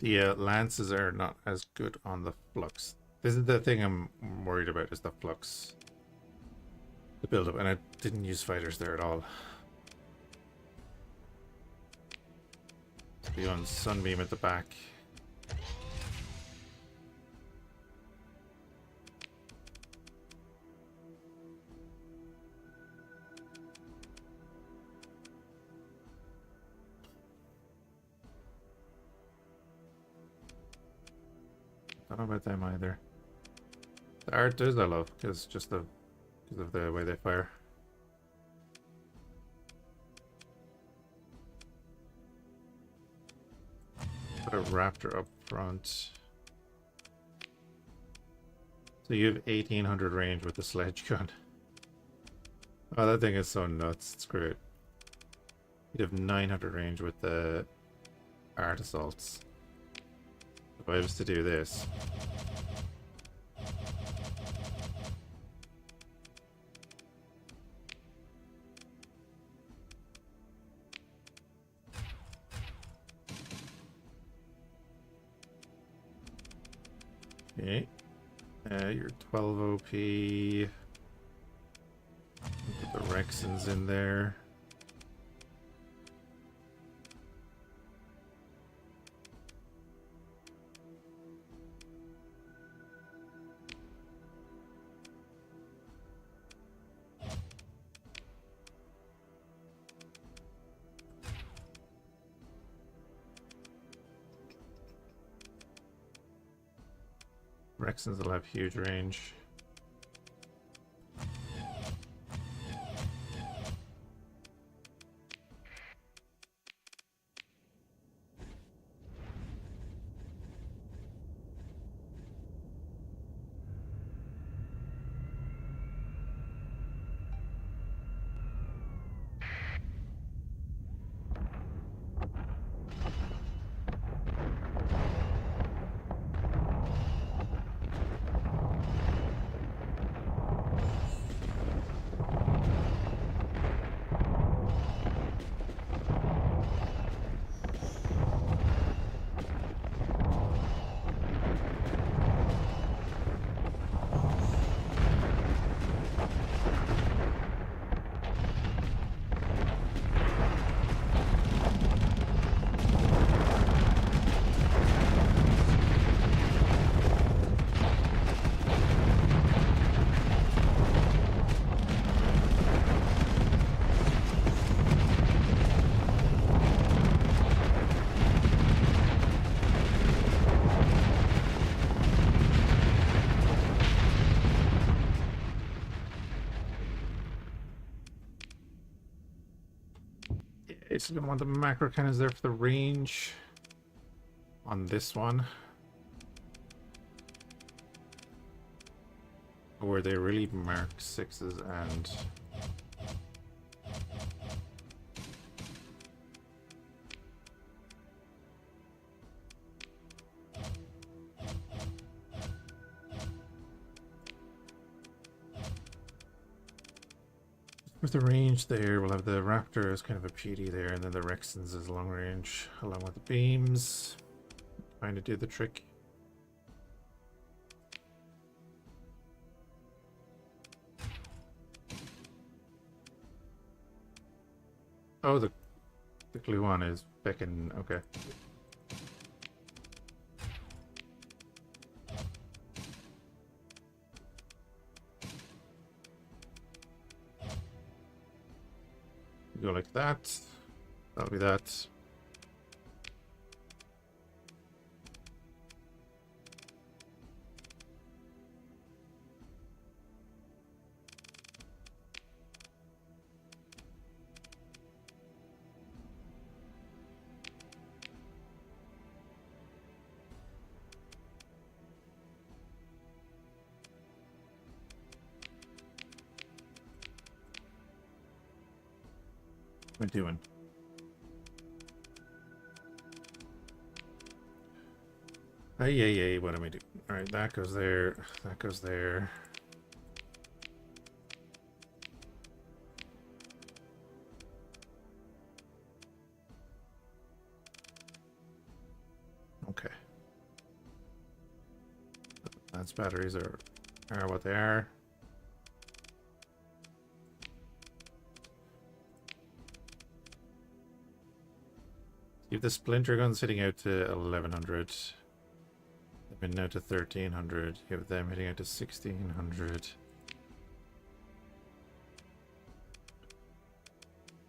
The lances are not as good on the flux This is the thing I'm worried about, is the flux. The build-up, and I didn't use fighters there at all. Be on Sunbeam at the back. Don't know about them either. The art does I love, because of the way they fire. Put a raptor up front. So you have 1800 range with the sledge gun. Oh, that thing is so nuts. Screw it. You'd have 900 range with the art assaults. If I was to do this. Okay. You're 12 OP. Put the Rexons in there. Rexons will have huge range. It's gonna want the macro cannons there for the range on this one. Where they really mark 6s and with the range there, we'll have the Raptor as kind of a PD there, and then the Rexons as long range, along with the beams. Trying to do the trick. Oh, the glue one is becking. Okay. Go like that. That'll be that. What am I doing? Hey, what am I doing? Alright, that goes there. That goes there. Okay. Lance batteries are what they are. Keep the splinter gun sitting out to 1100. They've been out to 1300. You have them hitting out to 1600.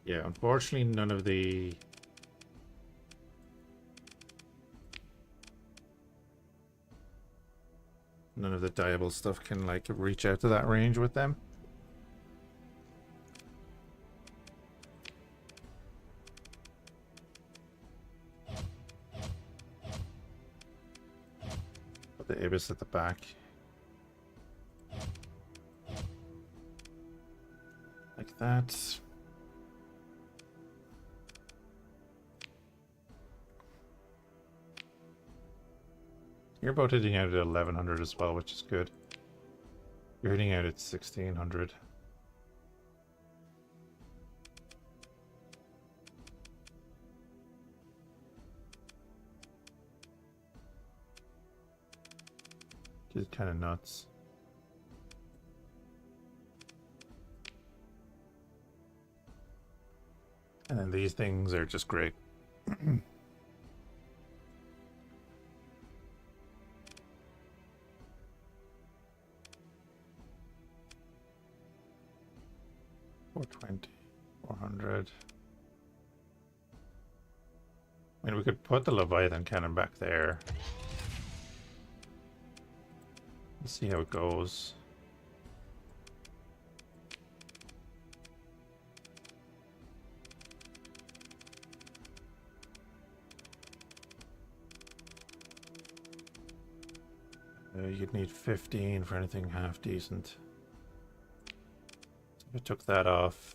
Yeah, unfortunately, none of the diable stuff can like reach out to that range with them. Put the Ibis at the back. Like that. You're both hitting out at 1100 as well, which is good. You're hitting out at 1600. Which is kind of nuts. And then these things are just great. $420, $400. I mean, we could put the Leviathan cannon back there. Let's see how it goes. You'd need 15 for anything half decent. So if I took that off,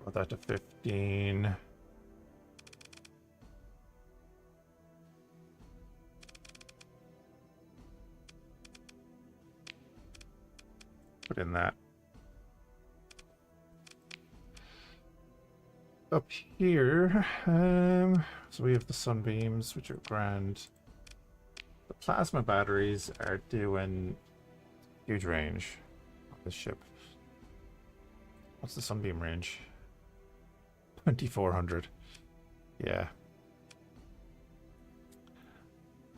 brought that to 15. Put in that. Up here, so we have the sunbeams, which are grand. The plasma batteries are doing huge range on this ship. What's the sunbeam range? 2400. Yeah.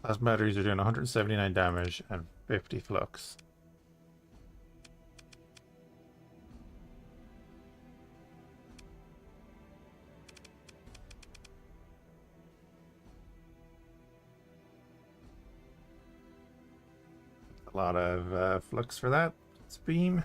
Plasma batteries are doing 179 damage and 50 flux. A lot of flux for that. It's beam.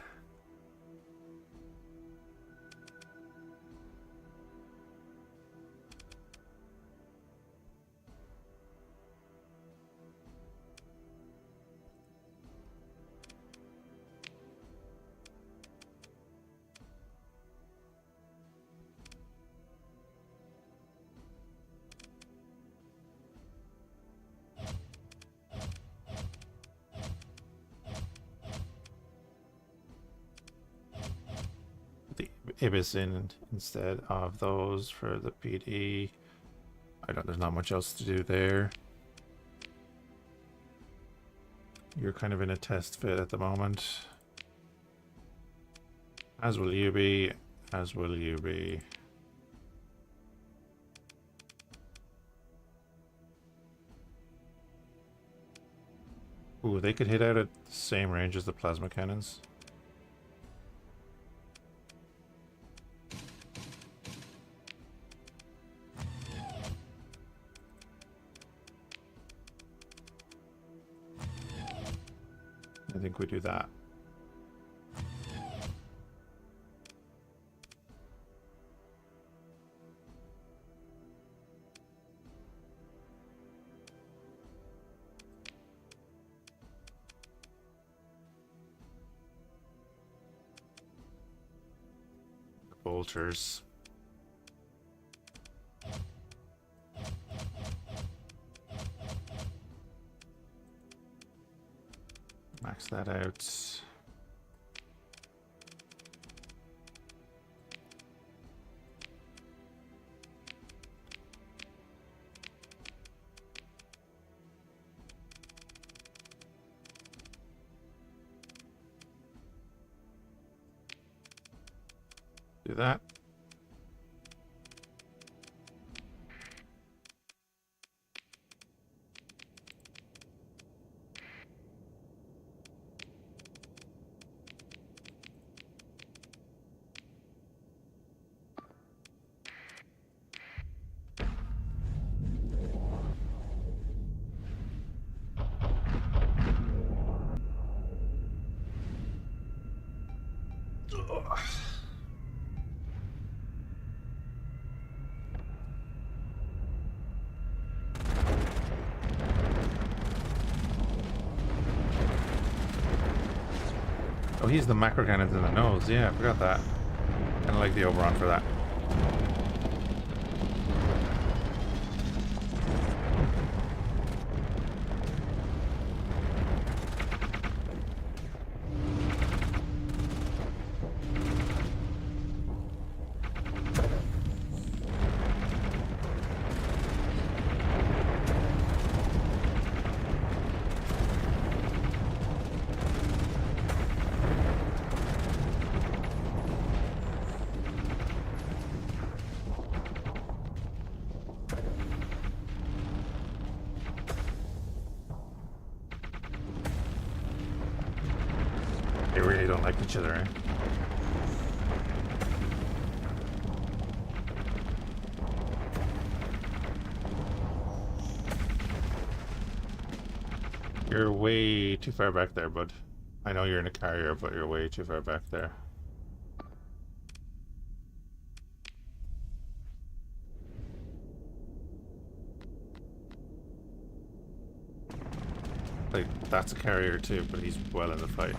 Ibis in instead of those for the PD. There's not much else to do there. You're kind of in a test fit at the moment. As will you be. As will you be. Ooh, they could hit out at the same range as the plasma cannons. I think we do that. Bolters. Max that out. Do that. Oh, he's the macro cannons in the nose. Yeah, I forgot that. Kind of like the Oberon for that. They really don't like each other, eh? You're way too far back there, bud. I know you're in a carrier, but you're way too far back there. Like, that's a carrier too, but he's well in the fight.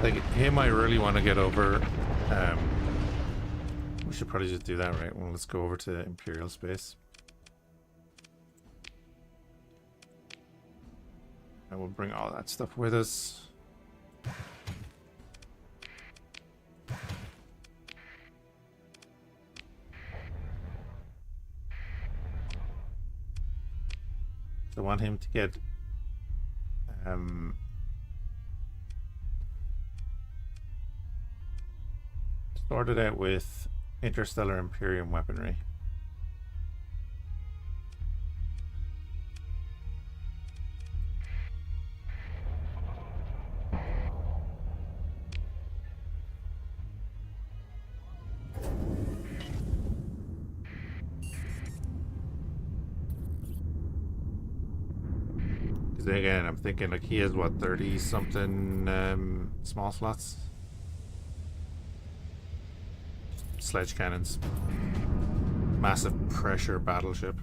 Like him, I really want to get over. We should probably just do that, right? Well, let's go over to Imperial space. And we'll bring all that stuff with us. I want him to get sorted out with interstellar Imperium weaponry. Because again, I'm thinking like he has what, 30 something small slots, sledge cannons, massive pressure battleship.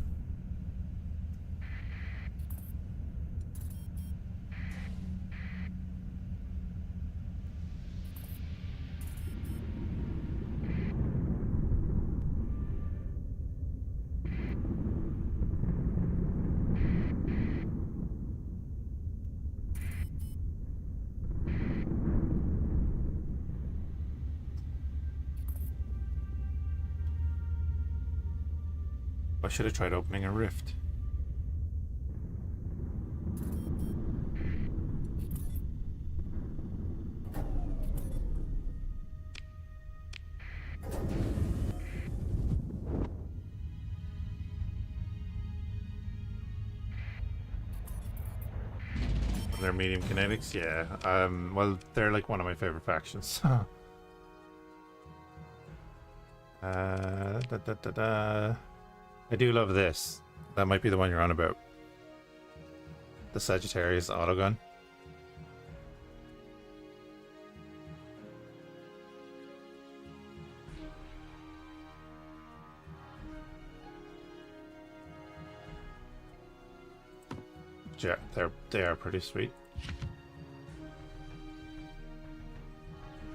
I should have tried opening a rift. They're medium kinetics, yeah. Well, they're like one of my favorite factions. I do love this. That might be the one you're on about. The Sagittarius autogun. Yeah, they are pretty sweet.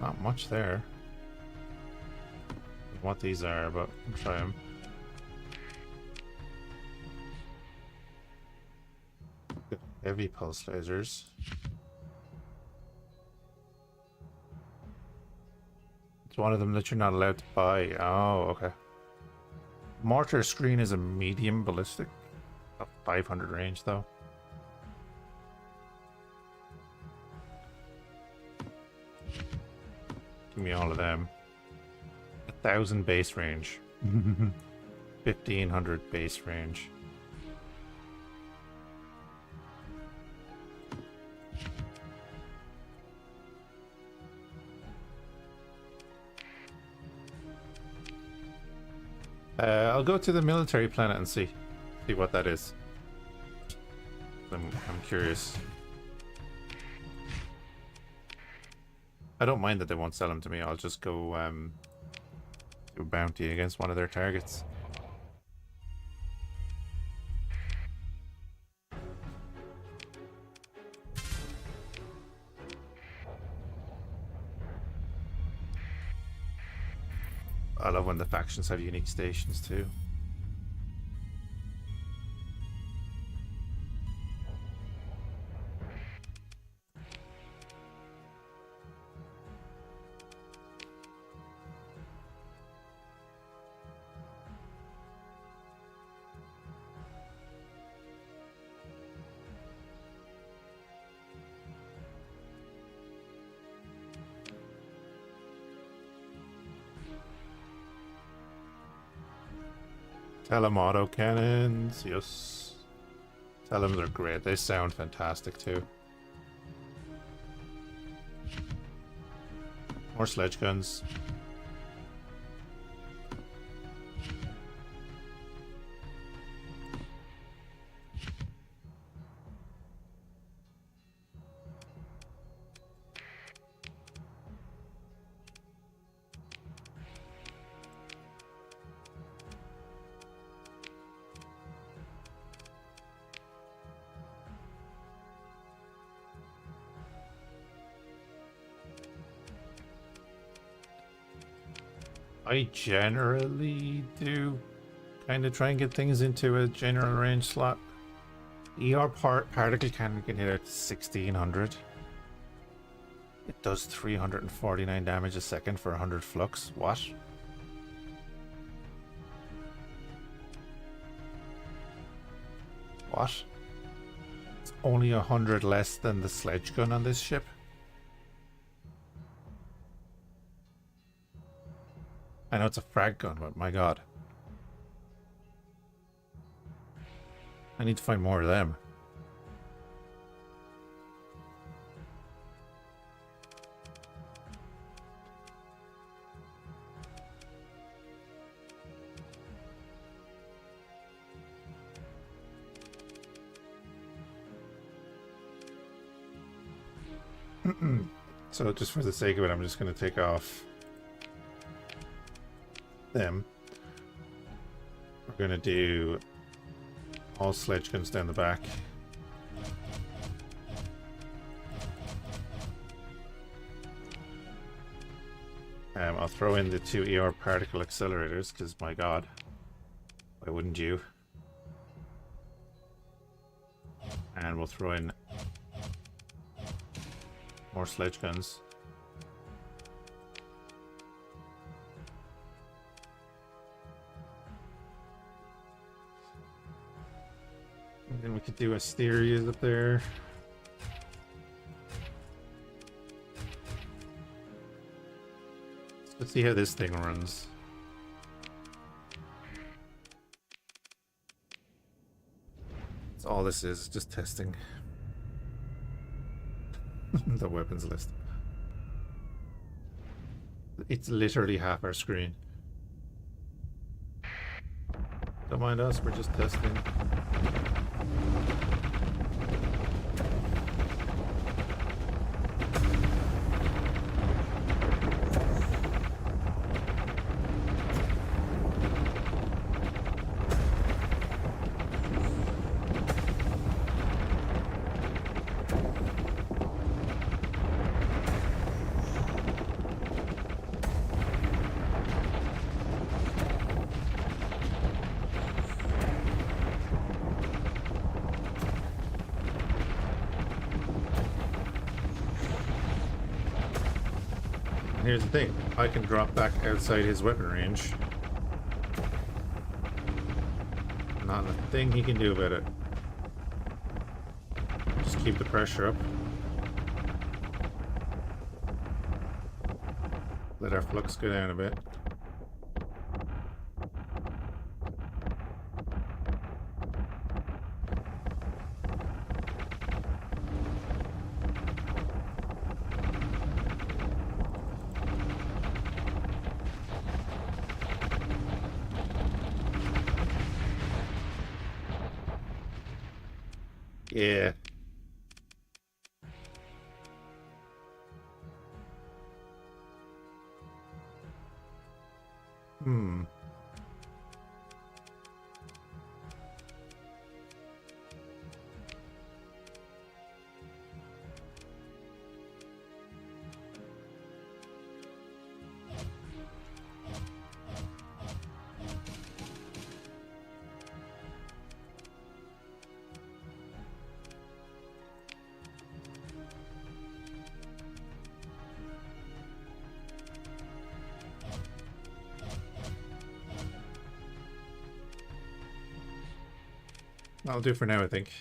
Not much there. What these are, but I'll try them. Heavy pulse lasers. It's one of them that you're not allowed to buy. Oh, okay. Mortar screen is a medium ballistic. Got 500 range though. Give me all of them. 1,000 base range. 1,500 base range. I'll go to the military planet and see what that is. I'm curious. I don't mind that they won't sell them to me. I'll just go do a bounty against one of their targets. I love when the factions have unique stations too. Tell them auto cannons, yes. Tell them they're great. They sound fantastic too. More sledge guns. I generally do kind of try and get things into a general range slot. ER particle cannon can hit at 1600. It does 349 damage a second for 100 flux. What? What? It's only 100 less than the sledge gun on this ship. I know it's a frag gun, but my god. I need to find more of them. So just for the sake of it, I'm just going to take off them. We're going to do all sledge guns down the back. I'll throw in the 2 ER particle accelerators, because my god, why wouldn't you? And we'll throw in more sledge guns. And then we could do Asterias up there. Let's see how this thing runs. That's all this is, just testing. The weapons list. It's literally half our screen. Don't mind us, we're just testing. Here's the thing, I can drop back outside his weapon range. Not a thing he can do about it. Just keep the pressure up. Let our flux go down a bit. Yeah. That'll do for now, I think.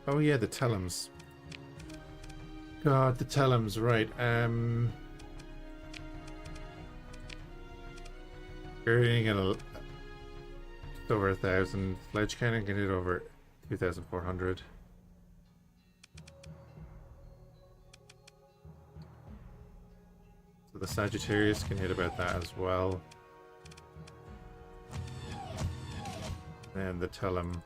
Oh yeah, the Tellums. God, the Tellums, right. Carrying at just over 1,000. Sledge cannon can hit over 2,400. the Sagittarius can hit about that as well. And the Telem.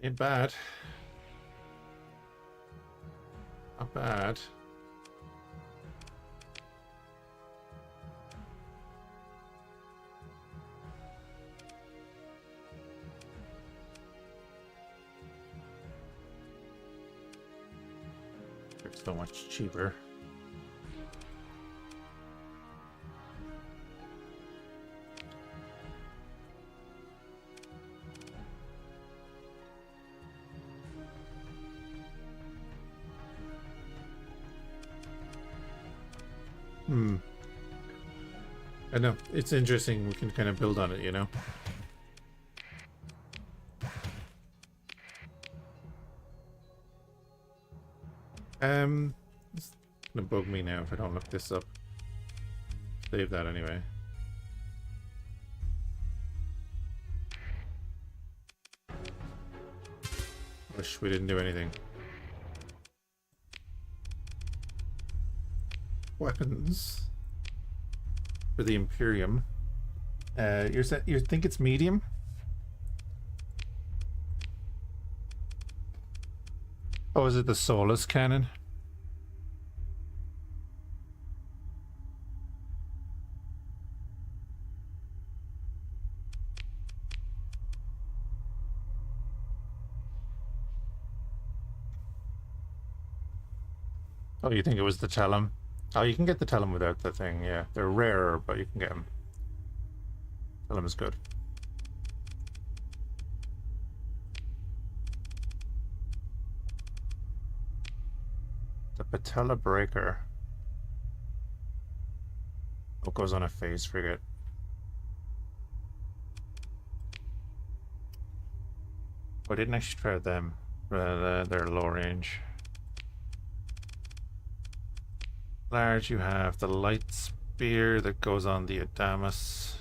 Ain't bad. Not bad. They're so much cheaper. I know, it's interesting, we can kind of build on it, you know? It's gonna bug me now if I don't look this up. Save that anyway. Wish we didn't do anything. Weapons for the Imperium. You think it's medium? Oh, is it the Solus cannon? Oh, you think it was the Telem? Oh, you can get the Telem without the thing, yeah. They're rarer, but you can get them. Telem is good. The Patella Breaker. What goes on a phase frigate? Oh, I didn't actually try them. They're low range. Large, you have the light spear that goes on the Adamus.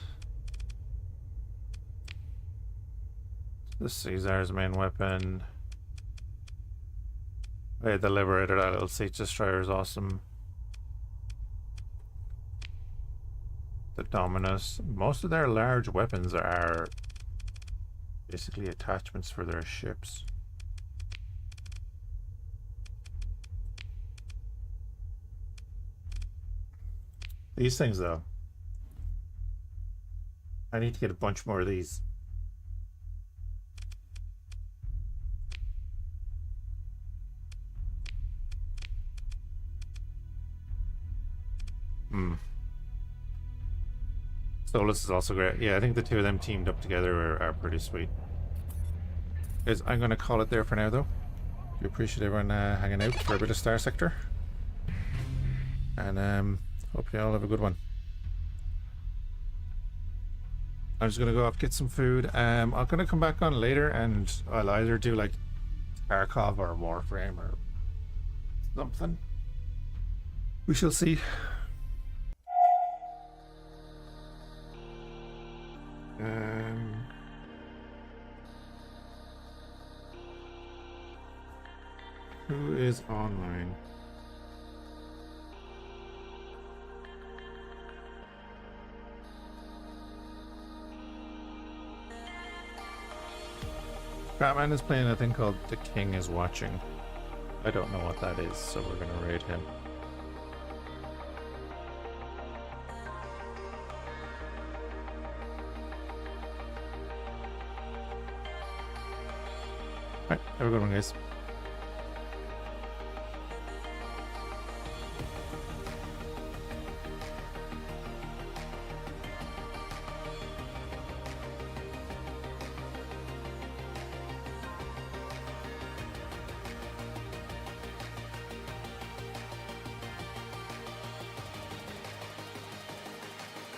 The Caesar's main weapon. Oh, yeah, the Liberator, that little Siege Destroyer is awesome. The Dominus. Most of their large weapons are basically attachments for their ships. These things, though. I need to get a bunch more of these. Solus is also great. Yeah, I think the two of them teamed up together are pretty sweet. Guys, I'm going to call it there for now, though. We appreciate everyone hanging out for a bit of Starsector. And hope you all have a good one. I'm just gonna go off get some food. I'm gonna come back on later and I'll either do like Tarkov or Warframe or something. We shall see. Who is online? Batman is playing a thing called The King is Watching. I don't know what that is, so we're gonna raid him. Alright, have a good one, guys.